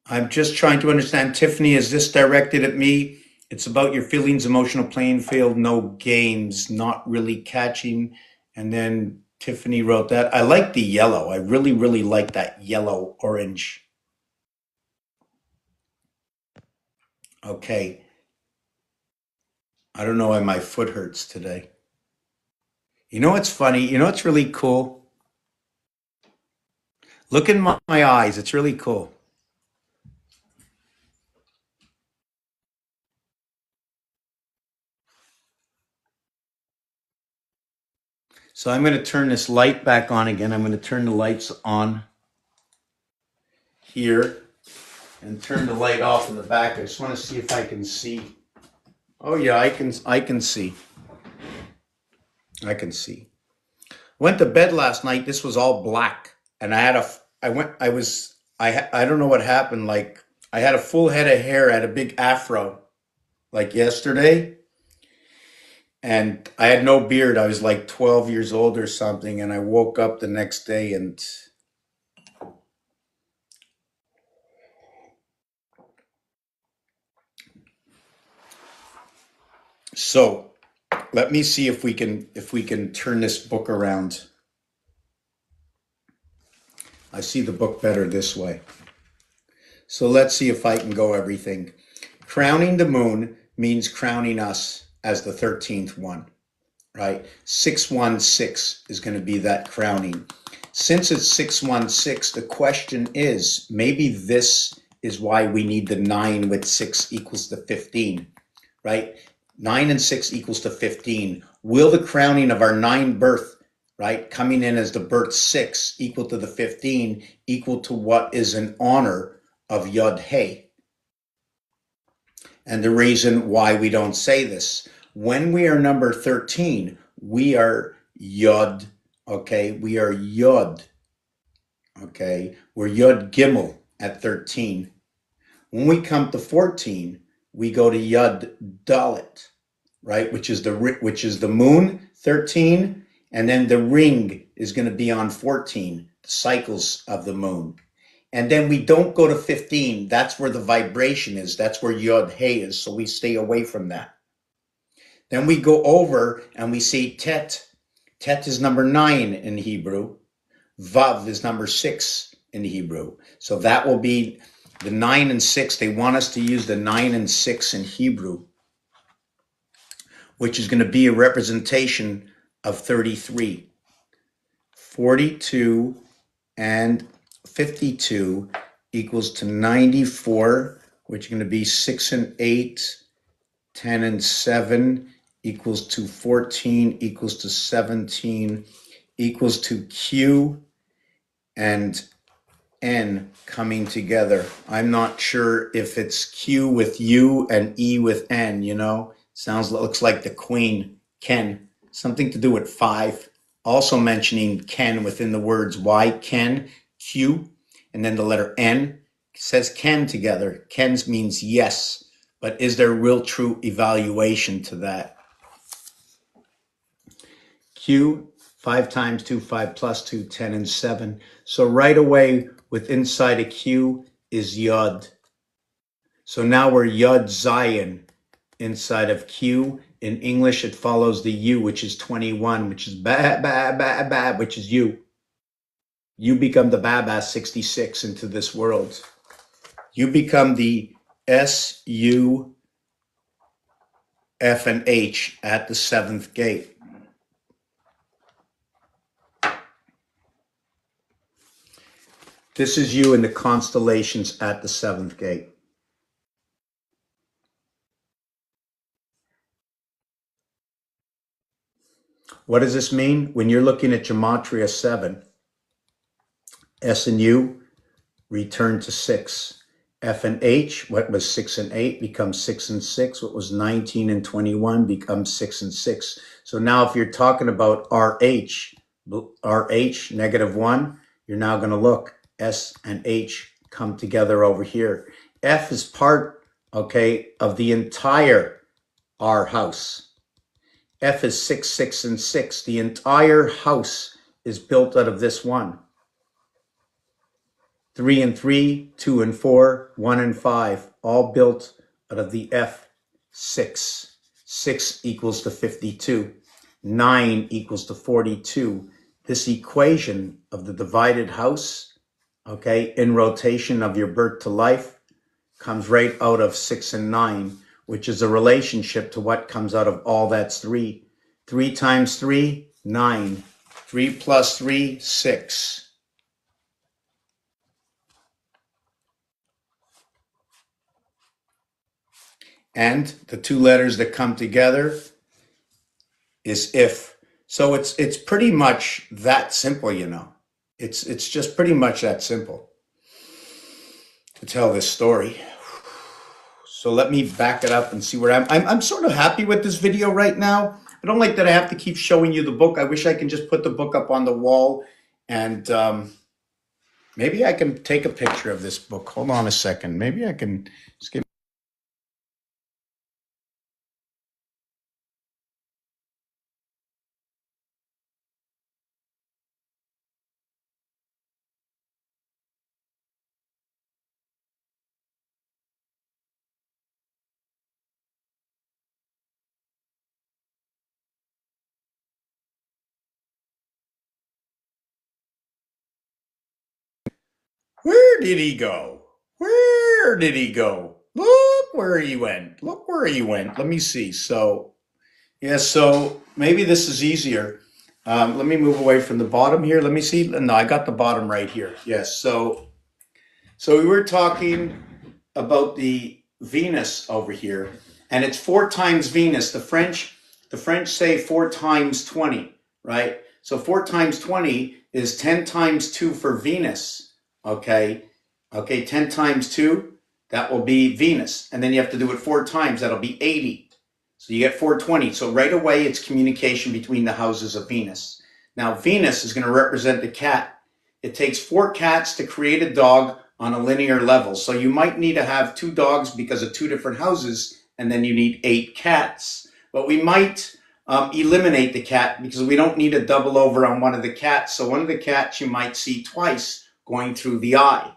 I'm just trying to understand, Tiffany, is this directed at me? It's about your feelings, emotional playing field, no games, not really catching. And then Tiffany wrote that. I like the yellow. I really, really like that yellow orange. Okay. I don't know why my foot hurts today. You know what's funny? You know what's really cool? Look in my eyes. It's really cool. So I'm going to turn this light back on again. I'm going to turn the lights on here and turn the light off in the back. I just want to see if I can see. Oh yeah, I can see. I can see. Went to bed last night. This was all black, and I don't know what happened. Like I had a full head of hair, I had a big afro, like yesterday, and I had no beard. I was like 12 years old or something, and I woke up the next day and so let me see if we can turn this book around. I see the book better this way. So let's see if I can go everything. Crowning the moon means crowning us as the 13th one, right? 616 is going to be that crowning. Since it's 616, the question is, maybe this is why we need the 9 with 6 equals to 15, right? 9 and 6 equals to 15. Will the crowning of our 9 birth, right, coming in as the birth 6 equal to the 15, equal to what is an honor of Yod Hey? And the reason why we don't say this, when we are number 13, we are Yod, okay? We are Yod, okay? We're Yod Gimel at 13. When we come to 14, we go to Yod Dalet, right? Which is the moon, 13, and then the ring is going to be on 14, the cycles of the moon. And then we don't go to 15. That's where the vibration is. That's where Yod Hey is. So we stay away from that. Then we go over and we see Tet. Tet is number 9 in Hebrew. Vav is number 6 in Hebrew. So that will be the 9 and 6. They want us to use the 9 and 6 in Hebrew, which is going to be a representation of 33. 42 and 52 equals to 94, which is going to be 6 and 8, 10 and 7 equals to 14, equals to 17, equals to Q and N coming together. I'm not sure if it's Q with U and E with N, looks like the Queen, Ken, something to do with 5. Also mentioning Ken within the words Y, Ken, Q, and then the letter N. It says Ken together. Ken's means yes, but is there real true evaluation to that? Q, 5 times 2, 5 plus 2, 10 and 7. So right away, with inside a Q is Yod. So now we're Yod Zion inside of Q. In English, it follows the U, which is 21, which is ba, which is you. You become the Baba 66 into this world. You become the S, U, F, and H at the 7th gate. This is you in the constellations at the 7th gate. What does this mean? When you're looking at Gematria 7, S and U return to 6. F and H, what was 6 and 8 becomes 6 and 6. What was 19 and 21 becomes 6 and 6. So now if you're talking about RH, -1, you're now going to look, S and H come together over here. F is part, okay, of the entire R house. F is 6, 6, and 6. The entire house is built out of this one. 3 and 3, 2 and 4, 1 and 5, all built out of the F6. 6 equals to 52. 9 equals to 42. This equation of the divided house, okay, in rotation of your birth to life, comes right out of 6 and 9, which is a relationship to what comes out of all that's 3. 3 times 3, 9. 3 plus 3, 6. And the two letters that come together is if. So it's pretty much that simple, you know. It's just pretty much that simple to tell this story. So let me back it up and see where I'm sort of happy with this video right now. I don't like that I have to keep showing you the book. I wish I can just put the book up on the wall, and maybe I can take a picture of this book. Hold on a second. Maybe I can just give. Where did he go? Where did he go? Look where he went. Look where he went. Let me see. So, yeah, so maybe this is easier. Let me move away from the bottom here. Let me see. No, I got the bottom right here. Yes. So we were talking about the Venus over here, and it's 4 times Venus. The French say 4 times 20, right? So 4 times 20 is 10 times 2 for Venus. Okay. 10 times 2, that will be Venus. And then you have to do it 4 times. That'll be 80. So you get 420. So right away, it's communication between the houses of Venus. Now, Venus is going to represent the cat. It takes 4 cats to create a dog on a linear level. So you might need to have 2 dogs because of 2 different houses, and then you need 8 cats. But we might eliminate the cat because we don't need a double over on one of the cats. So one of the cats you might see twice going through the eye,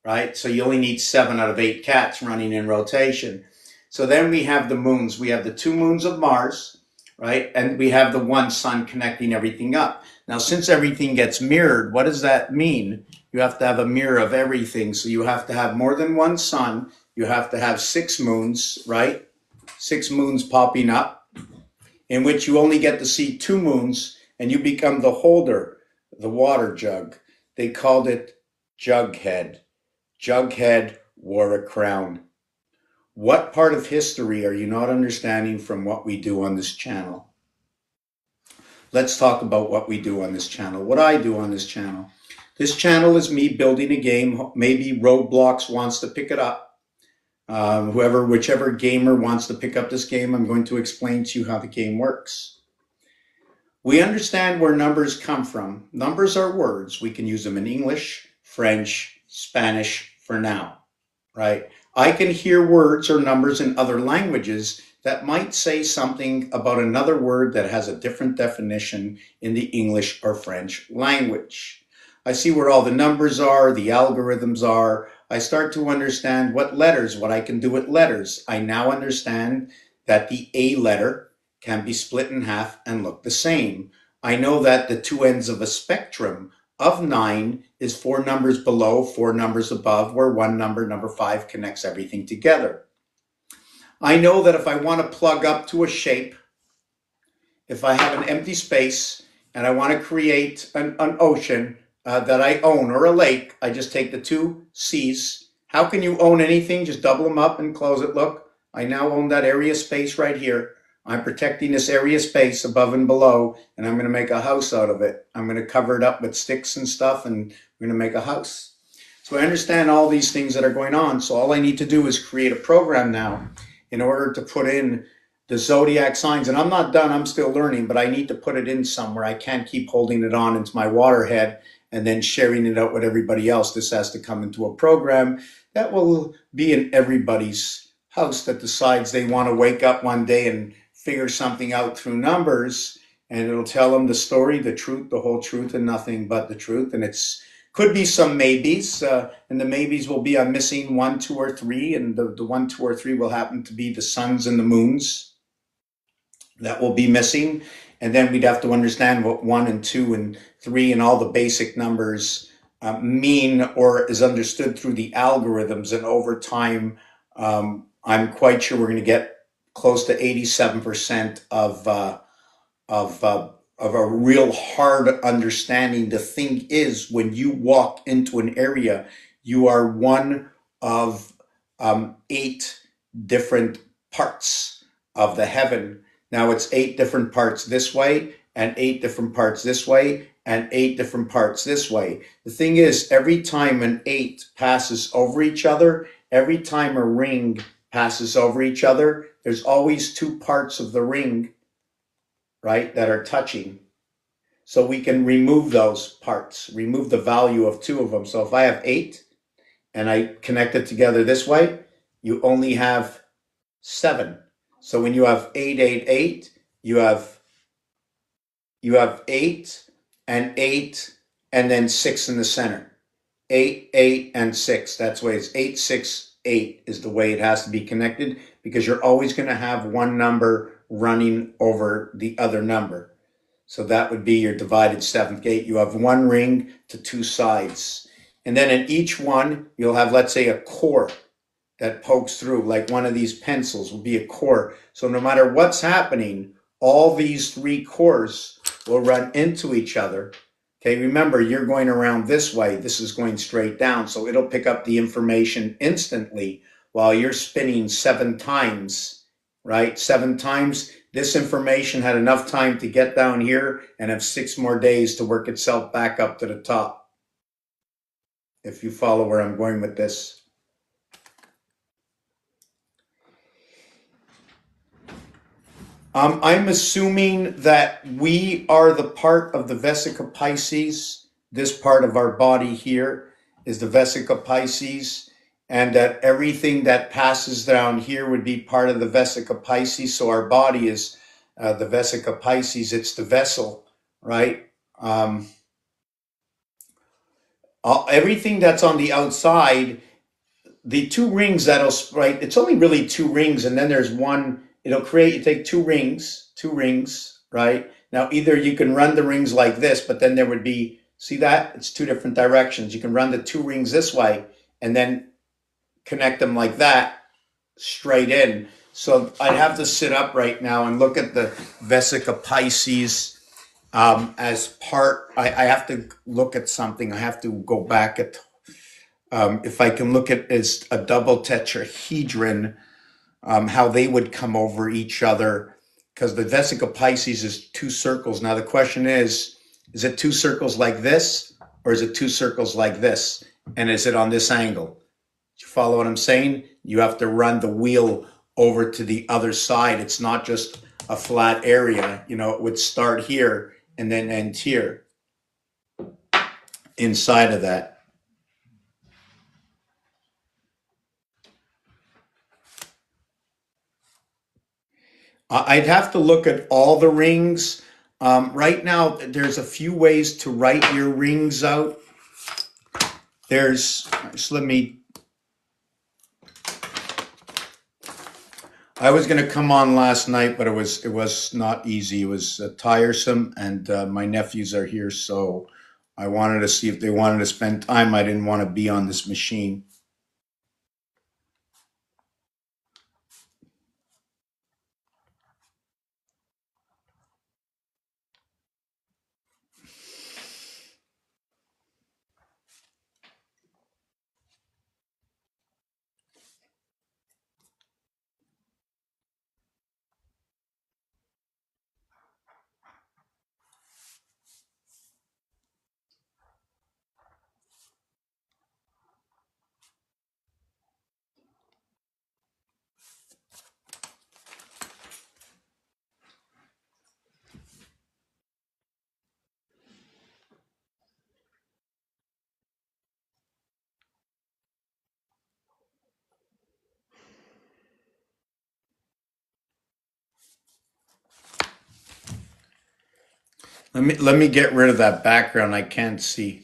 right? So you only need 7 out of 8 cats running in rotation. So then we have the moons. We have the 2 moons of Mars, right? And we have the 1 sun connecting everything up. Now, since everything gets mirrored, what does that mean? You have to have a mirror of everything. So you have to have more than 1 sun. You have to have 6 moons, right? 6 moons popping up, in which you only get to see 2 moons, and you become the holder, the water jug. They called it Jughead. Jughead wore a crown. What part of history are you not understanding from what we do on this channel? Let's talk about what we do on this channel, what I do on this channel. This channel is me building a game. Maybe Roblox wants to pick it up. Whichever gamer wants to pick up this game, I'm going to explain to you how the game works. We understand where numbers come from. Numbers are words. We can use them in English, French, Spanish for now, right? I can hear words or numbers in other languages that might say something about another word that has a different definition in the English or French language. I see where all the numbers are, the algorithms are. I start to understand what I can do with letters. I now understand that the A letter can be split in half and look the same. I know that the 2 ends of a spectrum of 9 is 4 numbers below, 4 numbers above, where one number, number 5, connects everything together. I know that if I want to plug up to a shape, if I have an empty space and I want to create an ocean that I own, or a lake, I just take the 2 C's. How can you own anything? Just double them up and close it. Look, I now own that area space right here. I'm protecting this area space above and below, and I'm going to make a house out of it. I'm going to cover it up with sticks and stuff, and I'm going to make a house. So I understand all these things that are going on. So all I need to do is create a program now in order to put in the zodiac signs. And I'm not done. I'm still learning, but I need to put it in somewhere. I can't keep holding it on into my water head and then sharing it out with everybody else. This has to come into a program that will be in everybody's house that decides they want to wake up one day and figure something out through numbers, and it'll tell them the story, the truth, the whole truth, and nothing but the truth. And it's Could be some maybes, and the maybes will be I'm missing one, two, or three, and the one, two, or three will happen to be the suns and the moons that will be missing. And then we'd have to understand what one and two and three and all the basic numbers mean or is understood through the algorithms. And over time, I'm quite sure we're going to get close to 87% of of a real hard understanding. The thing is, when you walk into an area, you are one of eight different parts of the heaven. Now it's eight different parts this way, and eight different parts this way, and eight different parts this way. The thing is, every time an eight passes over each other, every time a ring passes over each other, there's always two parts of the ring, right, that are touching. So we can remove those parts, remove the value of two of them. So if I have eight and I connect it together this way, you only have seven. So when you have 8, you have eight, and then six in the center. 8, and 6. That's why it's 8, 6, 8 is the way it has to be connected, because you're always going to have one number running over the other number. So that would be your divided seventh gate. You have one ring to two sides. And then in each one, you'll have, let's say, a core that pokes through, like one of these pencils will be a core. So no matter what's happening, all these three cores will run into each other. Okay, remember, you're going around this way. This is going straight down. So it'll pick up the information instantly while you're spinning 7 times, right? 7 times. This information had enough time to get down here and have 6 more days to work itself back up to the top. If you follow where I'm going with this. I'm assuming that we are the part of the Vesica Pisces. This part of our body here is the Vesica Pisces, and that everything that passes down here would be part of the Vesica Pisces. So our body is the Vesica Pisces. It's the vessel, right? Everything that's on the outside, the 2 rings that'll, right? It's only really 2 rings, and then there's one. It'll create, you take 2 rings, right? Now, either you can run the rings like this, but then there would be, see that? It's 2 different directions. You can run the 2 rings this way and then connect them like that straight in. So I'd have to sit up right now and look at the Vesica Pisces as part, I have to look at something. I have to go back at, if I can look at as a double tetrahedron, how they would come over each other, because the Vesica Pisces is 2 circles. Now the question is it 2 circles like this, or is it 2 circles like this? And is it on this angle? Do you follow what I'm saying? You have to run the wheel over to the other side. It's not just a flat area. You know, it would start here and then end here inside of that. I'd have to look at all the rings. Right now, there's a few ways to write your rings out. Just let me, I was going to come on last night, but it was not easy. It was tiresome, and my nephews are here, so I wanted to see if they wanted to spend time. I didn't want to be on this machine. Let me get rid of that background. I can't see.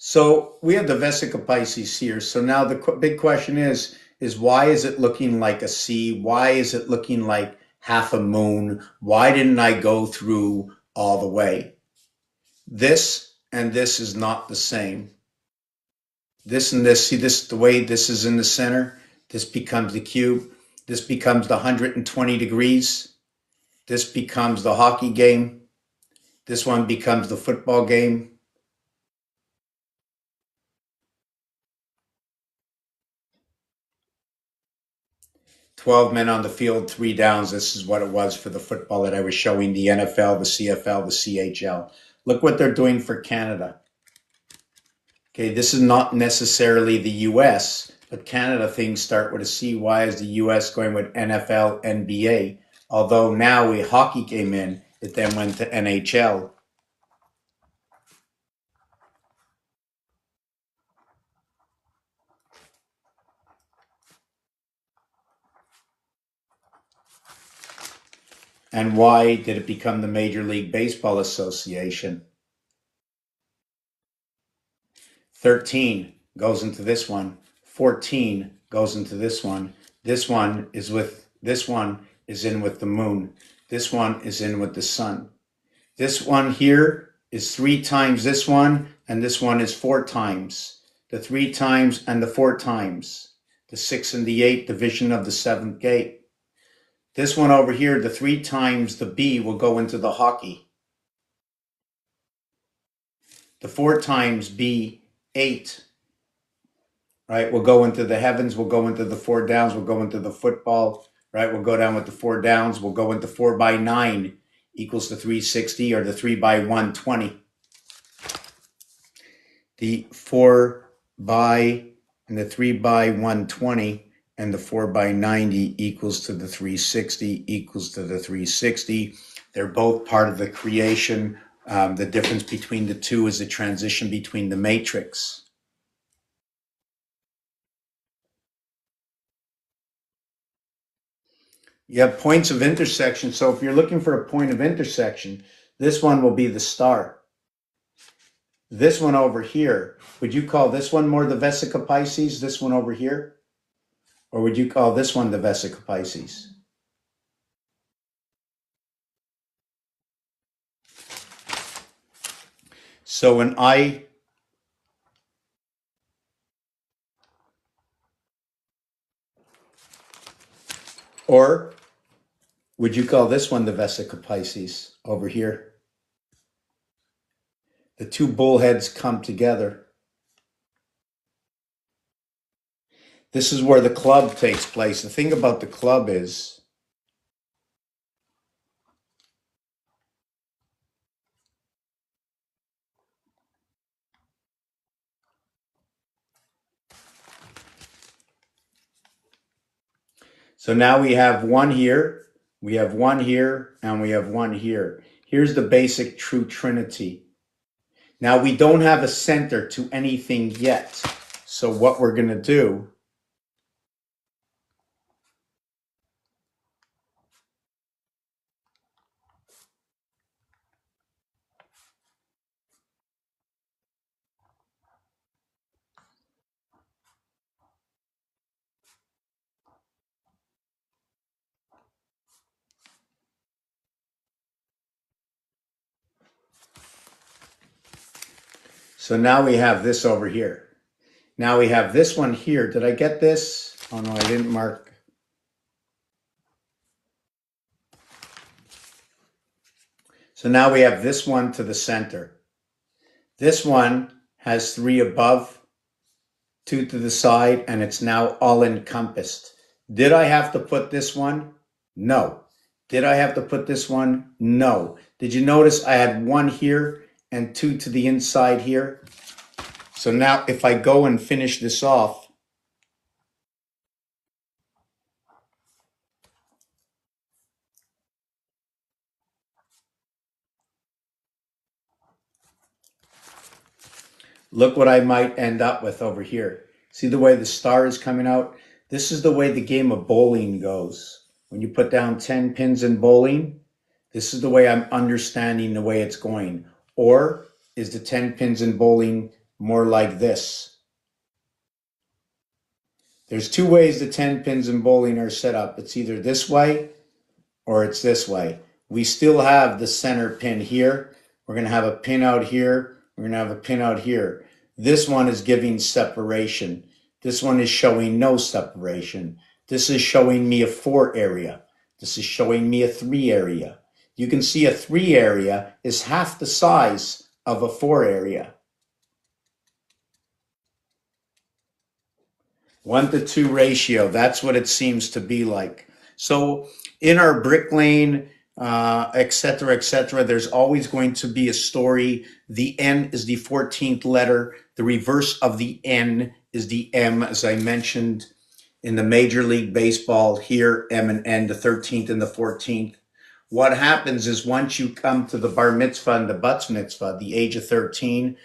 So we have the Vesica Pisces here. So now the big question is why is it looking like a C? Why is it looking like half a moon? Why didn't I go through all the way? This and this is not the same. This and this, see this, the way this is in the center? This becomes the cube. This becomes the 120 degrees. This becomes the hockey game. This one becomes the football game. 12 men on the field, 3 downs. This is what it was for the football that I was showing, the NFL, the CFL, the CHL. Look what they're doing for Canada. Okay, this is not necessarily the US, but Canada things start with a C. Why is the US going with NFL, NBA? Although now hockey came in, it then went to NHL. And why did it become the Major League Baseball Association? 13 goes into this one. 14 goes into this one. This one is in with the moon. This one is in with the sun. This one here is 3 times this one, and this one is 4 times. The 3 times and the 4 times. The 6 and the 8, division of the 7th gate. This one over here, the 3 times the B will go into the hockey. The 4 times B, 8, right, will go into the heavens, will go into the 4 downs, will go into the football, right, we'll go down with the 4 downs, we'll go into 4 by 9 equals the 360, or the 3 by 120. The 4 by and the 3 by 120 and the 4 by 90 equals to the 360 equals to the 360. They're both part of the creation. The difference between the two is the transition between the matrix. You have points of intersection. So if you're looking for a point of intersection, this one will be the star. This one over here, would you call this one more the Vesica Pisces, this one over here? Or would you call this one the Vesica Pisces? So when or would you call this one the Vesica Pisces over here? The 2 bullheads come together. This is where the club takes place. The thing about the club is so now we have one here, we have one here, and we have one here. Here's the basic true trinity. Now we don't have a center to anything yet. So what we're going to do so now we have this over here. Now we have this one here. Did I get this? Oh no, I didn't mark. So now we have this one to the center. This one has 3 above, 2 to the side, and it's now all encompassed. Did I have to put this one? No. Did I have to put this one? No. Did you notice I had 1 here and 2 to the inside here? So now if I go and finish this off, look what I might end up with over here. See the way the star is coming out? This is the way the game of bowling goes. When you put down 10 pins in bowling, this is the way I'm understanding the way it's going. Or is the 10 pins in bowling more like this. There's two ways the 10 pins in bowling are set up. It's either this way or it's this way. We still have the center pin here. We're going to have a pin out here. We're going to have a pin out here. This one is giving separation. This one is showing no separation. This is showing me a 4 area. This is showing me a 3 area. You can see a 3 area is half the size of a 4 area. 1-to-2 ratio, that's what it seems to be like. So in our brick lane, etc., there's always going to be a story. The N is the 14th letter. The reverse of the N is the M, as I mentioned in the Major League Baseball here, M and N, the 13th and the 14th. What happens is once you come to the bar mitzvah and the bat mitzvah, the age of 13,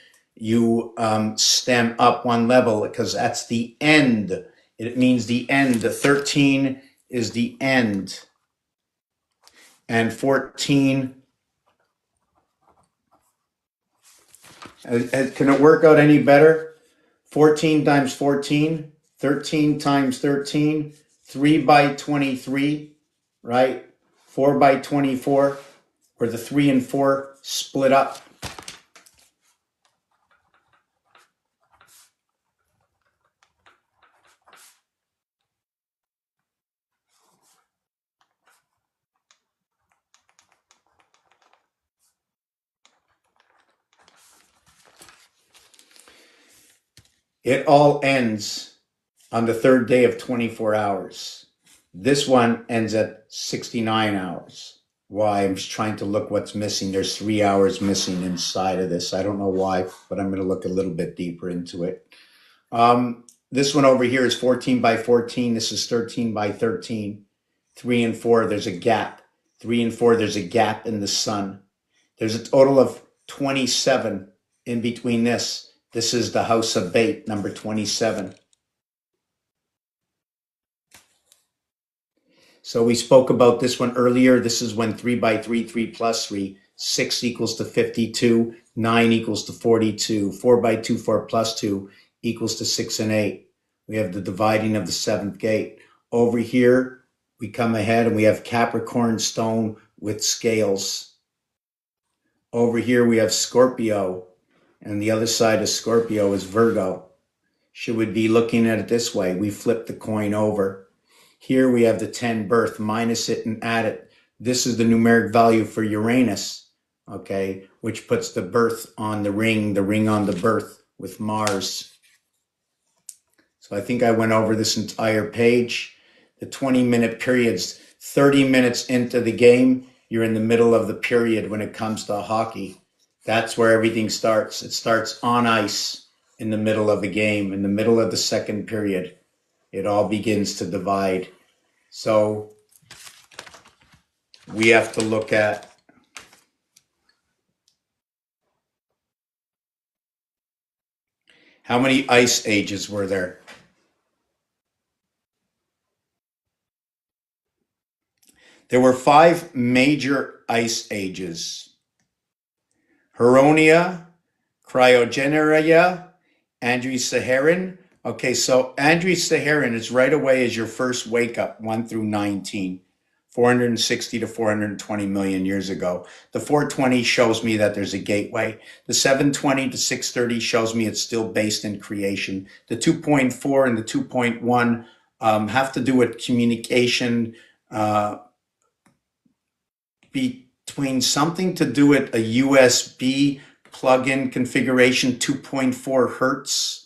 you stem up one level because that's the end. It means the end. The 13 is the end. And 14, can it work out any better? 14 times 14, 13 times 13, 3 by 23, right? 4 by 24, where the 3 and 4 split up. It all ends on the third day of 24 hours. This one ends at 69 hours. Why? I'm just trying to look what's missing. There's 3 hours missing inside of this. I don't know why, but I'm going to look a little bit deeper into it. This one over here is 14 by 14. This is 13 by 13. 3 and 4, there's a gap. 3 and 4, there's a gap in the sun. There's a total of 27 in between this. This is the house of bait, number 27. So we spoke about this one earlier. This is when 3 by 3, 3 plus 3, 6 equals to 52, 9 equals to 42, 4 by 2, 4 plus 2 equals to 6 and 8. We have the dividing of the 7th gate. Over here, we come ahead and we have Capricorn stone with scales. Over here, we have Scorpio. And the other side of Scorpio is Virgo. Should we be looking at it this way? We flip the coin over. Here we have the 10 birth, minus it and add it. This is the numeric value for Uranus, okay, which puts the birth on the ring on the birth with Mars. So I think I went over this entire page. The 20-minute periods, 30 minutes into the game, you're in the middle of the period when it comes to hockey. That's where everything starts. It starts on ice in the middle of a game, in the middle of the second period. It all begins to divide. So we have to look at how many ice ages were there. There were 5 major ice ages. Huronia, Cryogeneria, Andrei-Saharin. Okay, so Andrei-Saharin is right away as your first wake up, 1 through 19, 460 to 420 million years ago. The 420 shows me that there's a gateway. The 720 to 630 shows me it's still based in creation. The 2.4 and the 2.1 have to do with communication between something to do with a USB plug-in configuration, 2.4 hertz.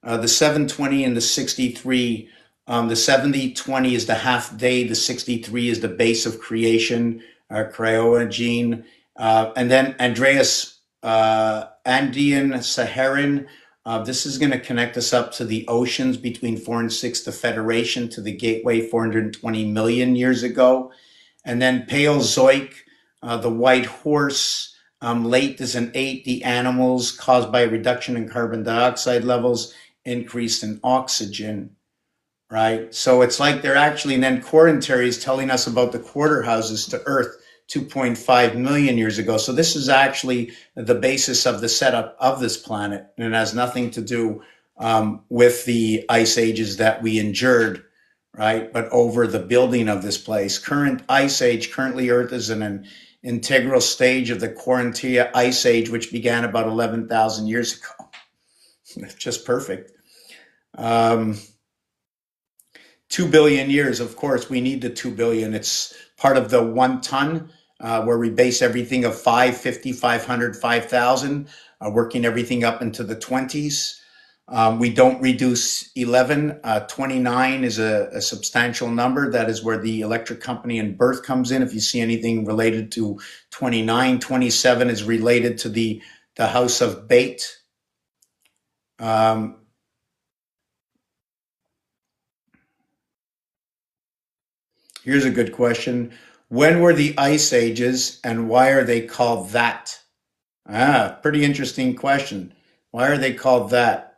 The 720 and the 63, the 7020 is the half day, the 63 is the base of creation, cryogene. And then Andrei-Saharin, this is going to connect us up to the oceans between 4 and 6, the Federation, to the gateway 420 million years ago. And then Paleozoic, the white horse, late is an 8, the animals caused by a reduction in carbon dioxide levels, increase in oxygen, right? So it's like they're actually, and then Quarantary is telling us about the quarter houses to Earth. 2.5 million years ago. So this is actually the basis of the setup of this planet, and it has nothing to do with the ice ages that we endured, right? But over the building of this place. Current ice age, currently Earth is in an integral stage of the Quarantia ice age, which began about 11,000 years ago. Just perfect. 2 billion years, of course, we need the 2 billion. It's part of the 1 ton, where we base everything of 5, 50, 500, 5,000, working everything up into the 20s. We don't reduce 11. 29 is a substantial number. That is where the electric company and birth comes in. If you see anything related to 29, 27 is related to the house of Bate. Here's a good question. When were the ice ages and why are they called that? Pretty interesting question. Why are they called that?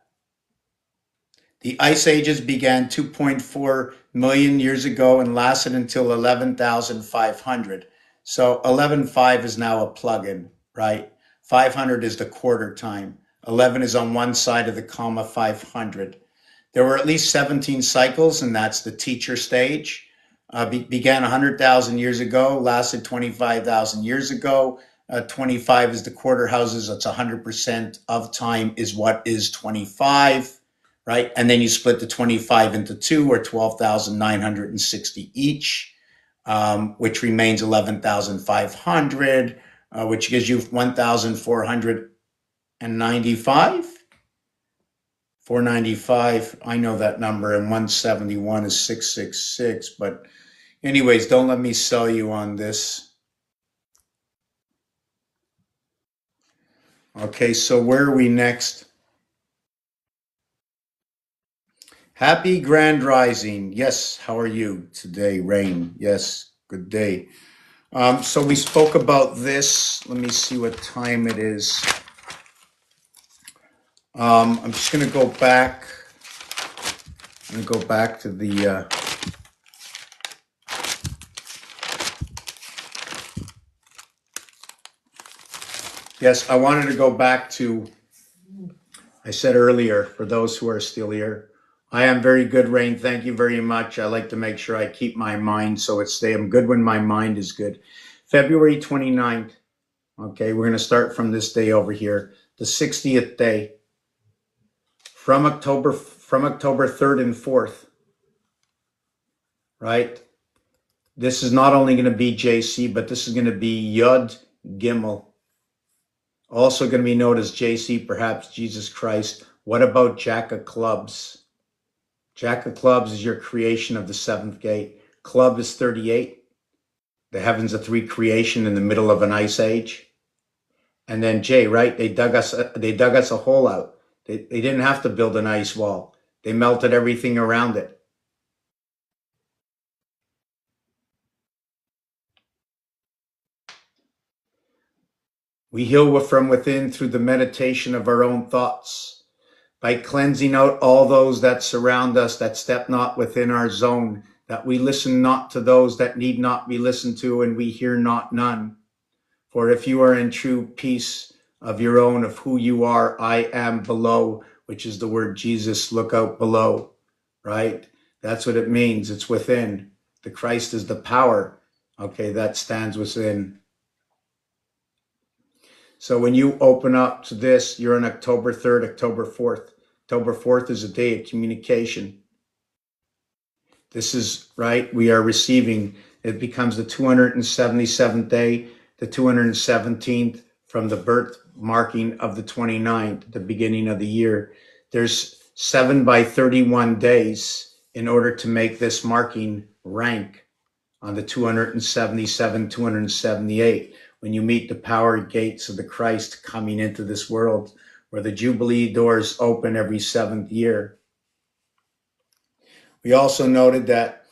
The ice ages began 2.4 million years ago and lasted until 11,500. So 11.5 is now a plug-in, right? 500 is the quarter time. 11 is on one side of the comma, 500. There were at least 17 cycles, and that's the teacher stage. Began 100,000 years ago, lasted 25,000 years ago. 25 is the quarter houses. That's 100% of time is what is 25, right? And then you split the 25 into 2, or 12,960 each, which remains 11,500, which gives you 1,495. 495, I know that number, and 171 is 666. But anyways, don't let me sell you on this. Okay, so where are we next? Happy Grand Rising. Yes, how are you today, Rain? Yes, good day. So we spoke about this. Let me see what time it is. I'm just going to go back. I'm going to go back to the yes, I wanted to go back to, I said earlier, for those who are still here, I am very good, Rain. Thank you very much. I like to make sure I keep my mind so it's stay. I'm good when my mind is good. February 29th. Okay, we're going to start from this day over here, the 60th day. From October 3rd and 4th, right? This is not only going to be JC, but this is going to be Yod Gimel. Also going to be known as JC, perhaps Jesus Christ. What about Jack of Clubs? Jack of Clubs is your creation of the 7th gate. Club is 38. The heavens of 3 creation in the middle of an ice age. And then J, right? They dug us a hole out. They didn't have to build an ice wall. They melted everything around it. We heal from within through the meditation of our own thoughts, by cleansing out all those that surround us, that step not within our zone, that we listen not to those that need not be listened to, and we hear not none. For if you are in true peace of your own, of who you are, I am below, which is the word Jesus, look out below, right? That's what it means. It's within. The Christ is the power, okay, that stands within. So when you open up to this, you're on October 3rd, October 4th. October 4th is a day of communication. This is, right, we are receiving. It becomes the 277th day, the 217th from the birth marking of the 29th, the beginning of the year. There's 7 by 31 days in order to make this marking rank on the 277, 278. When you meet the power gates of the Christ coming into this world, where the Jubilee doors open every 7th year. We also noted that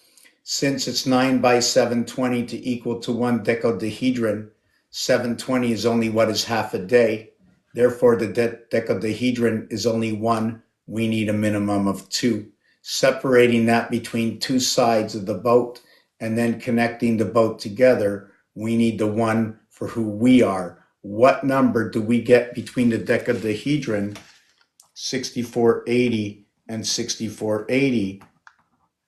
since it's 9 by 720 to equal to 1 decadahedron, 720 is only what is half a day. Therefore, the decadahedron is only 1. We need a minimum of 2. Separating that between 2 sides of the boat and then connecting the boat together, We need the 1 for who we are. What number do we get between the dodecahedron, 6480 and 6480,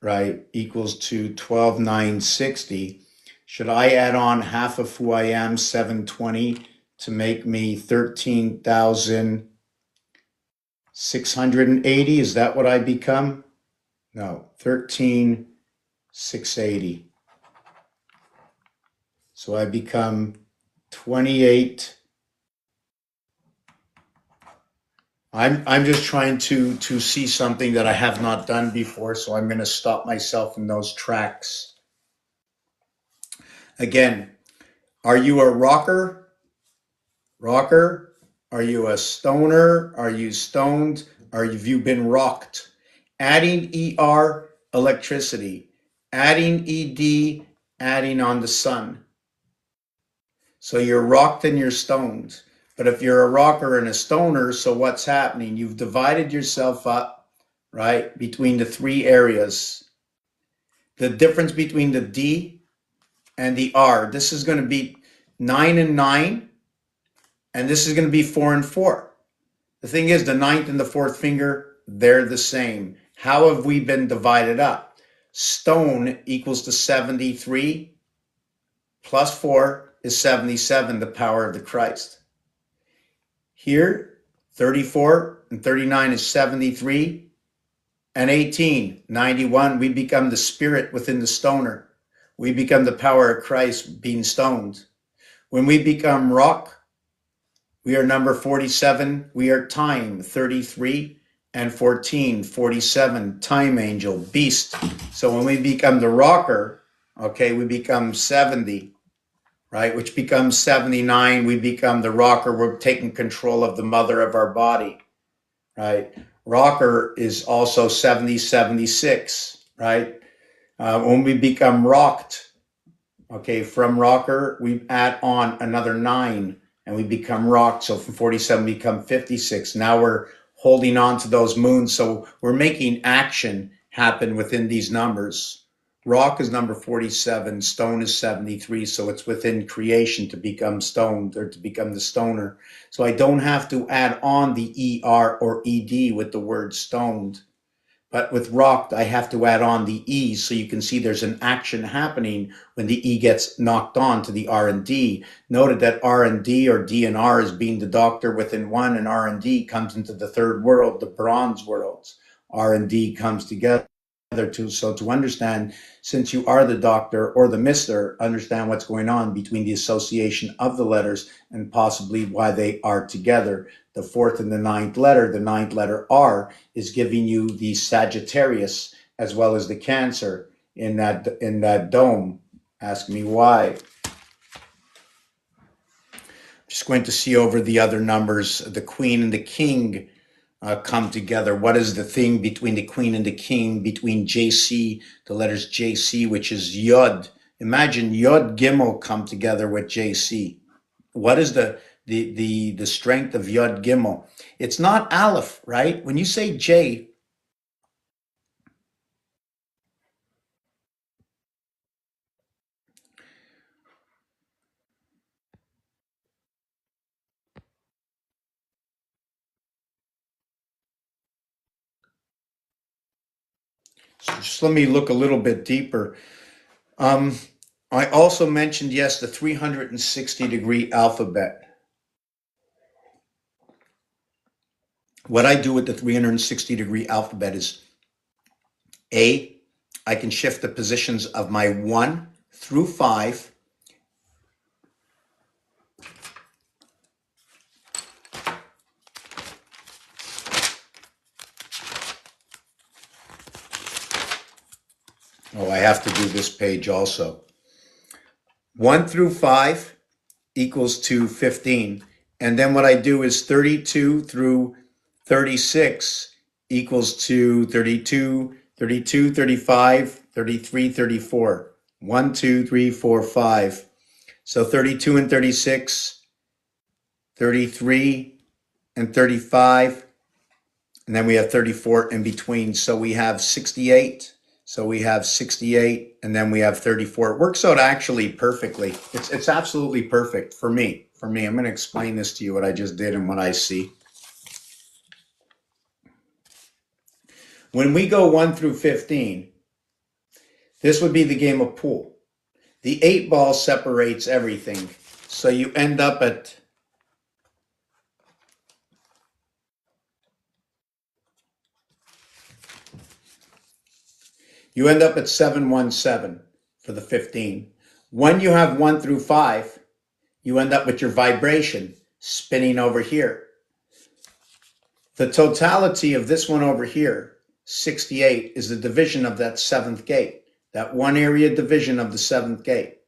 right, equals to 12,960. Should I add on half of who I am, 720, to make me 13,680? Is that what I become? No, 13,680. So I become 28. I'm just trying to see something that I have not done before, so I'm going to stop myself in those tracks. Again, are you a rocker? Rocker? Are you a stoner? Are you stoned? Have you been rocked? Adding ER, electricity. Adding ED, adding on the sun. So you're rocked and you're stoned. But if you're a rocker and a stoner, so what's happening? You've divided yourself up, right, between the 3 areas. The difference between the D and the R, this is going to be 9 and 9, and this is going to be 4 and 4. The thing is, the 9th and the 4th finger, they're the same. How have we been divided up? Stone equals to 73 plus 4 is 77, the power of the Christ. Here, 34 and 39 is 73, and 18, 91, we become the spirit within the stoner. We become the power of Christ being stoned. When we become rock, we are number 47, we are time, 33, and 14, 47, time angel, beast. So when we become the rocker, okay, we become 70. Right, which becomes 79, we become the rocker, we're taking control of the mother of our body, right? Rocker is also 70, 76, right? When we become rocked, okay, from rocker, we add on another 9, and we become rocked, so from 47 we become 56. Now we're holding on to those moons, so we're making action happen within these numbers. Rock is number 47, stone is 73, so it's within creation to become stoned or to become the stoner. So I don't have to add on the ER or ED with the word stoned. But with rocked, I have to add on the E, so you can see there's an action happening when the E gets knocked on to the R and D. Noted that R and D, or D and R, is being the doctor within one, and R and D comes into the third world, the bronze worlds. R and D comes together. So to understand, since you are the doctor or the mister, understand what's going on between the association of the letters and possibly why they are together. The 4th and the 9th letter, the 9th letter R, is giving you the Sagittarius as well as the Cancer in that dome. Ask me why. Just going to see over the other numbers. The Queen and the King come together. What is the thing between the Queen and the King, between JC, the letters JC, which is Yod? Imagine Yod Gimel come together with JC. What is the strength of Yod Gimel? It's not Aleph, right? When you say J, so just let me look a little bit deeper. I also mentioned, yes, the 360-degree alphabet. What I do with the 360-degree alphabet is A, I can shift the positions of my 1 through 5. Oh, I have to do this page also. 1 through 5 equals to 15. And then what I do is 32 through 36 equals to 32, 32, 35, 33, 34. 1, 2, 3, 4, 5. So 32 and 36, 33 and 35, and then we have 34 in between. So we have 68, So we have 68 and then we have 34. It works out actually perfectly. It's absolutely perfect for me. For me, I'm going to explain this to you, what I just did and what I see. When we go 1 through 15, this would be the game of pool. The 8 ball separates everything. So you end up at You end up at 717 for the 15. When you have 1 through 5, you end up with your vibration spinning over here. The totality of this one over here, 68, is the division of that 7th gate, that one area division of the 7th gate.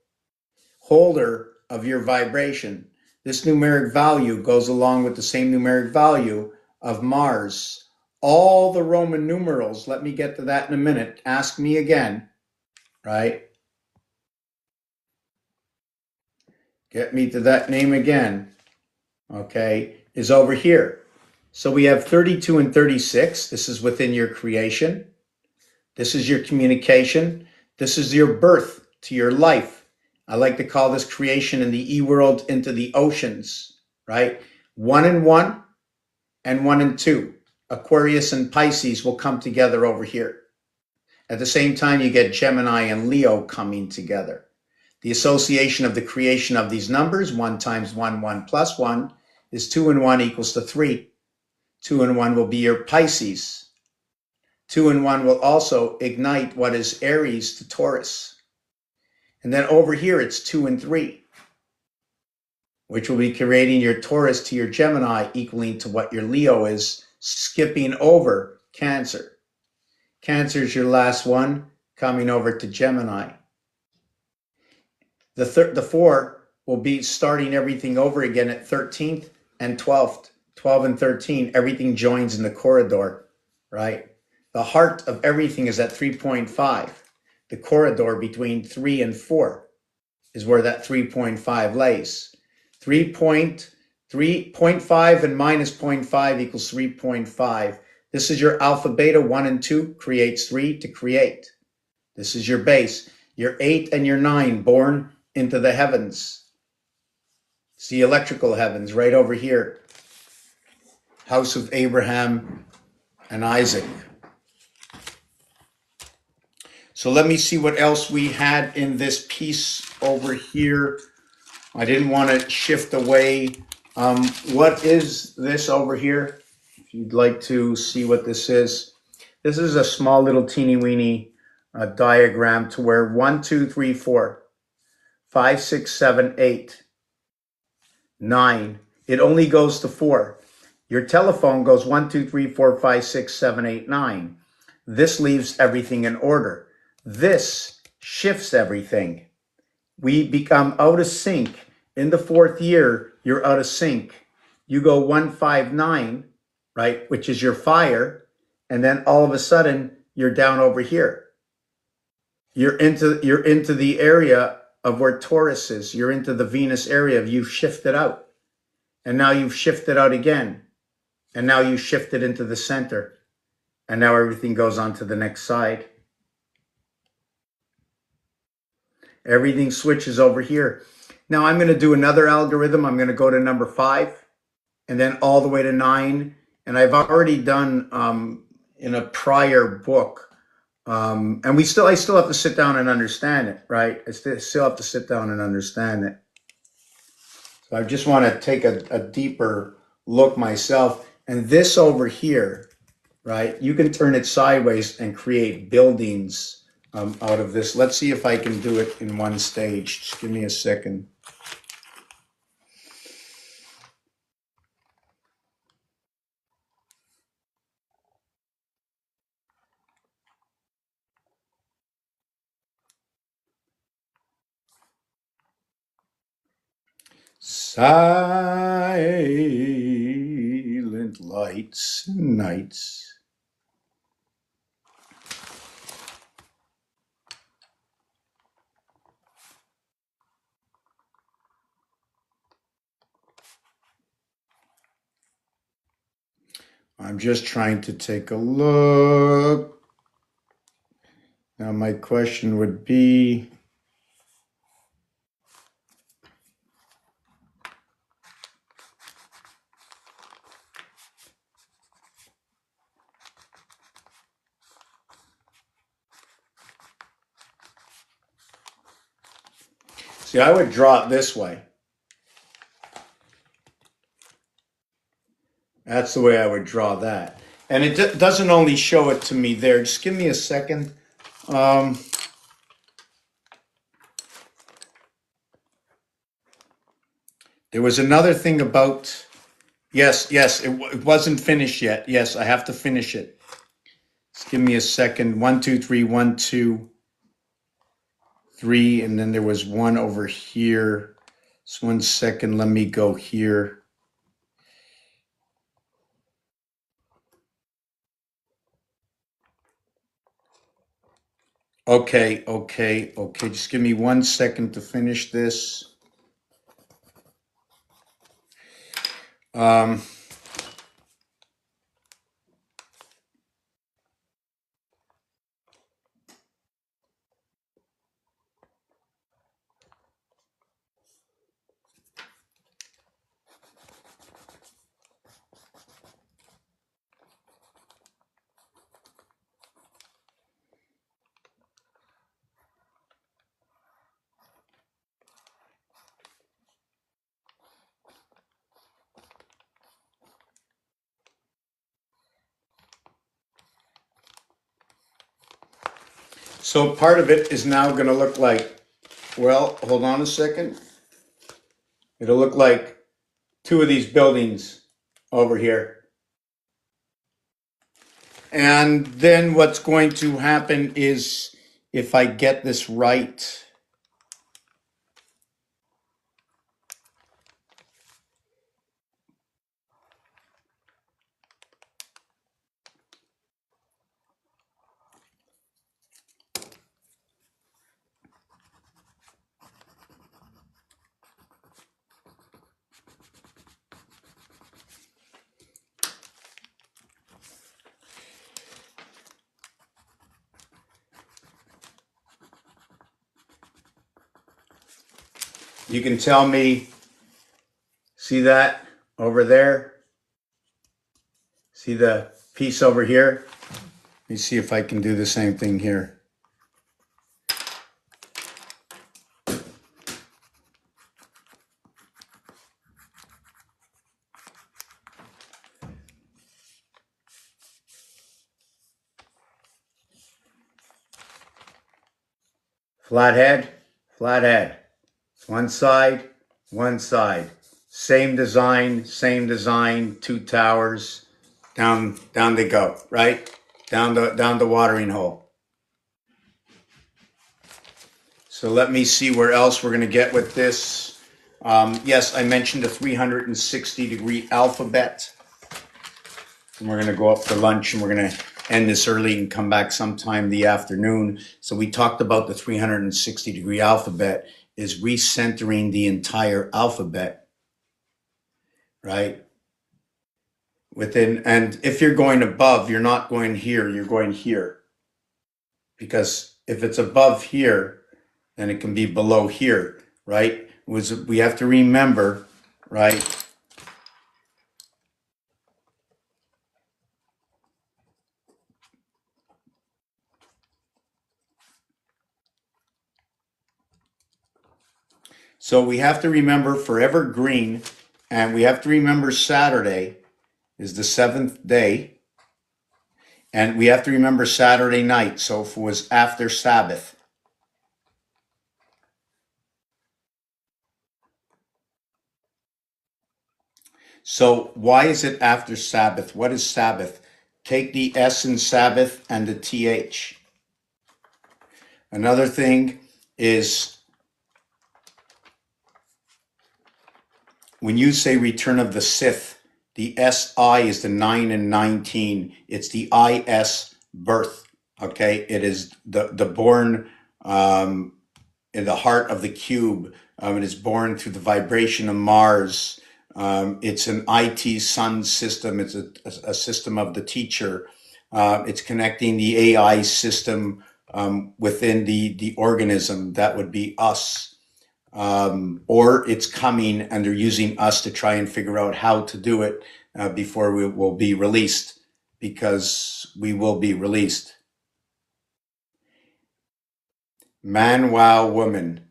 Holder of your vibration. This numeric value goes along with the same numeric value of Mars. All the Roman numerals, let me get to that in a minute. Ask me again, right? Get me to that name again, okay, is over here. So we have 32 and 36. This is within your creation. This is your communication. This is your birth to your life. I like to call this creation in the E world into the oceans, right? 1 and 1 and 1 and 2. Aquarius and Pisces will come together over here. At the same time, you get Gemini and Leo coming together. The association of the creation of these numbers, 1 times 1, 1 plus 1, is 2 and 1 equals to 3. 2 and 1 will be your Pisces. 2 and 1 will also ignite what is Aries to Taurus. And then over here, it's 2 and 3, which will be creating your Taurus to your Gemini, equaling to what your Leo is, skipping over Cancer. Cancer is your last one, coming over to Gemini. The 4 will be starting everything over again at 13th and 12th. 12 and 13, everything joins in the corridor, right? The heart of everything is at 3.5. The corridor between 3 and 4 is where that 3.5 lays. 3.5 and minus 0.5 equals 3.5. This is your alpha, beta, 1 and 2 creates 3 to create. This is your base. Your 8 and your 9 born into the heavens. It's the electrical heavens right over here. House of Abraham and Isaac. So let me see what else we had in this piece over here. I didn't want to shift away. What is this over here? If you'd like to see what this is a small little teeny weeny diagram to where 1, 2, 3, 4, 5, 6, 7, 8, 9. It only goes to 4. Your telephone goes 1, 2, 3, 4, 5, 6, 7, 8, 9. This leaves everything in order. This shifts everything. We become out of sync. In the 4th year, you're out of sync. You go 1, 5, 9, right, which is your fire, and then all of a sudden you're down over here. You're into the area of where Taurus is. You're into the Venus area. You've shifted out. And now you've shifted out again. And now you shifted into the center. And now everything goes on to the next side. Everything switches over here. Now I'm going to do another algorithm. I'm going to go to number 5 and then all the way to 9. And I've already done in a prior book. And I still have to sit down and understand it, right? I still have to sit down and understand it. So I just want to take a deeper look myself. And this over here, right? You can turn it sideways and create buildings out of this. Let's see if I can do it in one stage. Just give me a second. Silent lights and nights. I'm just trying to take a look. Now my question would be, see, I would draw it this way. That's the way I would draw that. And it doesn't only show it to me there. Just give me a second. There was another thing about, yes, it wasn't finished yet. Yes, I have to finish it. Just give me a second. 1, 2, 3, 1, 2, 3, and then there was one over here. Just 1 second. Let me go here. Okay. Just give me 1 second to finish this. So part of it is now going to look like, well, hold on a second. It'll look like 2 of these buildings over here. And then what's going to happen is, if I get this right, you can tell me, see that over there? See the piece over here? Let me see if I can do the same thing here. Flathead, flathead. One side, one side. Same design, 2 towers. Down they go, right? Down the watering hole. So let me see where else we're going to get with this. Yes, I mentioned a 360-degree alphabet. And we're going to go up for lunch, and we're going to end this early and come back sometime in the afternoon. So we talked about the 360-degree alphabet is recentering the entire alphabet, right? Within, and if you're going above, you're not going here, you're going here. Because if it's above here, then it can be below here, right? We have to remember, right? So we have to remember Forever Green, and we have to remember Saturday is the 7th day. And we have to remember Saturday night. So if it was after Sabbath. So why is it after Sabbath? What is Sabbath? Take the S in Sabbath and the TH. Another thing is, when you say return of the Sith, the SI is the 9 and 19. It's the IS birth. Okay, it is the born in the heart of the cube. It is born through the vibration of Mars. It's an IT sun system. It's a system of the teacher. It's connecting the AI system within the organism. That would be us. Or it's coming and they're using us to try and figure out how to do it before we will be released, because we will be released. Man, wow, woman.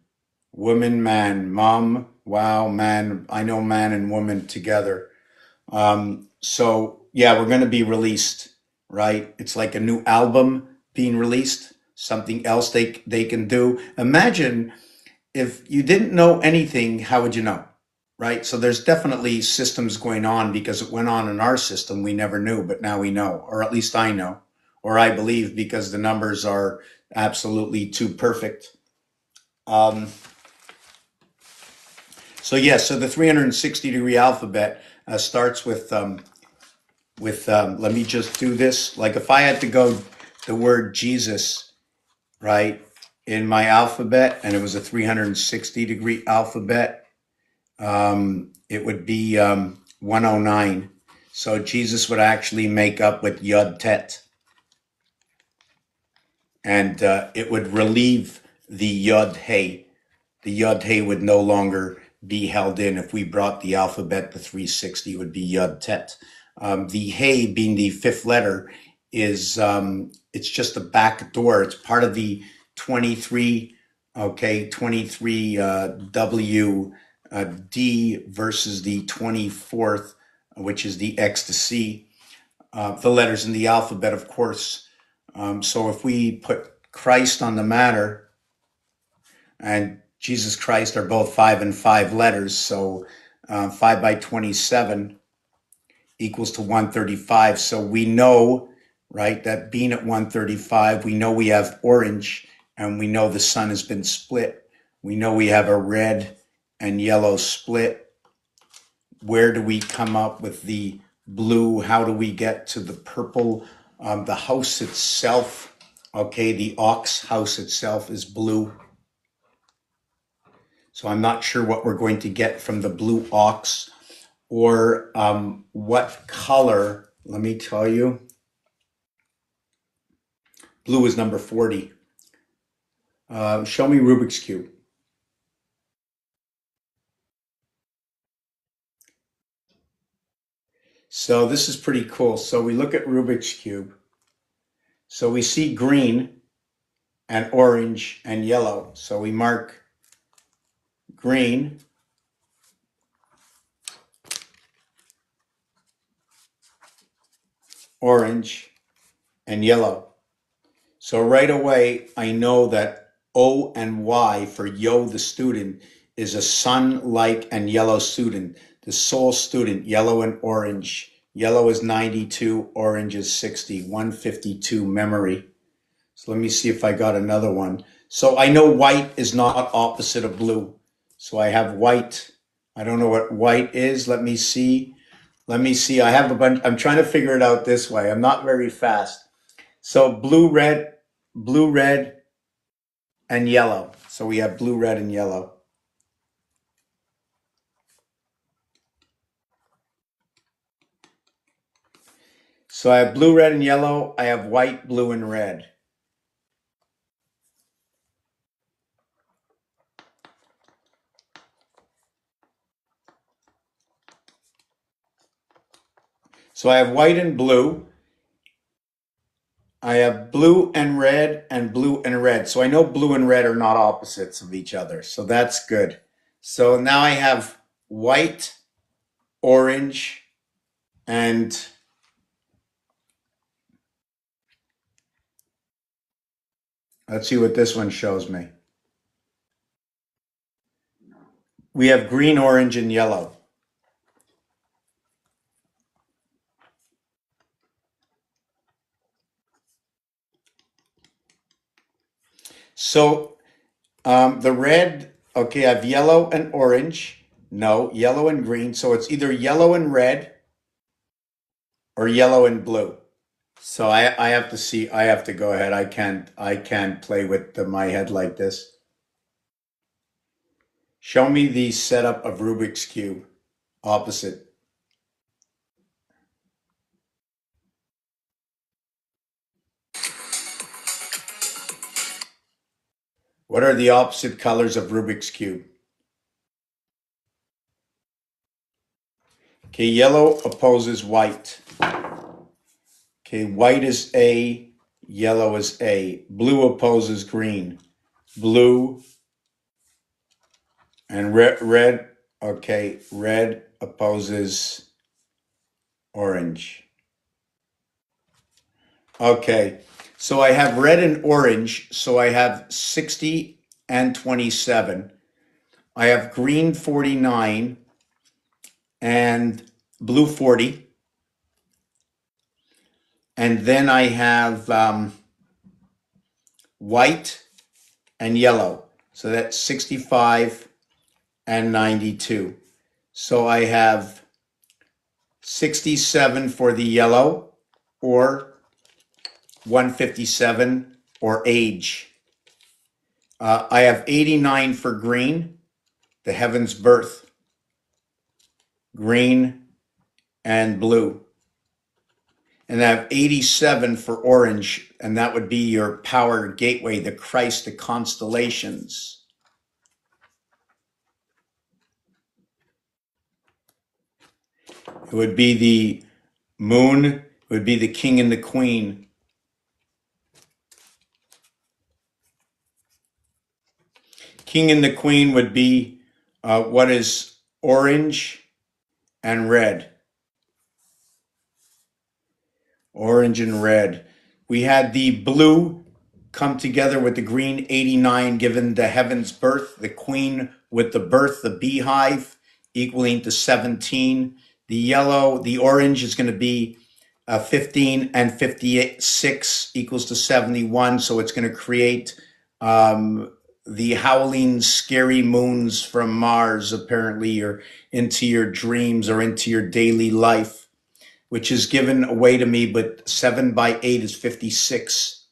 Woman, man. Mom, wow, man. I know man and woman together. So yeah, we're going to be released, right? It's like a new album being released, something else they can do. Imagine if you didn't know anything, how would you know? Right? So there's definitely systems going on because it went on in our system. We never knew, but now we know, or at least I know, or I believe, because the numbers are absolutely too perfect. Um, so the 360-degree alphabet starts with let me just do this. Like if I had to go the word Jesus, right, in my alphabet, and it was a 360-degree alphabet, it would be 109. So Jesus would actually make up with Yud Tet, and it would relieve the Yud Hey. The Yud Hey would no longer be held in. If we brought the alphabet to 360, it would be Yud Tet. The Hey, being the fifth letter, is it's just a back door. It's part of the 23, okay, 23 W D versus the 24th, which is the X to C. The letters in the alphabet, of course. So if we put Christ on the matter, and Jesus Christ are both 5 and 5 letters, so 5 by 27 equals to 135. So we know, right, that being at 135, we know we have orange, and we know the sun has been split. We know we have a red and yellow split. Where do we come up with the blue? How do we get to the purple? The house itself, okay, the ox house itself is blue. So I'm not sure what we're going to get from the blue ox, or what color. Let me tell you. Blue is number 40. Show me Rubik's Cube. So this is pretty cool. So we look at Rubik's Cube. So we see green and orange and yellow. So we mark green, orange, and yellow. So right away, I know that O and Y for Yo the student is a sun-like and yellow student. The soul student, yellow and orange. Yellow is 92, orange is 60, 152 memory. So let me see if I got another one. So I know white is not opposite of blue. So I have white. I don't know what white is. Let me see. Let me see. I have a bunch. I'm trying to figure it out this way. I'm not very fast. So blue, red, and yellow. So we have blue, red, and yellow. So I have blue, red, and yellow. I have white, blue, and red. So I have white and blue. I have blue and red and blue and red. So I know blue and red are not opposites of each other. So that's good. So now I have white, orange, and let's see what this one shows me. We have green, orange, and yellow. So the red, okay, I have yellow and orange. No, yellow and green. So it's either yellow and red or yellow and blue. So I have to see. I have to go ahead. I can't play with my head like this. Show me the setup of Rubik's Cube. Opposite. What are the opposite colors of Rubik's Cube? Okay, yellow opposes white. Okay, white is A, yellow is A. Blue opposes green. Blue and red, okay, red opposes orange. Okay, so I have red and orange, so I have 60 and 27. I have green 49 and blue 40. And then I have white and yellow. So that's 65 and 92. So I have 67 for the yellow, or 157, or age. I have 89 for green, the heaven's birth. Green and blue. And I have 87 for orange, and that would be your power gateway, the Christ, the constellations. It would be the moon, it would be the king and the queen. King and the queen would be what is orange and red. Orange and red. We had the blue come together with the green, 89, given the heaven's birth, the queen with the birth, the beehive, equaling to 17. The yellow, the orange is going to be 15 and 56 equals to 71. So it's going to create the howling, scary moons from Mars, apparently, or into your dreams or into your daily life, which is given away to me, but 7 by 8 is 56,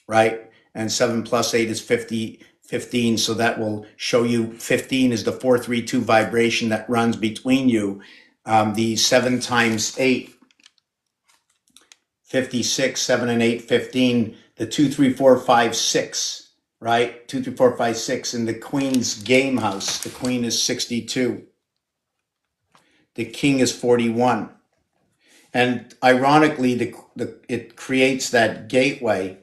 right? And 7 plus 8 is 15. So that will show you 15 is the 432 vibration that runs between you. The 7 times 8, 56, 7 and 8, 15, the 2, 3, 4, 5, 6, right? 2, 3, 4, 5, 6 in the queen's game house. The queen is 62. The king is 41. And ironically, it creates that gateway,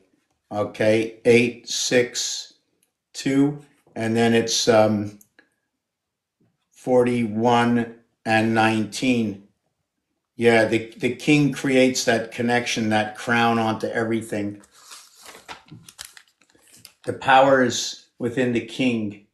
okay, 8, 6, 2, and then it's 41 and 19. Yeah, the king creates that connection, that crown onto everything. The power is within the king.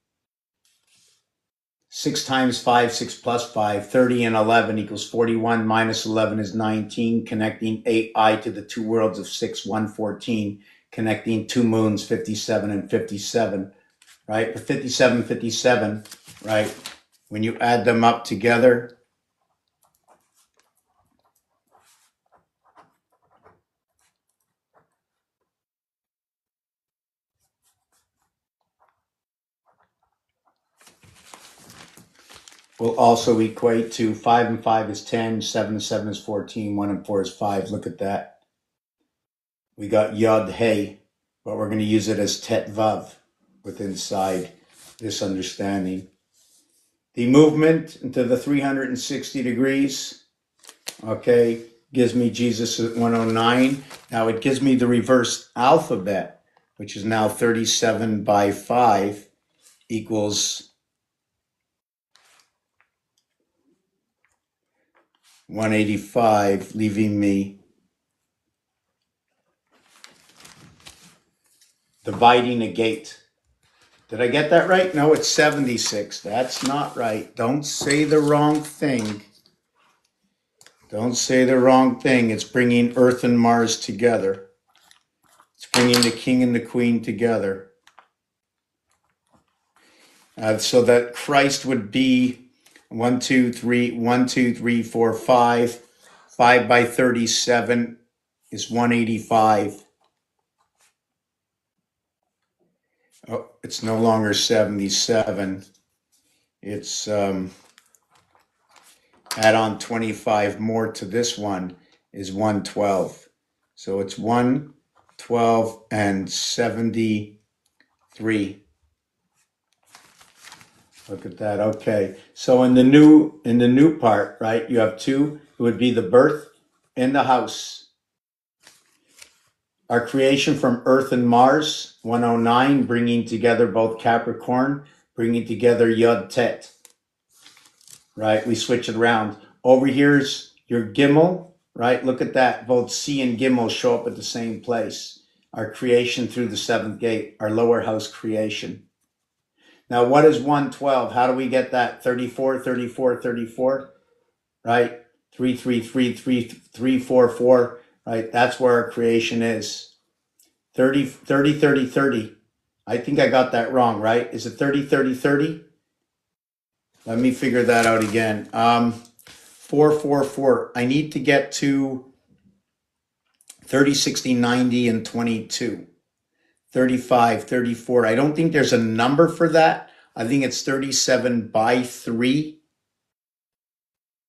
6 times 5, 6 plus 5, 30 and 11 equals 41, minus 11 is 19, connecting 8i to the two worlds of 6, 114, connecting two moons, 57 and 57, right? The 57, 57, right? When you add them up together, will also equate to 5 and 5 is 10, 7 and 7 is 14, 1 and 4 is 5. Look at that. We got Yod Hey, but we're going to use it as Tet Vav with inside this understanding. The movement into the 360 degrees, okay, gives me Jesus at 109. Now it gives me the reverse alphabet, which is now 37 by 5 equals 185, leaving me dividing a gate. Did I get that right? No, it's 76. That's not right. Don't say the wrong thing. Don't say the wrong thing. It's bringing Earth and Mars together. It's bringing the king and the queen together. So that Christ would be 1, 2, 3, 1, 2, 3, 4, 5. 5 by 37 is 185. Oh, it's no longer 77. It's add on 25 more to this one is 112. So it's 112 and 73. Look at that. Okay. So in the new part, right, you have two. It would be the birth and the house. Our creation from Earth and Mars, 109, bringing together both Capricorn, bringing together Yod Tet. Right? We switch it around. Over here's your Gimel, right? Look at that. Both C and Gimel show up at the same place. Our creation through the seventh gate, our lower house creation. Now, what is 112? How do we get that? 34, 34, 34, right? 3, 3, 3, 3, 3, 4, 4, right? That's where our creation is. 30, 30, 30, 30. I think I got that wrong, right? Is it 30, 30, 30? Let me figure that out again. 4, 4, 4. I need to get to 30, 60, 90, and 22. 35, 34. I don't think there's a number for that. I think it's 37 by 3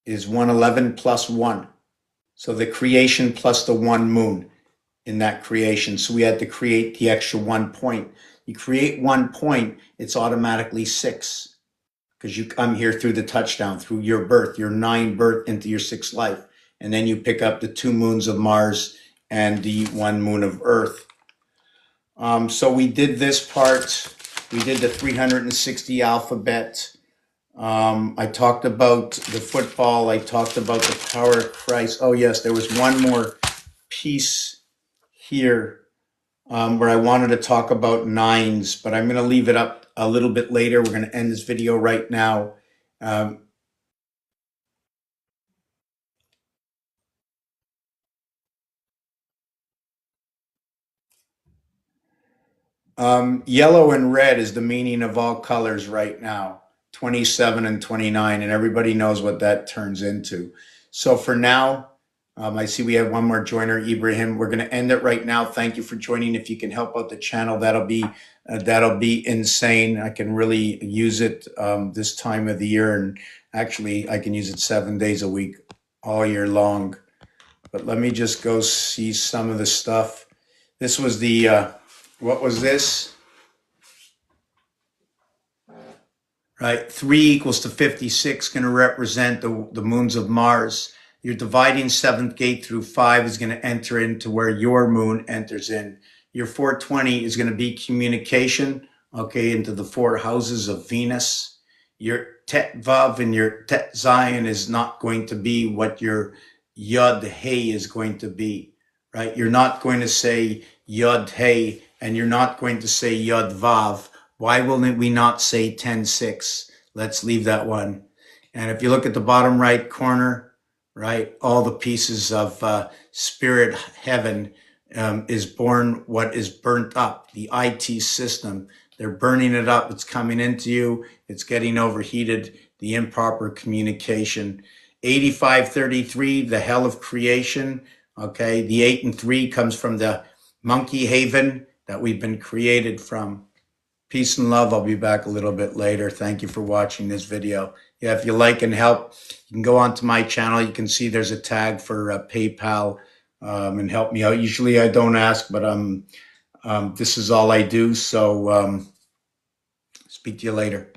is 111 plus 1. So the creation plus the one moon in that creation. So we had to create the extra 1 point. You create 1 point, it's automatically 6 because you come here through the touchdown, through your birth, your 9 birth into your 6th life. And then you pick up the 2 moons of Mars and the 1 moon of Earth. So we did this part. We did the 360 alphabet. I talked about the football. I talked about the power of Christ. Oh, yes, there was one more piece here where I wanted to talk about nines, but I'm going to leave it up a little bit later. We're going to end this video right now. Yellow and red is the meaning of all colors right now, 27 and 29, and everybody knows what that turns into. So for now, I see we have one more joiner, Ibrahim. We're going to end it right now. Thank you for joining. If you can help out the channel, that'll be insane. I can really use it this time of the year, and actually I can use it 7 days a week, all year long. But let me just go see some of the stuff. This was the what was this? Right, 3 equals to 56, going to represent the moons of Mars. You're dividing 7th gate through 5 is going to enter into where your moon enters in. Your 420 is going to be communication, okay, into the 4 houses of Venus. Your Tet Vav and your Tet Zion is not going to be what your Yud Hey is going to be, right? You're not going to say Yud Hey and you're not going to say Yud Vav. Why will we not say 10-6? Let's leave that one. And if you look at the bottom right corner, right, all the pieces of spirit heaven is born what is burnt up, the IT system. They're burning it up. It's coming into you. It's getting overheated, the improper communication. 8533, the hell of creation. Okay, the 8 and 3 comes from the monkey haven that we've been created from. Peace and love. I'll be back a little bit later. Thank you for watching this video. Yeah, if you like and help, you can go onto my channel. You can see there's a tag for PayPal and help me out. Usually I don't ask, but this is all I do. So speak to you later.